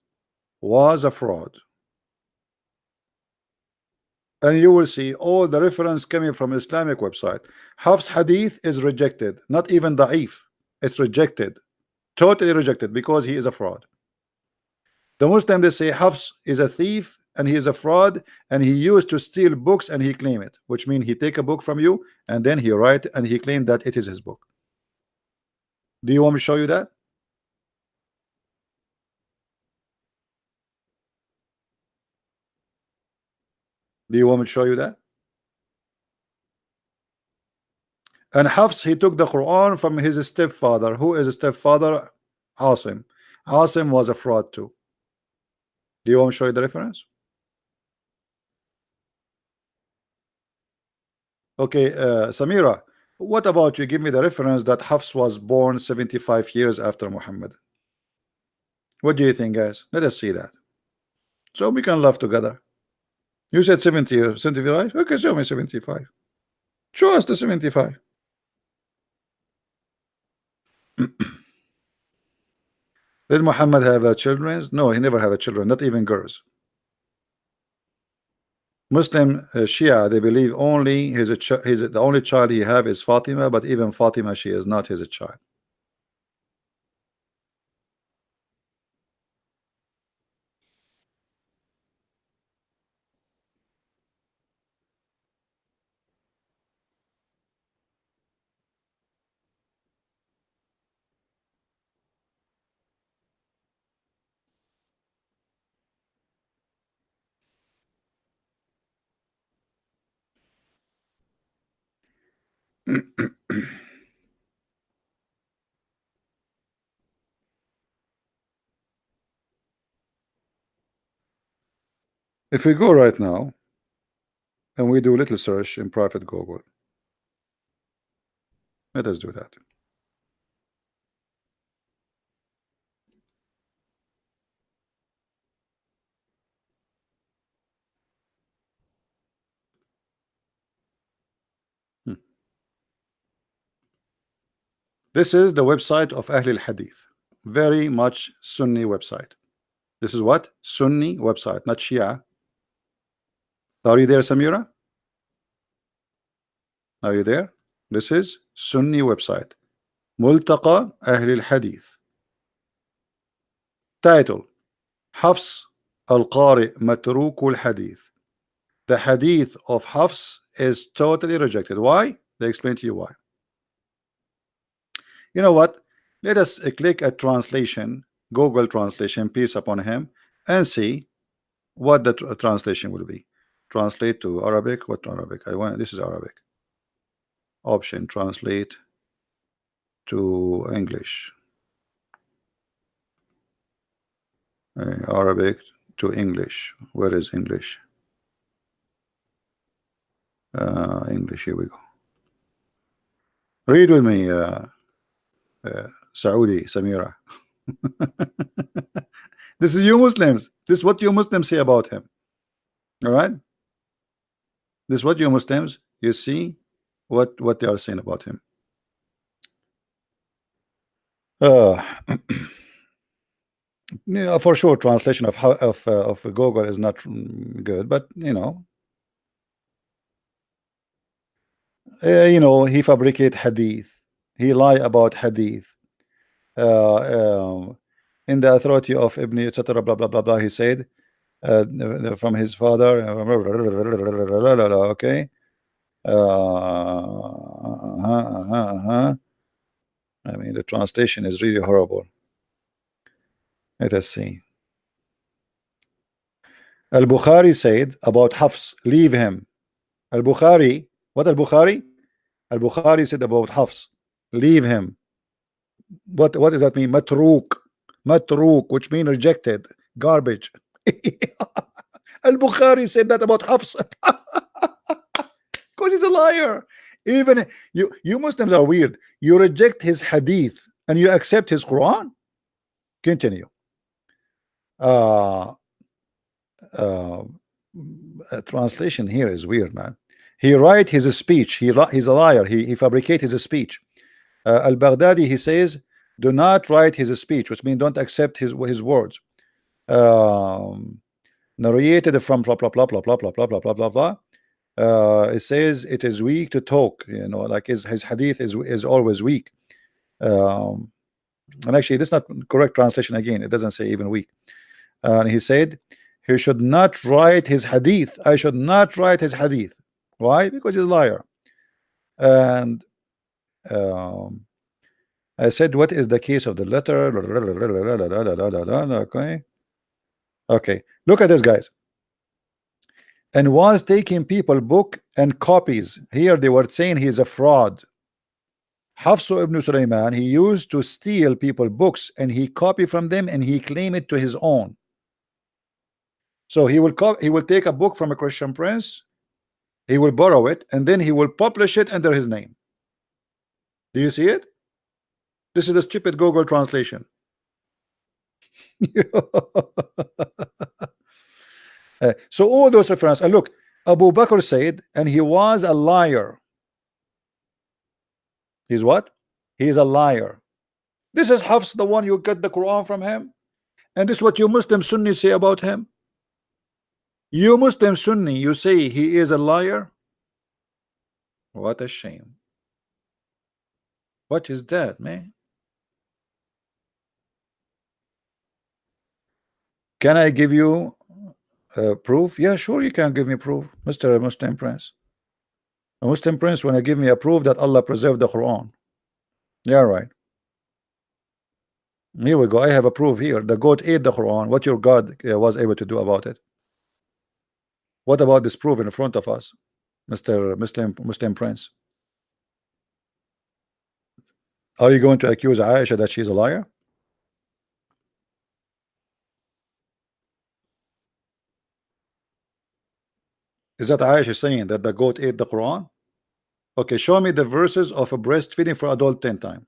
was a fraud, and you will see all the reference coming from Islamic website. Hafs hadith is rejected, not even da'if. It's rejected, totally rejected, because he is a fraud. The Muslim, they say Hafs is a thief and he is a fraud, and he used to steal books and he claim it, which means he take a book from you and then he write and he claimed that it is his book. Do you want me to show you that? Do you want me to show you that? And Hafs, he took the Quran from his stepfather. Who is a stepfather? Asim. Asim was a fraud too. Do you want me to show you the reference? Okay, Samira, what about you give me the reference that Hafs was born 75 years after Muhammad? What do you think, guys? Let us see that, so we can laugh together. You said 70 or 75? Okay, show me 75. Show us the 75. Did Muhammad have children? No, he never had children, not even girls. Muslim Shia, they believe only the only child he have is Fatima, but even Fatima, she is not his child. If we go right now and we do a little search in private Google, let us do that. This is the website of Ahl al-Hadith, very much Sunni website. This is what? Sunni website, not Shia. Are you there, Samira? Are you there? This is Sunni website, Multaqa Ahl al-Hadith. Title: Hafs Al-Qari matrukul hadith. The hadith of Hafs is totally rejected. Why? They explain to you why. You know what? Let us click at translation, Google translation, peace upon him, and see what the translation will be. Translate to Arabic. What Arabic? I want this is Arabic. Option translate to English. Arabic to English. Where is English? English. Here we go. Read with me, Saudi Samira. This is you Muslims. This is what you Muslims say about him. All right. This is what you Muslims. You see what they are saying about him. Yeah, for sure, translation of Google is not good, but you know, he fabricate hadith, he lie about hadith, in the authority of Ibn etc. Blah blah blah blah. He said from his father. Okay. I mean, the translation is really horrible. Let us see. Al-Bukhari said about Hafs, leave him. Al-Bukhari, what Al-Bukhari? Al-Bukhari said about Hafs, leave him. What does that mean? Matruk, which means rejected, garbage. Al-Bukhari said that about Hafs. Because he's a liar. Even you Muslims are weird. You reject his hadith and you accept his Quran. Continue. Translation here is weird, man. He write his speech. He's a liar. He fabricate his speech. Al-Baghdadi, he says, do not write his speech, which means don't accept his words. Narrated from blah blah blah blah blah blah blah blah blah blah blah. It says it is weak to talk. You know, like his hadith is always weak. And actually, this is not correct translation. Again, it doesn't say even weak. And he said he should not write his hadith. I should not write his hadith. Why? Because he's a liar. And I said, what is the case of the letter? Okay, look at this, guys. And was taking people book and copies. Here they were saying he's a fraud. Hafsu ibn Sulaiman, he used to steal people books and he copy from them and he claim it to his own. So he will take a book from a Christian prince, he will borrow it, and then he will publish it under his name. Do you see it? This is the stupid Google translation. So all those references, and look, Abu Bakr said, and he was a liar. He's what? He is a liar. This is Hafs, the one you get the Quran from him, and this is what you Muslim Sunni say about him. You Muslim Sunni, you say he is a liar. What a shame. What is that, man? Can I give you proof? Yeah, sure, you can give me proof, Mr. Muslim Prince. A Muslim Prince want to give me a proof that Allah preserved the Quran. Yeah, right. Here we go. I have a proof here. The goat ate the Quran. What your God was able to do about it? What about this proof in front of us, Mr. Muslim Prince? Are you going to accuse Aisha that she's a liar? Is that Aisha saying that the goat ate the Quran? Okay, show me the verses of a breastfeeding for adult 10 times.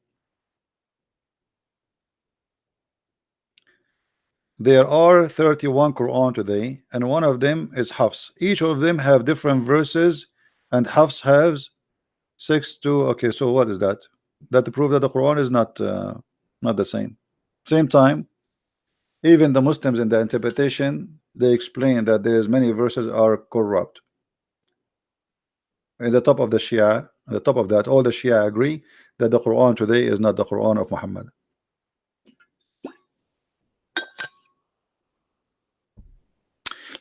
There are 31 Quran today, and one of them is Hafs. Each of them have different verses, and Hafs has 6 to. Okay, so what is that? That to prove that the Quran is not the same. Same time, even the Muslims in the interpretation, they explain that there's many verses are corrupt. In the top of the Shia, at the top of that, all the Shia agree that the Quran today is not the Quran of Muhammad.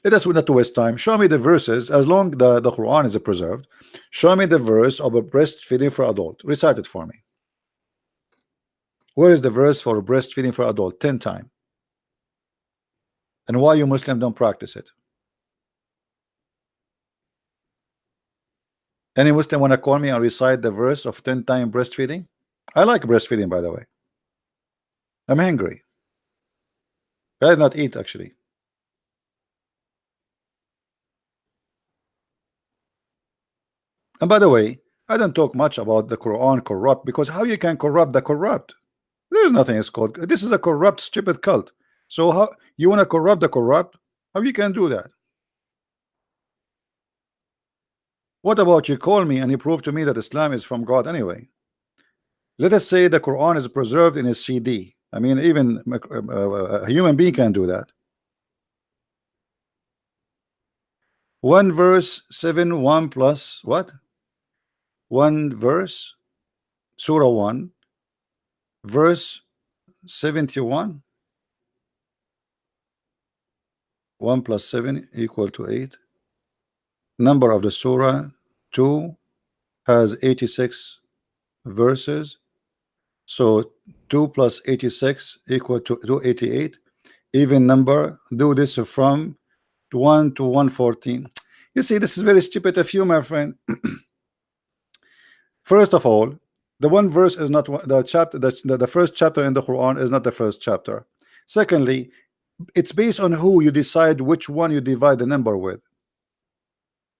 Let us not to waste time. Show me the verses, as long the Quran is preserved. Show me the verse of a breastfeeding for adult. Recite it for me. Where is the verse for breastfeeding for adult? 10 times. And why you Muslim don't practice it? Any Muslim want to call me and recite the verse of 10 times breastfeeding? I like breastfeeding, by the way. I'm hungry. I did not eat, actually. And by the way, I don't talk much about the Quran corrupt, because how you can corrupt the corrupt? There's nothing is called. This is a corrupt, stupid cult. So how you want to corrupt the corrupt? How you can do that? What about you call me and you prove to me that Islam is from God anyway? Let us say the Quran is preserved in a CD. I mean, even a human being can do that. One verse 7, 1 plus what? One verse, Surah 1, verse 71. 1 plus 7 equal to 8. Number of the Surah 2 has 86 verses. So 2 plus 86 equal to 288. Even number. Do this from 1 to 114. You see, this is very stupid of you, my friend. First of all, the one verse is not the chapter. The first chapter in the Quran is not the first chapter. Secondly, it's based on who you decide which one you divide the number with.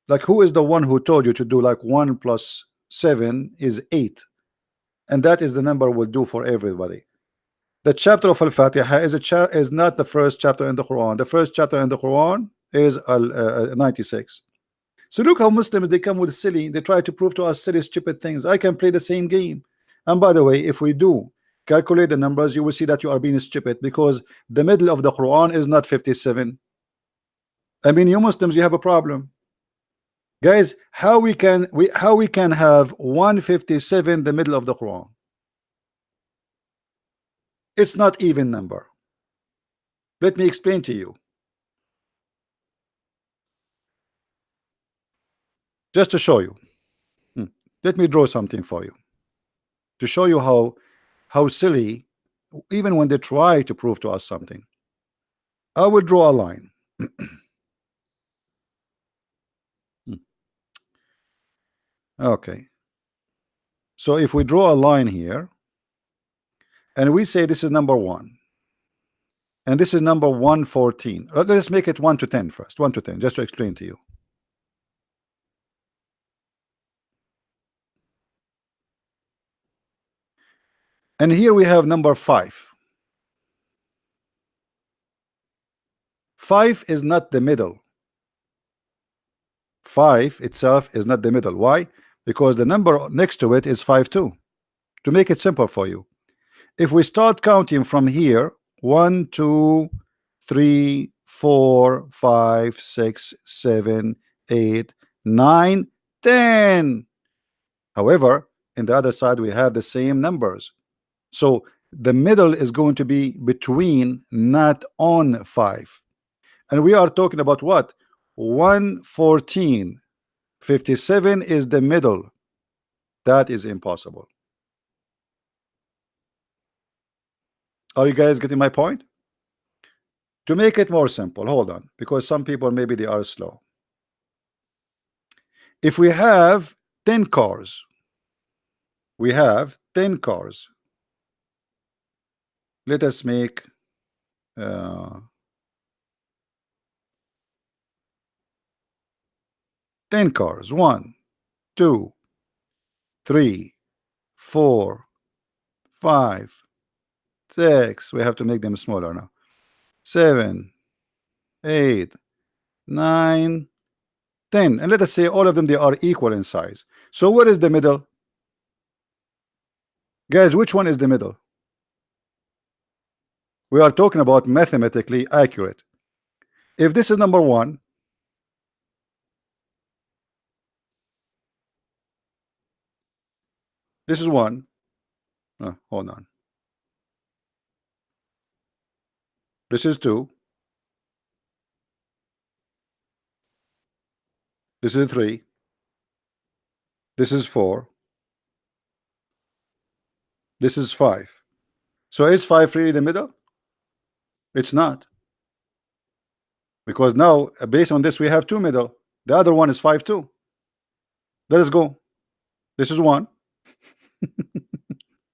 Like, who is the one who told you to do like 1 plus 7 is 8, and that is the number will do for everybody. The chapter of Al-Fatiha is not the first chapter in the Quran. The first chapter in the Quran is 96. So look how Muslims, they come with silly, they try to prove to us silly, stupid things. I can play the same game. And by the way, if we do calculate the numbers, you will see that you are being stupid, because the middle of the Quran is not 57. I mean, you Muslims, you have a problem. Guys, how we can have 157 the middle of the Quran? It's not even number. Let me explain to you. Just to show you. Let me draw something for you. To show you how silly, even when they try to prove to us something. I will draw a line. Okay. So if we draw a line here, and we say this is number 1, and this is number 114. Let's make it 1 to 10 first. 1 to 10, just to explain to you. And here we have number 5. 5 is not the middle. 5 itself is not the middle. Why? Because the number next to it is 5 too. To make it simple for you, if we start counting from here, 1, 2, 3, 4, 5, 6, 7, 8, 9, 10. However, in the other side we have the same numbers. So the middle is going to be between, not on 5. And we are talking about what? 114. 57 is the middle. That is impossible. Are you guys getting my point? To make it more simple, hold on, because some people maybe they are slow. If we have 10 cars, we have 10 cars. Let us make 10 cars. 1, 2, 3, 4, 5, 6. We have to make them smaller now. 7, 8, 9, 10. And let us say all of them, they are equal in size. So what is the middle? Guys, which one is the middle? We are talking about mathematically accurate. If this is number 1, this is 1. Hold on. This is 2. This is 3. This is 4. This is 5. So is 5 really the middle? It's not. Because now, based on this, we have 2 middle. The other one is 5 too. Let us go. This is 1.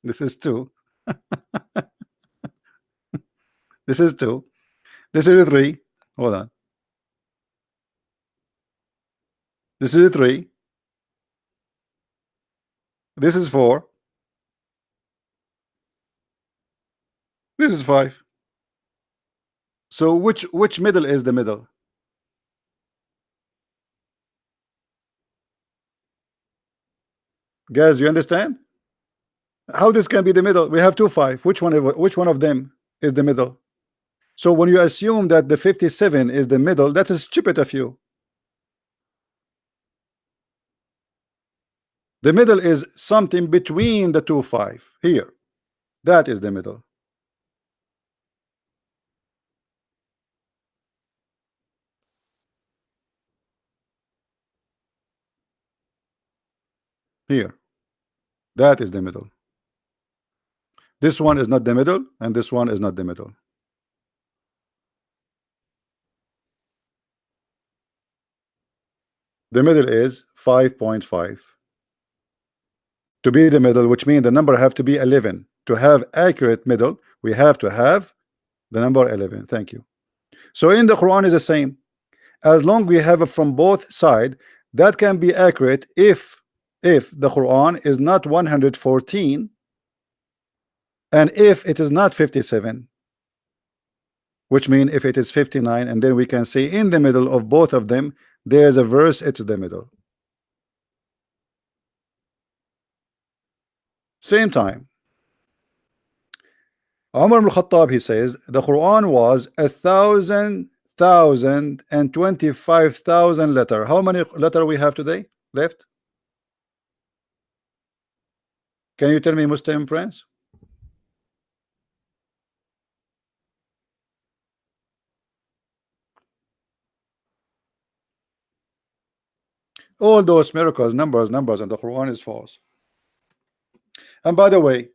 This is 2. This is 2. This is 3. Hold on. This is 3. This is 4. This is 5. So which middle is the middle? Guys, you understand? How this can be the middle? We have 2 5. Which one of them is the middle? So when you assume that the 57 is the middle, that is stupid of you. The middle is something between the 2 5 here. That is the middle. Here. That is the middle. This one is not the middle, and this one is not the middle. The middle is 5.5. To be the middle, which means the number have to be 11. To have accurate middle, we have to have the number 11. Thank you. So in the Quran is the same. As long we have it from both sides, that can be accurate if the Quran is not 114 and if it is not 57, which means if it is 59, and then we can say in the middle of both of them there is a verse, it's the middle. Same time, Umar ibn Khattab, he says the Quran was 1,025,000 letter. How many letter we have today left? Can you tell me, Muslim Prince? All those miracles, numbers, and the Quran is false. And by the way,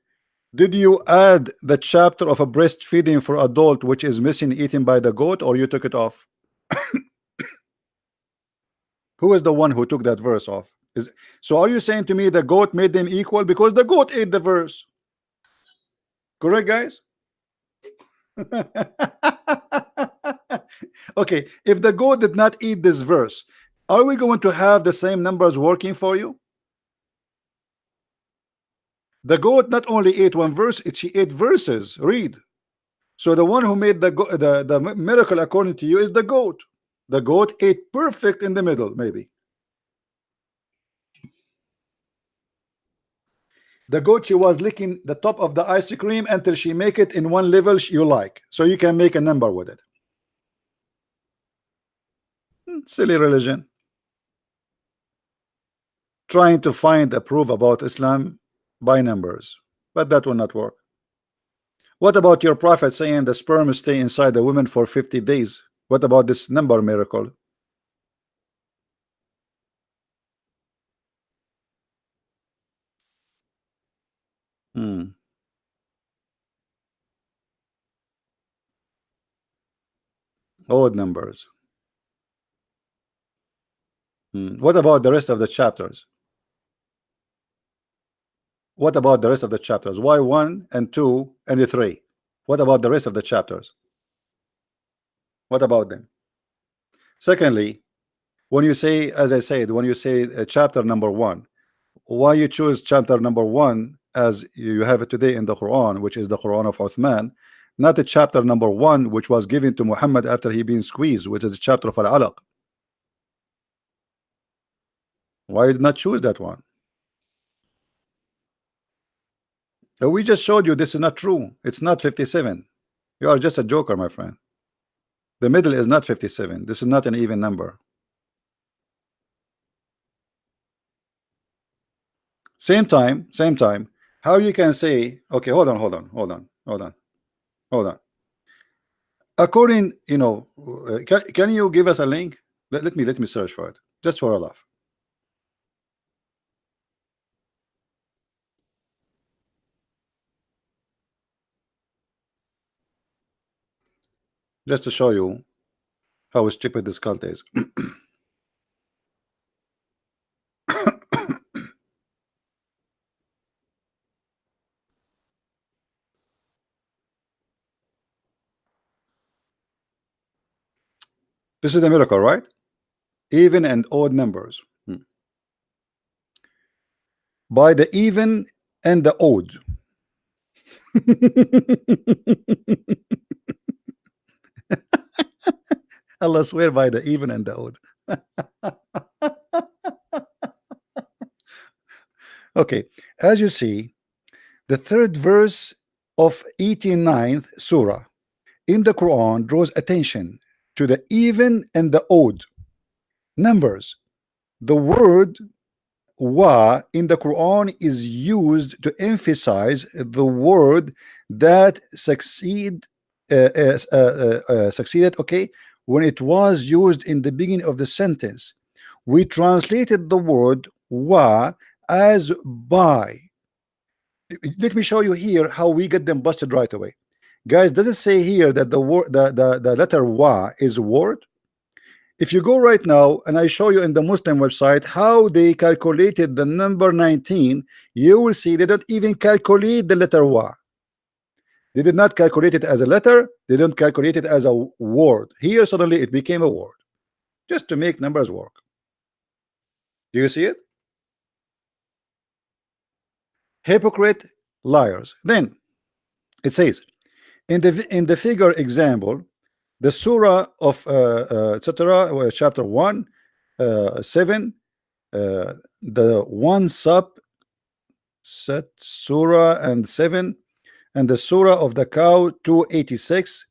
did you add the chapter of a breastfeeding for adult which is missing, eaten by the goat, or you took it off? Who is the one who took that verse off? So are you saying to me the goat made them equal because the goat ate the verse? Correct, guys? Okay, if the goat did not eat this verse, are we going to have the same numbers working for you? The goat not only ate one verse, she ate verses. Read. So the one who made the miracle according to you is the goat. The goat ate perfect in the middle, maybe. The goat, she was licking the top of the ice cream until she make it in one level you like, so you can make a number with it. Silly religion. Trying to find a proof about Islam by numbers, but that will not work. What about your prophet saying the sperm stay inside the woman for 50 days? What about this number miracle? Odd numbers. What about the rest of the chapters? What about the rest of the chapters? Why 1 and 2 and 3? What about the rest of the chapters? What about them? Secondly, when you say, as I said, when you say chapter number 1, why you choose chapter number 1 as you have it today in the Quran, which is the Quran of Uthman, not the chapter number 1 which was given to Muhammad after he been squeezed, which is the chapter of Al-Alaq? Why did not choose that one? We just showed you this is not true. It's not 57. You are just a joker, my friend. The middle is not 57. This is not an even number. Same time, how you can say, okay, hold on. According, can you give us a link? Let me search for it. just for a laugh. Just to show you how stupid this cult is. This is the miracle, right? Even and odd numbers. By the even and the odd. Allah swear by the even and the odd. Okay, as you see, the third verse of 89th surah in the Quran draws attention to the even and the odd numbers. The word wa in the Quran is used to emphasize the word that succeeded, okay, when it was used in the beginning of the sentence. We translated the word wa as by. Let me show you here how we get them busted right away. Guys, does it say here that the word, the letter wa is word? If you go right now and I show you in the Muslim website how they calculated the number 19, you will see they don't even calculate the letter wa. They did not calculate it as a letter, they don't calculate it as a word. Here suddenly it became a word, just to make numbers work. Do you see it? Hypocrite, liars. Then it says in the figure example, the surah of etc. chapter 1 7, the one sub set surah and 7, and the surah of the cow 286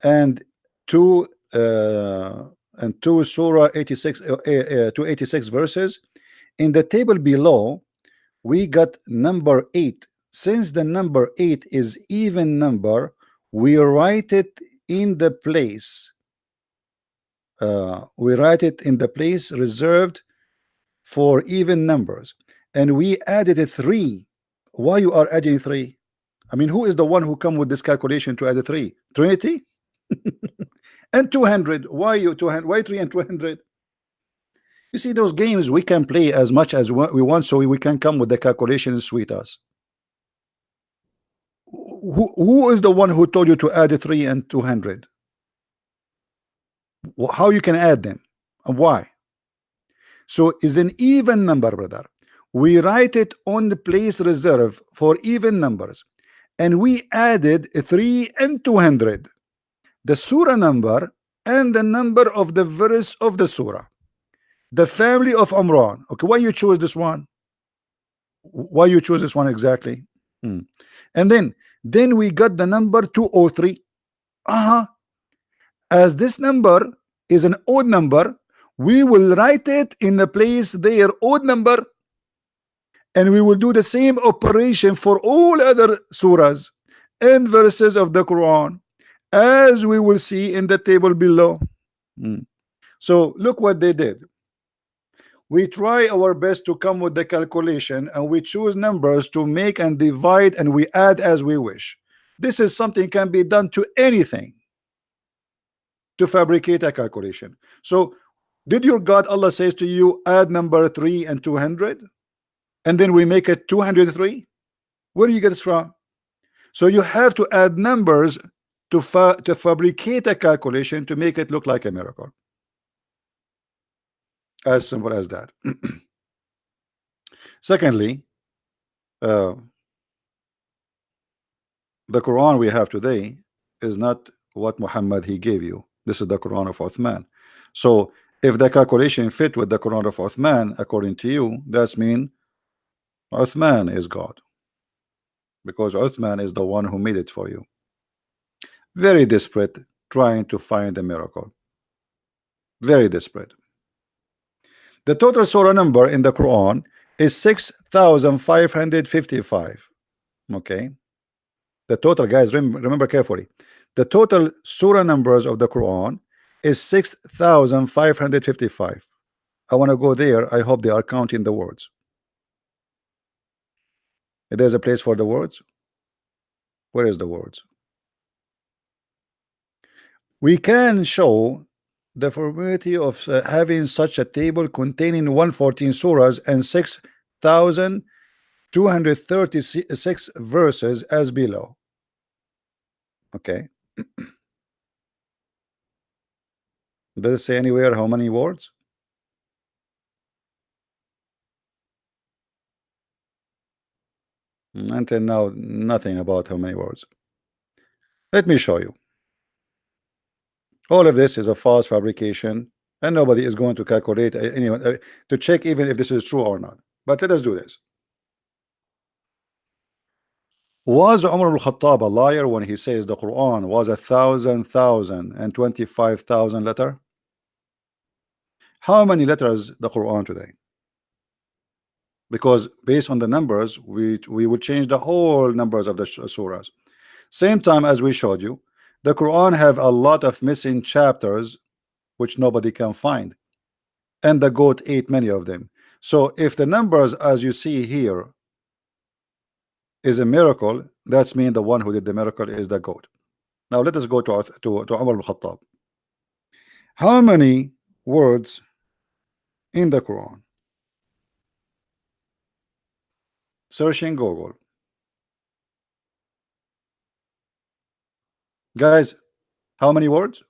and 2 surah 86 286 verses. In the table below we got number 8. Since the number 8 is even number, we write it in the place reserved for even numbers, and we added a 3. Why you are adding 3? I mean, who is the one who come with this calculation to add a 3? Trinity? And 200. Why you 200? Why 3 and 200? You see, those games we can play as much as we want, so we can come with the calculation and sweet us. Who is the one who told you to add a 3 and 200? How you can add them and why? So is an even number, brother. We write it on the place reserved for even numbers, and we added a 3 and 200, the surah number and the number of the verse of the surah, the family of Amran. Okay, why you choose this one? Why you choose this one exactly? And then we got the number 203. As this number is an odd number, we will write it in the place their odd number, and we will do the same operation for all other surahs and verses of the Quran, as we will see in the table below. So look what they did. We try our best to come with the calculation, and we choose numbers to make and divide, and we add as we wish. This is something can be done to anything to fabricate a calculation. So did your God Allah says to you add number 3 and 200, and then we make it 203? Where do you get this from? So you have to add numbers to fabricate a calculation to make it look like a miracle. As simple as that. Secondly, the Quran we have today is not what Muhammad he gave you. This is the Quran of Uthman. So if the calculation fit with the Quran of Uthman, according to you, that's mean Uthman is God, because Uthman is the one who made it for you. Very desperate, trying to find a miracle. Very desperate. The total surah number in the Quran is 6,555. Okay, the total, guys, remember carefully, the total surah numbers of the Quran is 6,555. I want to go there. I hope they are counting the words. If there's a place for the words, where is the words? We can show the formality of having such a table containing 114 surahs and 6,236 verses as below. Okay. Does it say anywhere how many words? Until now, nothing about how many words. Let me show you. All of this is a false fabrication, and nobody is going to calculate anyone to check even if this is true or not. But let us do this. Was Umar al-Khattab a liar when he says the Quran was 1,025,000 letter? How many letters the Quran today? Because based on the numbers, we would change the whole numbers of the surahs. Same time as we showed you, the Quran have a lot of missing chapters which nobody can find, and the goat ate many of them. So if the numbers as you see here is a miracle, that's mean the one who did the miracle is the goat. Now let us go to Umar al-Khattab. How many words in the Quran? Searching Google. Guys, how many words?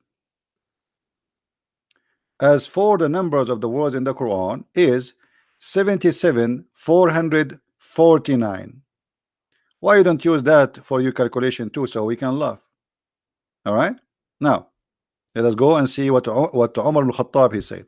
As for the numbers of the words in the Quran is 77,449. Why you don't use that for your calculation too, so we can laugh? All right, now let us go and see what Umar al-Khattab he said.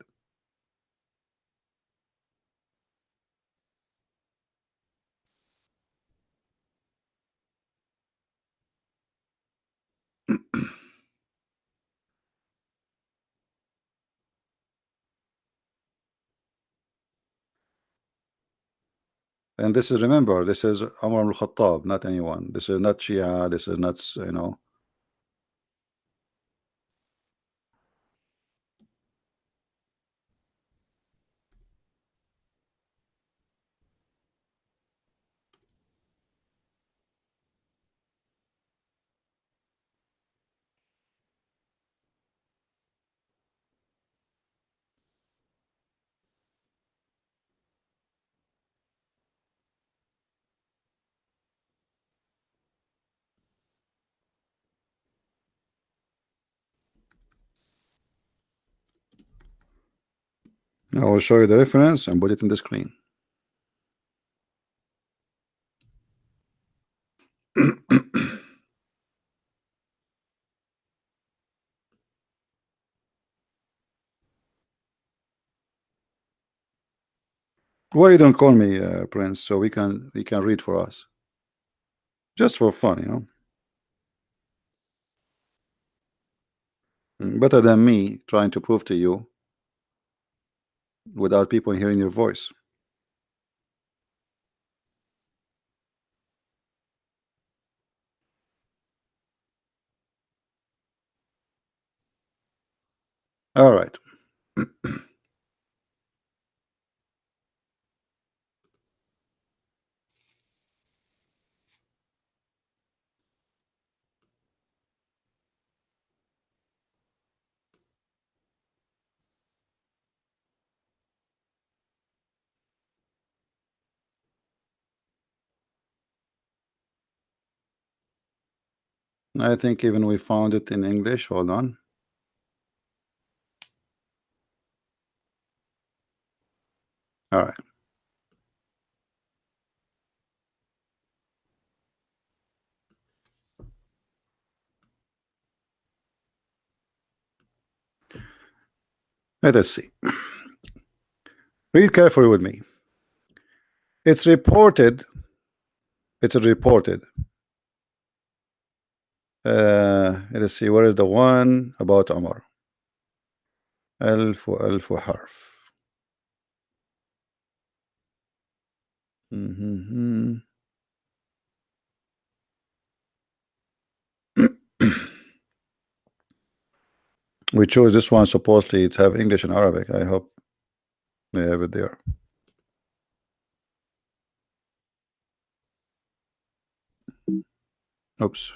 And this is, remember, this is Umar al-Khattab, not anyone. This is not Shia. This is not, you know. I will show you the reference and put it in the screen. Why you don't call me Prince, so we can read for us, just for fun, you know. Better than me trying to prove to you without people hearing your voice. All right. I think even we found it in English. Hold on. All right. Let us see. Read carefully with me. It's reported. It's reported. Let us see. Where is the one about Umar? ألف وألف حرف. We chose this one supposedly to have English and Arabic. I hope. I have it there. Oops.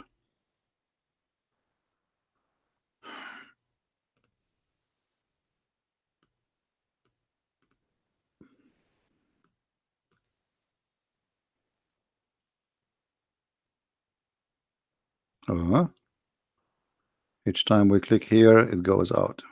Each time we click here, it goes out.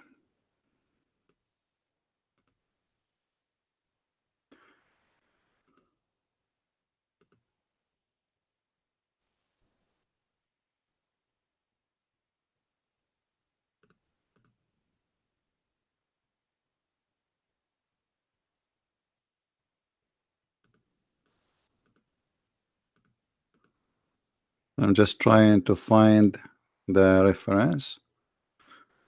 I'm just trying to find the reference.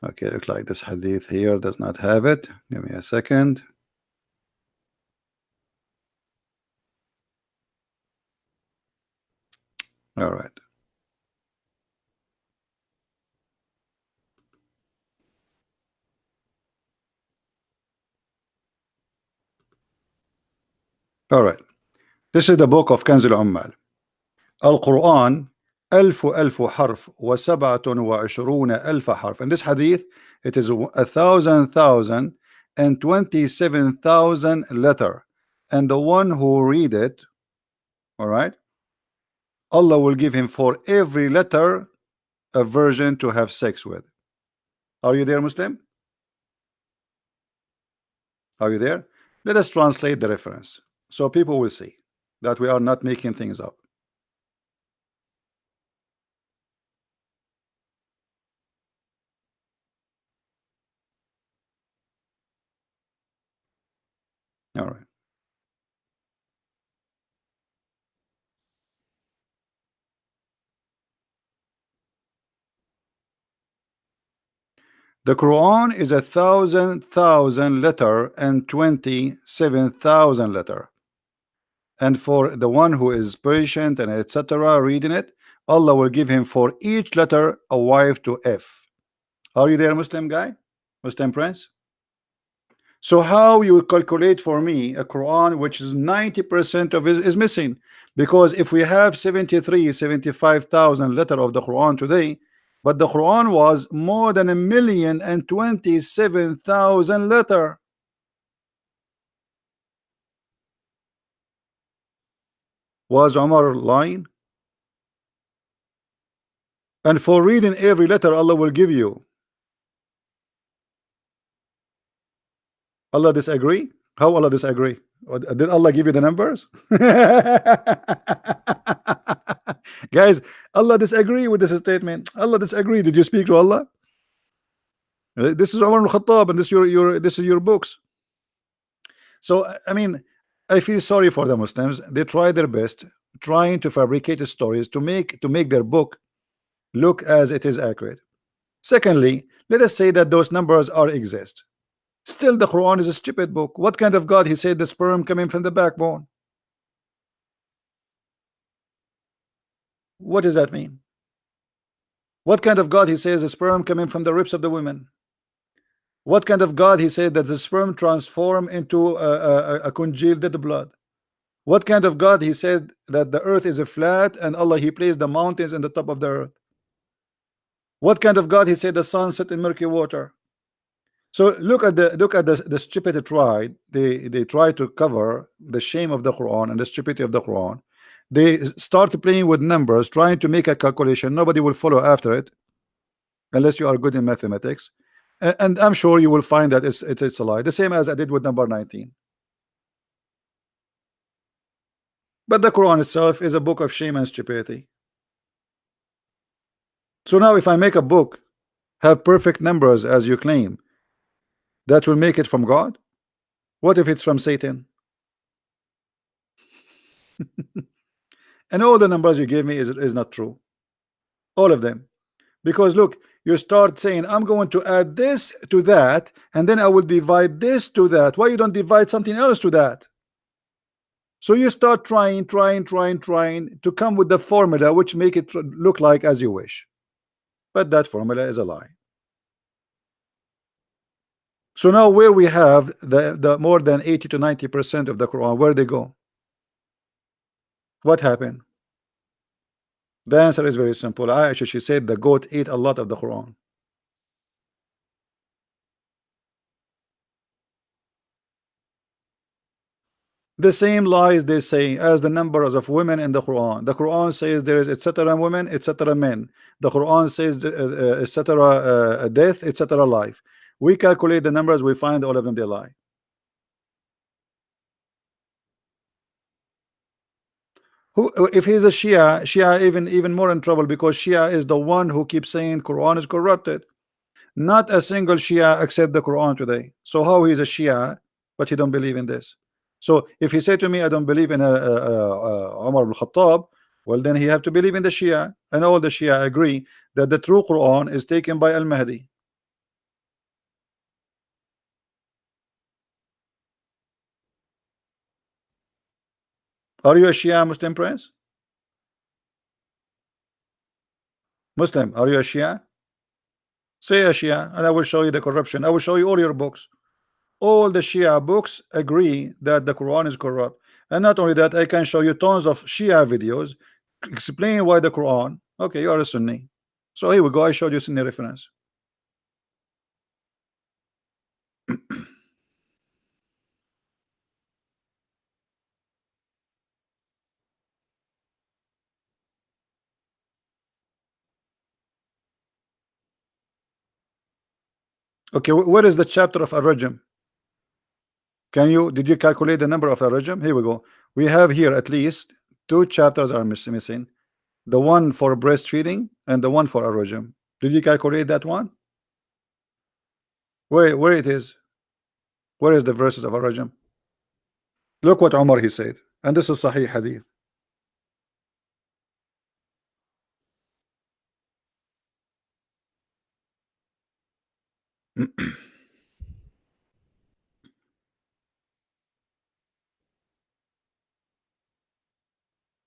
Okay, looks like this hadith here does not have it. Give me a second. All right. All right. This is the book of Kanz al-Ummal. Al-Quran 1000 حرف و27 ألف حرف. In this hadith, it is 1,027,000 letter. And the one who read it, all right, Allah will give him for every letter a virgin to have sex with. Are you there, Muslim? Are you there? Let us translate the reference so people will see that we are not making things up. All right. The Quran is 1,000 letter and 27,000 letter. And for the one who is patient and etc. reading it, Allah will give him for each letter a wife to F. Are you there, Muslim guy? Muslim Prince? So how you calculate for me a Quran which is 90% of it is missing? Because if we have 75,000 letter of the Quran today, but the Quran was more than 1,027,000 letter. Was Umar lying? And for reading every letter, Allah will give you. Allah disagree? How Allah disagree? Did Allah give you the numbers? Guys, Allah disagree with this statement. Allah disagree. Did you speak to Allah? This is Umar al-Khattab, and this is your books. So I mean, I feel sorry for the Muslims. They try their best, trying to fabricate stories to make their book look as it is accurate. Secondly, let us say that those numbers are exist. Still, the Quran is a stupid book. What kind of God he said the sperm coming from the backbone? What does that mean? What kind of God he says the sperm coming from the ribs of the women? What kind of God he said that the sperm transform into a congealed dead blood? What kind of God he said that the earth is a flat and Allah he placed the mountains in the top of the earth? What kind of God he said the sun set in murky water? So look at the stupid try. They try to cover the shame of the Quran and the stupidity of the Quran. They start playing with numbers, trying to make a calculation. Nobody will follow after it unless you are good in mathematics. And I'm sure you will find that it's a lie. The same as I did with number 19. But the Quran itself is a book of shame and stupidity. So now if I make a book have perfect numbers as you claim, that will make it from God? What if it's from Satan? And all the numbers you gave me is not true. All of them. Because look, you start saying I'm going to add this to that, and then I will divide this to that. Why you don't divide something else to that? So you start trying to come with the formula which make it look like as you wish. But that formula is a lie. So now where we have the more than 80 to 90% of the Quran, where they go? What happened? The answer is very simple. Aisha, she said the goat ate a lot of the Quran. The same lies they say as the numbers of women in the Quran. The Quran says there is etc. women, etc. men. The Quran says etc. Death, etc. life. We calculate the numbers, we find all of them they lie. Who, if he's a Shia even more in trouble, because Shia is the one who keeps saying Quran is corrupted. Not a single Shia accept the Quran today. So how he's a Shia, but he don't believe in this? So if he say to me, I don't believe in Umar al-Khattab, well then he have to believe in the Shia, and all the Shia agree that the true Quran is taken by Al-Mahdi. Are you a Shia Muslim, Prince? Muslim, are you a Shia? Say a Shia, and I will show you the corruption. I will show you all your books. All the Shia books agree that the Quran is corrupt. And not only that, I can show you tons of Shia videos explain why the Quran. Okay, you are a Sunni. So here we go. I showed you Sunni reference. Okay, where is the chapter of Ar-Rajm? Did you calculate the number of Ar-Rajm? Here we go. We have here at least two chapters are missing. The one for breastfeeding and the one for Ar-Rajm. Did you calculate that one? Where it is? Where is the verses of Ar-Rajm? Look what Umar he said. And this is Sahih Hadith.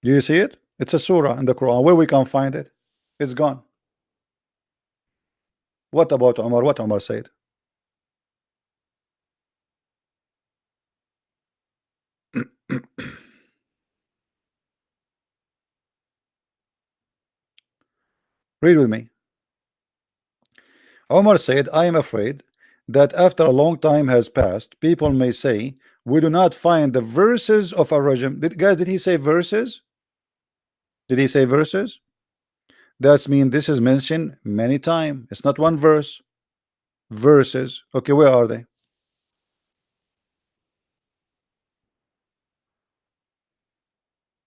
Do you see it? It's a surah in the Quran. Where we can find it? It's gone. What about Umar? What Umar said? Read with me. Umar said, I am afraid that after a long time has passed, people may say, we do not find the verses of Ar-Rajm. Guys, did he say verses? Did he say verses? That's mean this is mentioned many times. It's not one verse. Verses. Okay, where are they?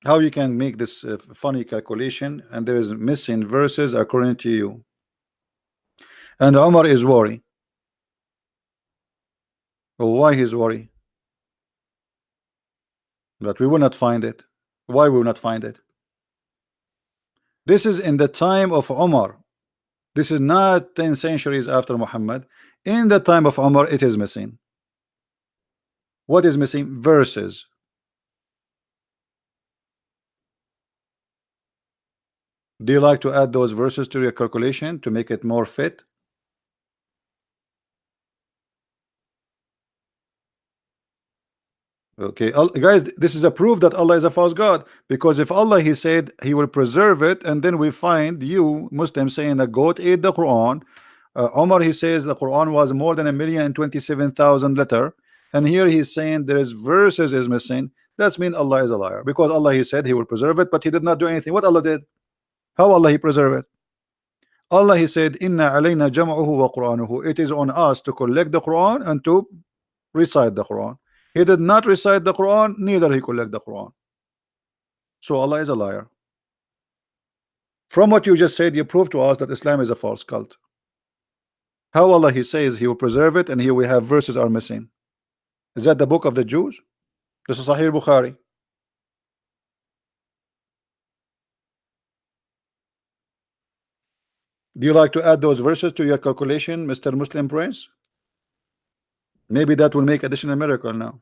How you can make this funny calculation and there is missing verses according to you? And Umar is worried. Why he's worried? But we will not find it. Why will not find it? This is in the time of Umar. This is not 10 centuries after Muhammad. In the time of Umar, it is missing. What is missing? Verses. Do you like to add those verses to your calculation to make it more fit? Okay, guys, this is a proof that Allah is a false God, because if Allah he said he will preserve it, and then we find you Muslims saying a goat ate the Quran. Omar he says the Quran was more than 1,027,000 letter, and here he's saying there is verses is missing. That's mean Allah is a liar, because Allah he said he will preserve it, but he did not do anything. What Allah did? How Allah he preserve it? Allah he said inna alayna jam'uhu wa qur'anuhu. It is on us to collect the Quran and to recite the Quran. He did not recite the Quran, neither he collect the Quran. So Allah is a liar. From what you just said, you prove to us that Islam is a false cult. How Allah he says he will preserve it, and here we have verses are missing. Is that the book of the Jews? This is Sahih Bukhari. Do you like to add those verses to your calculation, Mr. Muslim Prince? Maybe that will make additional miracle now.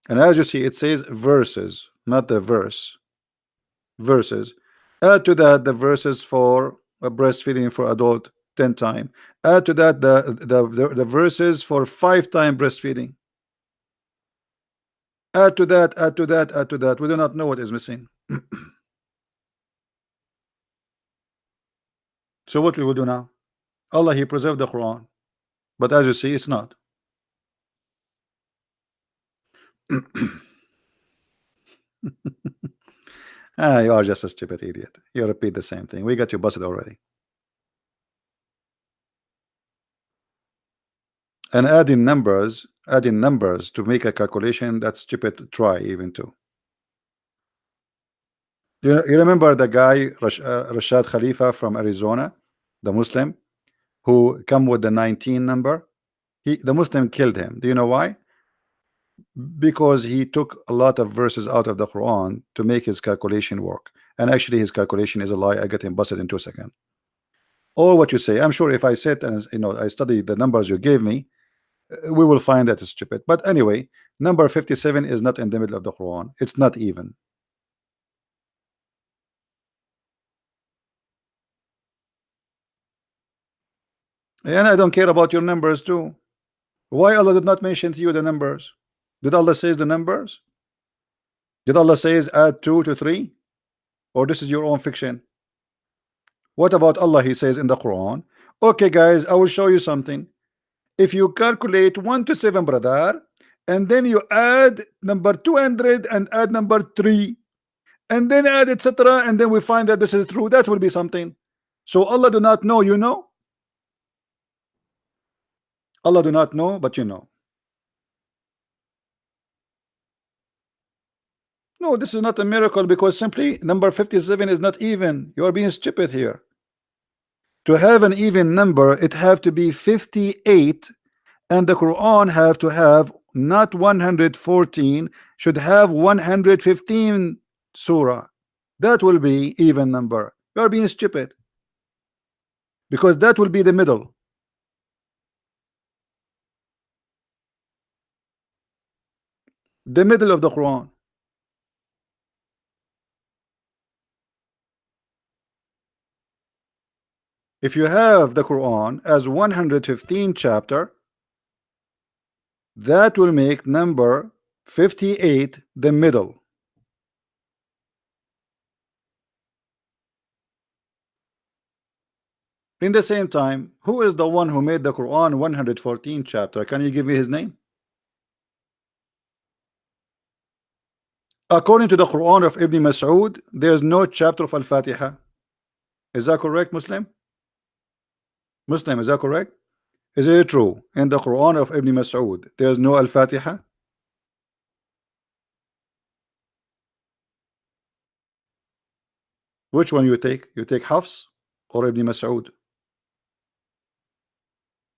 And as you see, it says verses, not the verse. Verses. Add to that the verses for breastfeeding for adult 10 times. Add to that the verses for 5 times breastfeeding. Add to that, add to that, add to that. We do not know what is missing. So what we will do now? Allah, He preserved the Quran, but as you see, it's not. You are just a stupid idiot. You repeat the same thing. We got you busted already. And adding numbers to make a calculation, that's stupid to try even to. You remember the guy Rashad Khalifa from Arizona, the Muslim who come with the 19 number? The Muslim killed him. Do you know why? Because he took a lot of verses out of the Quran to make his calculation work, and actually his calculation is a lie. I get him busted in 2 seconds. Or what you say, I'm sure if I sit and I study the numbers you gave me, we will find that it's stupid. But anyway, number 57 is not in the middle of the Quran. It's not even. And I don't care about your numbers too. Why Allah did not mention to you the numbers? Did Allah says the numbers? Did Allah says add 2 to 3? Or this is your own fiction? What about Allah? He says in the Quran, okay guys, I will show you something. If you calculate 1 to 7, brother, and then you add number 200 and add number 3, and then add etc., and then we find that this is true, that will be something. So Allah do not know, you know? Allah do not know, but you know. No, this is not a miracle, because simply number 57 is not even. You are being stupid here. To have an even number, it have to be 58, and the Quran have to have not 114, should have 115 surah. That will be even number. You are being stupid, because that will be the middle. The middle of the Quran. If you have the Quran as 115 chapter, that will make number 58 the middle. In the same time, who is the one who made the Quran 114 chapter? Can you give me his name? According to the Quran of Ibn Mas'ud, there's no chapter of Al-Fatiha. Is that correct, Muslim? Muslim, is that correct? Is it true in the Quran of Ibn Mas'ud there's no Al-Fatiha? Which one you take? You take Hafs or Ibn Mas'ud?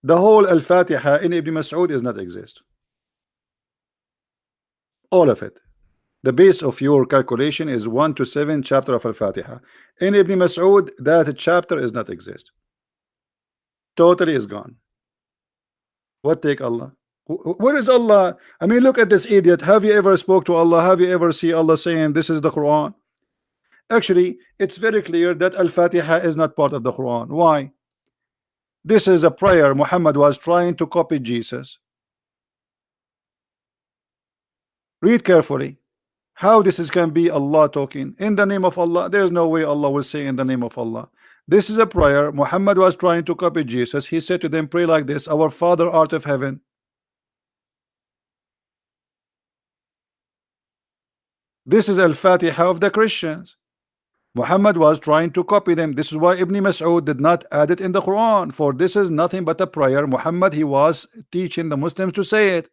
The whole Al-Fatiha in Ibn Mas'ud does not exist. All of it. The base of your calculation is 1 to 7 chapter of Al-Fatiha. In Ibn Mas'ud, that chapter does not exist. Totally is gone. What take Allah? Where is Allah? I mean, look at this idiot. Have you ever spoke to Allah? Have you ever see Allah saying this is the Quran? Actually, it's very clear that Al-Fatiha is not part of the Quran. Why? This is a prayer Muhammad was trying to copy Jesus. Read carefully. How this is can be Allah talking in the name of Allah? There is no way Allah will say in the name of Allah. This is a prayer Muhammad was trying to copy Jesus. He said to them, pray like this: Our Father art of heaven. This is Al-Fatiha of the Christians. Muhammad was trying to copy them. This is why Ibn Mas'ud did not add it in the Quran, for this is nothing but a prayer Muhammad he was teaching the Muslims to say it.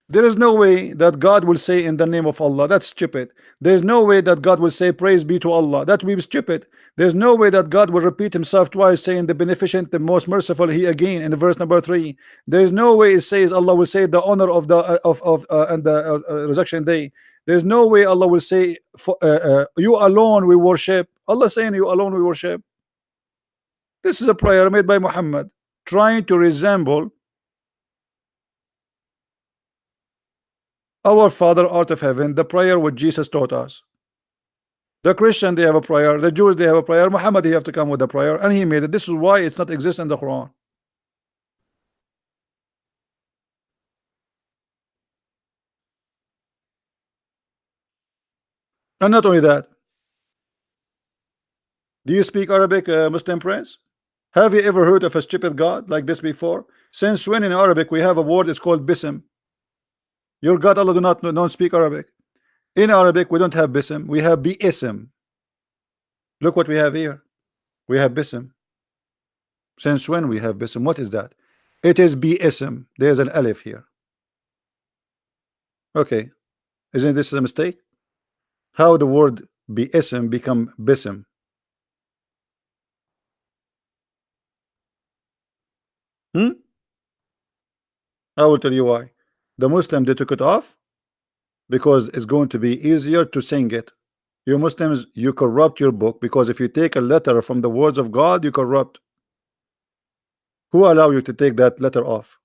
There is no way that God will say in the name of Allah. That's stupid. There's no way that God will say praise be to Allah. That will be stupid. There's no way that God will repeat himself twice, saying the beneficent, the most merciful, he again in verse number 3. There's no way it says Allah will say the honor of the and the resurrection day. There's no way Allah will say you alone we worship. Allah saying you alone we worship. This is a prayer made by Muhammad trying to resemble Our Father art of heaven, the prayer what Jesus taught us. The Christian, they have a prayer. The Jews, they have a prayer. Muhammad, he have to come with a prayer, and he made it. This is why it's not exist in the Quran. And not only that, do you speak Arabic, Muslim Prince? Have you ever heard of a stupid God like this before? Since when in Arabic we have a word, it's called bism. Your God Allah do not don't speak Arabic. In Arabic we don't have bism, we have bism. Look what we have here. We have bism. Since when we have bism? What is that? It is bism. There's an alif here. Okay, isn't this a mistake? How the word bism become bism? I will tell you why. The Muslim, they took it off because it's going to be easier to sing it. You Muslims, you corrupt your book, because if you take a letter from the words of God, you corrupt. Who allow you to take that letter off?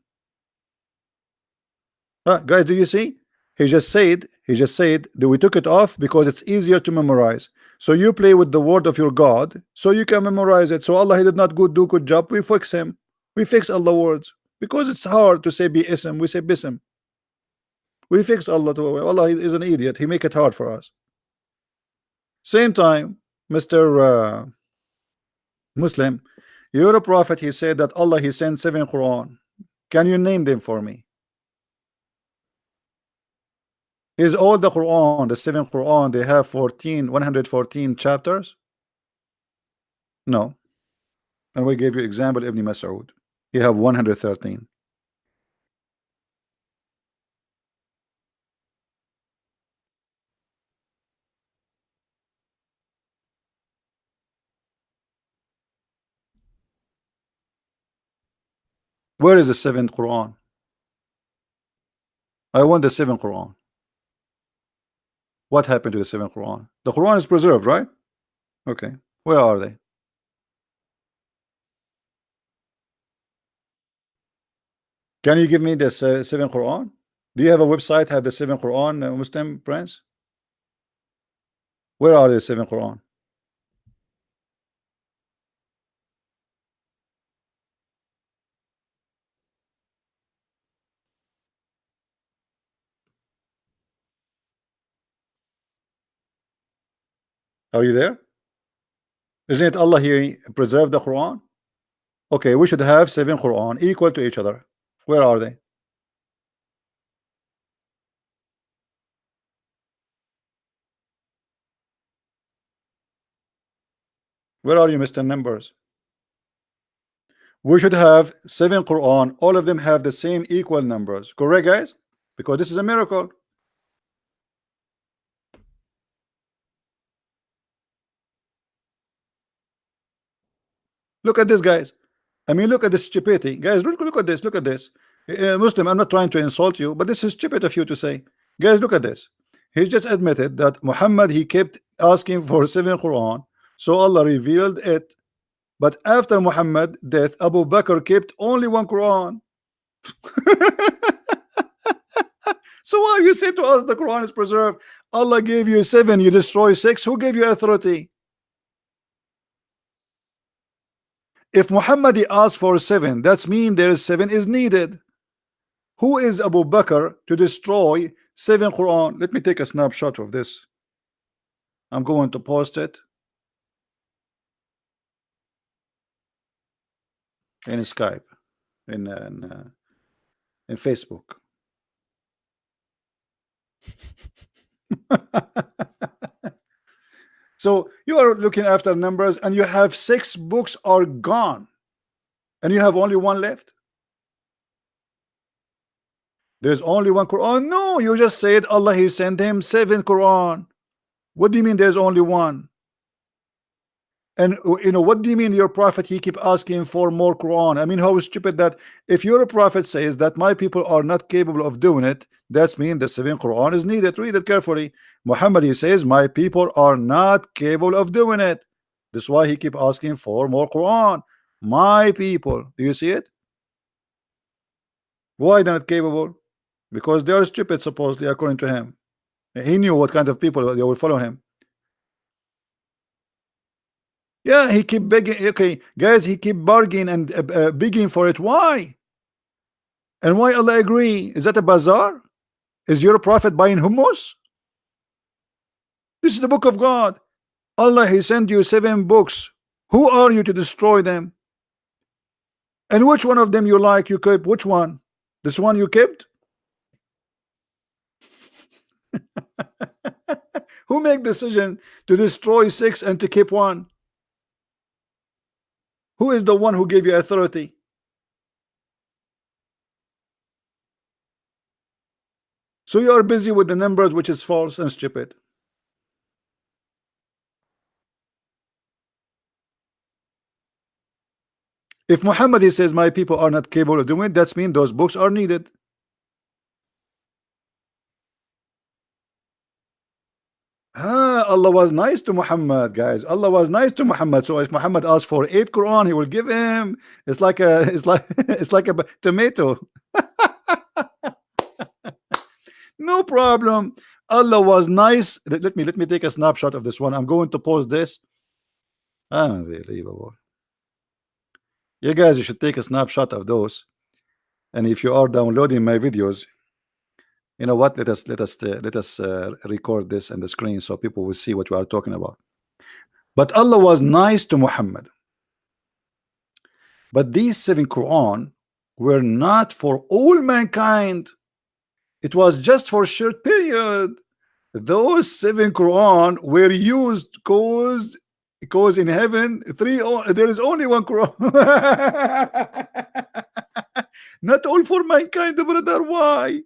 Guys, do you see? He just said that we took it off because it's easier to memorize. So you play with the word of your God so you can memorize it. So Allah, he did not do good job. We fix him. We fix Allah words because it's hard to say bism. We say bism. We fix Allah. Allah is an idiot. He make it hard for us. Same time, Mr. Muslim, you're a prophet. He said that Allah, he sent 7 Quran. Can you name them for me? Is all the Quran, the 7 Quran, they have 114 chapters? No. And we gave you example Ibn Mas'ud. You have 113. Where is the 7th Quran? I want the 7th Quran. What happened to the 7th Quran? The Quran is preserved, right? Okay. Where are they? Can you give me the 7th Quran? Do you have a website have the 7th Quran, Muslim Prince? Where are the 7th Quran? Are you there? Isn't it Allah here preserve the Quran? Okay, we should have 7 Quran equal to each other. Where are they? Where are you, Mr. Numbers? We should have 7 Quran. All of them have the same equal numbers. Correct, guys? Because this is a miracle. Look at this, guys. I mean, look at this stupidity, guys. Look at this. Look at this. Muslim, I'm not trying to insult you, but this is stupid of you to say. Guys, look at this. He just admitted that Muhammad, he kept asking for 7 Quran, so Allah revealed it. But after Muhammad death, Abu Bakr kept only 1 Quran. So why you say to us the Quran is preserved? Allah gave you 7, you destroy 6. Who gave you authority? If Muhammad asked for 7, that's mean there is 7 is needed. Who is Abu Bakr to destroy 7 Quran? Let me take a snapshot of this. I'm going to post it in Skype, in Facebook. So you are looking after numbers, and you have 6 books are gone, and you have only 1 left. There's only 1 Quran. No, you just said Allah, he sent him 7 Quran. What do you mean there's only 1? And you know, what do you mean your prophet, he keep asking for more Quran? I mean, how stupid that if your prophet says that my people are not capable of doing it, that's mean the 7 Quran is needed. Read it carefully. Muhammad, he says my people are not capable of doing it. That's why he keep asking for more Quran. My people. Do you see it? Why they're not capable? Because they are stupid, supposedly, according to him. He knew what kind of people they will follow him. Yeah, he keep begging. Okay, guys, he keep bargaining and begging for it. Why? And why Allah agree? Is that a bazaar? Is your prophet buying hummus? This is the book of God. Allah, he sent you 7 books. Who are you to destroy them? And which one of them you like, you keep? Which one? This one you kept? Who make decision to destroy 6 and to keep one? Who is the one who gave you authority? So you are busy with the numbers, which is false and stupid. If Muhammad, he says, my people are not capable of doing it, that's mean those books are needed. Allah was nice to Muhammad, guys. Allah was nice to Muhammad. So if Muhammad asked for 8 Quran, he will give him. It's like a, it's like a tomato. No problem. Allah was nice. Let me take a snapshot of this one. I'm going to post this. Unbelievable. You guys, you should take a snapshot of those. And if you are downloading my videos, you know what? Let us record this on the screen so people will see what we are talking about. But Allah was nice to Muhammad. But these 7 Quran were not for all mankind. It was just for a short period. Those 7 Quran were used because in heaven there is only one Quran. Not all for mankind, brother. Why?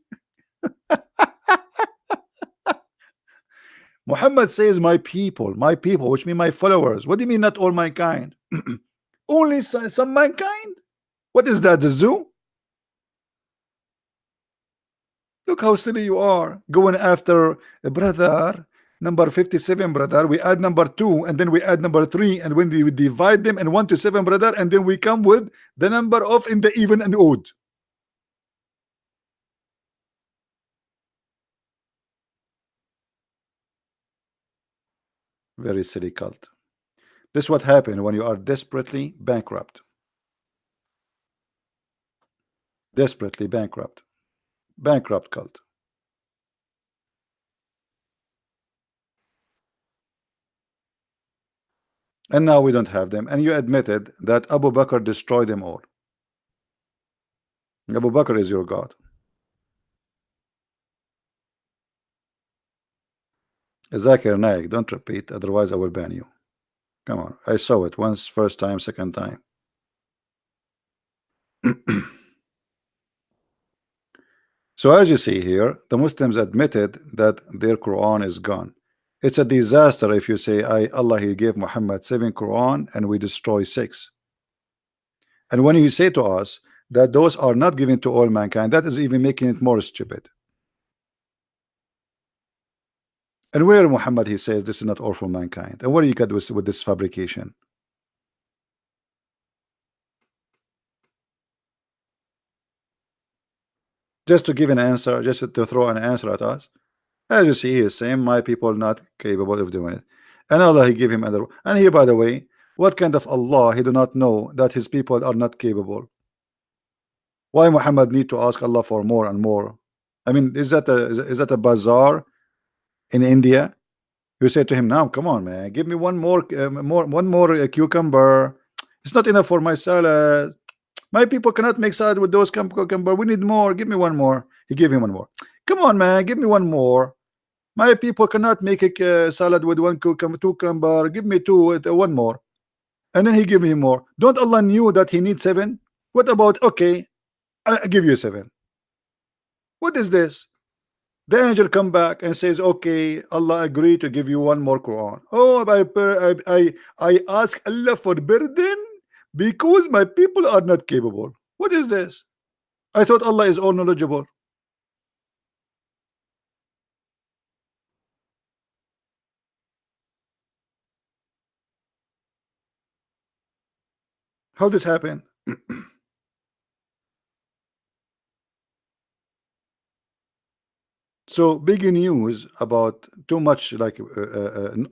Muhammad says my people, which mean my followers. What do you mean not all mankind? Only some mankind? What is that, the zoo? Look how silly you are, going after a brother number 57, brother. We add number 2 and then we add number 3, and when we divide them and 1 to 7, brother, and then we come with the number of in the even and odd. Very silly cult. This is what happened when you are desperately bankrupt. Desperately bankrupt. Bankrupt cult. And now we don't have them. And you admitted that Abu Bakr destroyed them all. Abu Bakr is your God. Zakir Naik, don't repeat, otherwise I will ban you. Come on, I saw it once, first time, second time. So as you see here, the Muslims admitted that their Quran is gone. It's a disaster if you say Allah, he gave Muhammad 7 Quran and we destroy 6. And when you say to us that those are not given to all mankind, that is even making it more stupid. And where Muhammad, he says this is not all for mankind, and what do you get with this fabrication? Just to give an answer, just to throw an answer at us. As you see, he is saying my people not capable of doing it, and Allah, he gave him other. And here, by the way, what kind of Allah he do not know that his people are not capable? Why Muhammad need to ask Allah for more and more? I mean, is that a bazaar in India? You say to him, now come on, man, give me one more cucumber. It's not enough for my salad. My people cannot make salad with those cucumber. We need more. Give me one more. He gave him one more. Come on, man, give me one more. My people cannot make a salad with one cucumber. Give me 2 with one more. And then he gave me more. Don't Allah knew that he needs 7? What about, okay, I give you 7. What is this? The angel come back and says, okay, Allah agreed to give you one more Quran. Oh, I ask Allah for burden because my people are not capable. What is this? I thought Allah is all knowledgeable. How this happen? So big news about too much like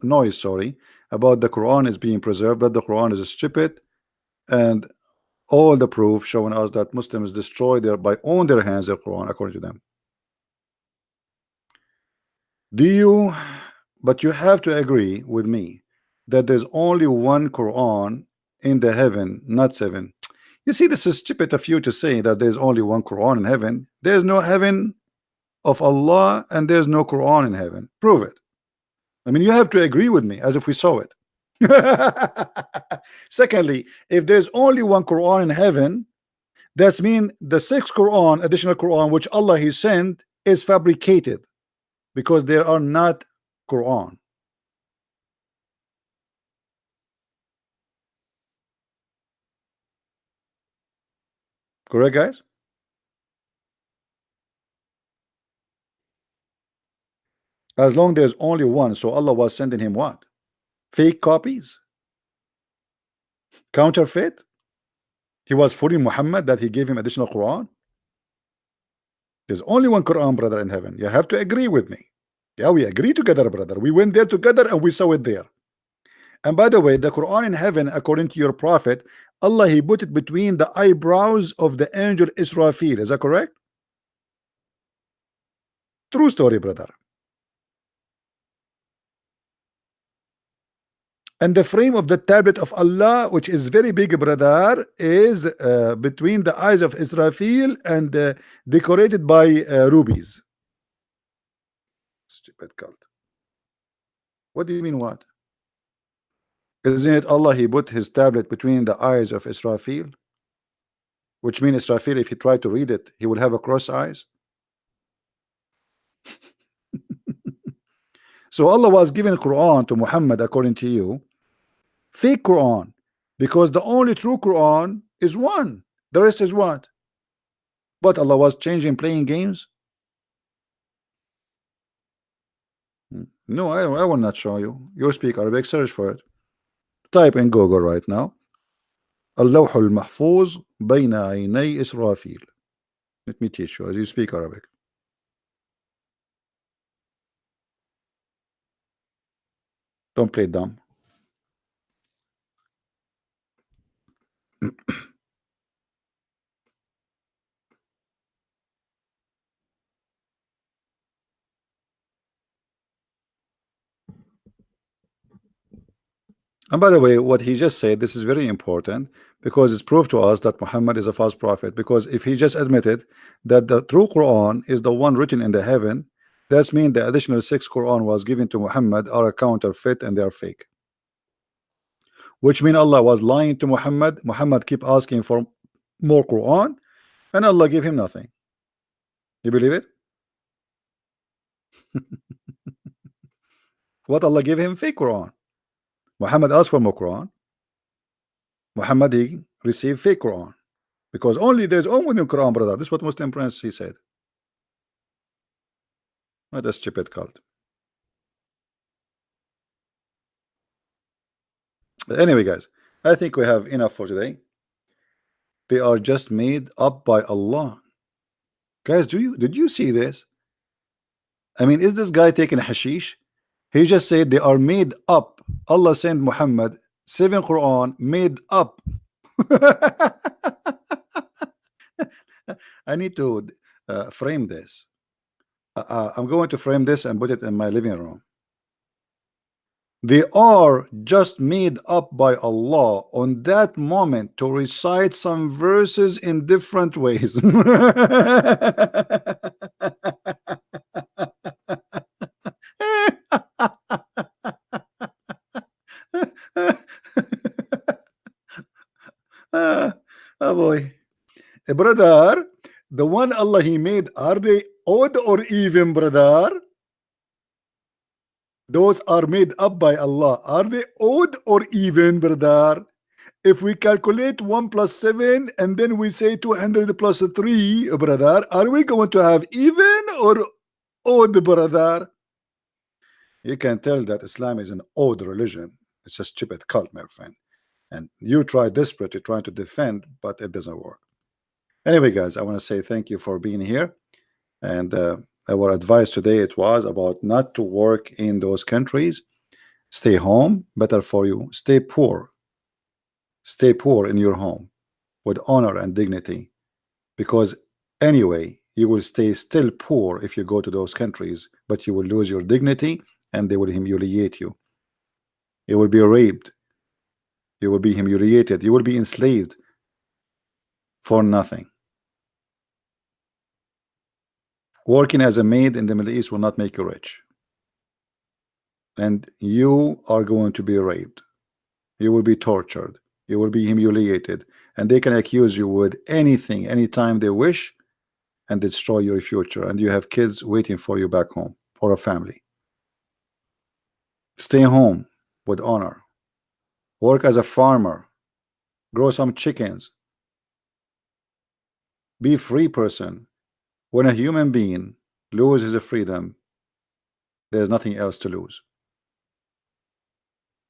noise, sorry, about the Quran is being preserved, that the Quran is stupid, and all the proof showing us that Muslims destroy their by own their hands their Quran according to them. Do you? But you have to agree with me that there's only one Quran in the heaven, not seven. You see, this is stupid of you to say that there's only one Quran in heaven. There's no heaven of Allah and there's no Quran in heaven. Prove it. I mean, you have to agree with me as if we saw it. Secondly, if there's only one Quran in heaven, that's mean the sixth Quran, additional Quran, which Allah He sent, is fabricated because they are not Quran. Correct, guys? As long there's only one, so Allah was sending him what? Fake copies? Counterfeit? He was fooling Muhammad that he gave him additional Quran? There's only one Quran, brother, in heaven. You have to agree with me. Yeah, we agree together, brother. We went there together and we saw it there. And by the way, the Quran in heaven, according to your prophet, Allah He put it between the eyebrows of the angel Israfil. Is that correct? True story, brother. And the frame of the tablet of Allah, which is very big, brother, is between the eyes of Israfil and decorated by rubies. Stupid cult. What do you mean what? Isn't it Allah He put his tablet between the eyes of Israfil? Which means Israfil, if he tried to read it, he will have a cross eyes. So Allah was giving Quran to Muhammad according to you, fake Quran, because the only true Quran is one. The rest is what? But Allah was changing, playing games. No, I will not show you. You speak Arabic, search for it. Type in Google right now. اللوح المحفوظ بين عيني إسرافيل. Let me teach you as you speak Arabic. Don't play dumb. And by the way, what he just said, this is very important because it's proof to us that Muhammad is a false prophet. Because if he just admitted that the true Quran is the one written in the heaven, that means the additional 6 Quran was given to Muhammad are a counterfeit and they are fake. Which means Allah was lying to Muhammad. Muhammad keep asking for more Quran, and Allah gave him nothing. You believe it? What Allah gave him? Fake Quran. Muhammad asked for more Quran. Muhammad he received fake Quran because only there's only one Quran, brother. This is what Muslim Prince he said. What a stupid cult. Anyway, guys, I think we have enough for today. They are just made up by Allah. Guys, did you see this? I mean, is this guy taking hashish? He just said they are made up. Allah sent Muhammad 7 Quran made up. I need to frame this. I'm going to frame this and put it in my living room. They are just made up by Allah on that moment to recite some verses in different ways. Oh boy. Brother, the one Allah He made, are they odd or even, brother? Those are made up by Allah. Are they odd or even, brother? If we calculate 1 plus 7 and then we say 200 plus 3, brother, are we going to have even or odd, brother? You can tell that Islam is an odd religion. It's a stupid cult, my friend. And you try desperately trying to defend, but it doesn't work. Anyway, guys, I want to say thank you for being here. And our advice today, it was about not to work in those countries. Stay home, better for you. Stay poor. Stay poor in your home with honor and dignity, because anyway, you will stay still poor if you go to those countries, but you will lose your dignity and they will humiliate you. You will be raped. You will be humiliated. You will be enslaved for nothing. Working as a maid in the Middle East will not make you rich. And you are going to be raped. You will be tortured. You will be humiliated. And they can accuse you with anything, anytime they wish, and destroy your future. And you have kids waiting for you back home, or a family. Stay home with honor. Work as a farmer. Grow some chickens. Be a free person. When a human being loses his freedom, there's nothing else to lose.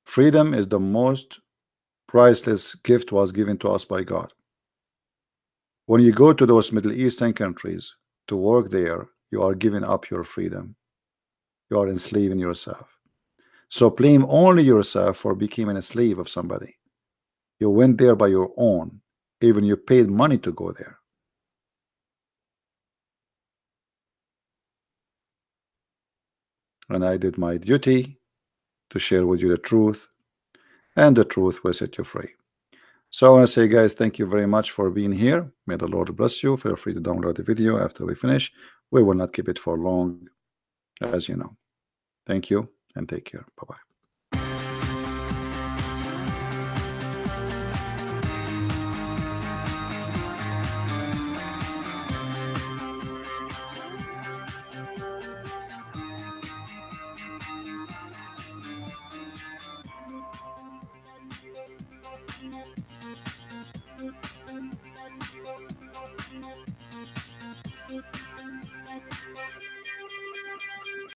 Freedom is the most priceless gift was given to us by God. When you go to those Middle Eastern countries to work there, you are giving up your freedom. You are enslaving yourself. So blame only yourself for becoming a slave of somebody. You went there by your own, even you paid money to go there. And I did my duty to share with you the truth, and the truth will set you free. So I want to say, guys, thank you very much for being here. May the Lord bless you. Feel free to download the video after we finish. We will not keep it for long, as you know. Thank you and take care. Bye-bye.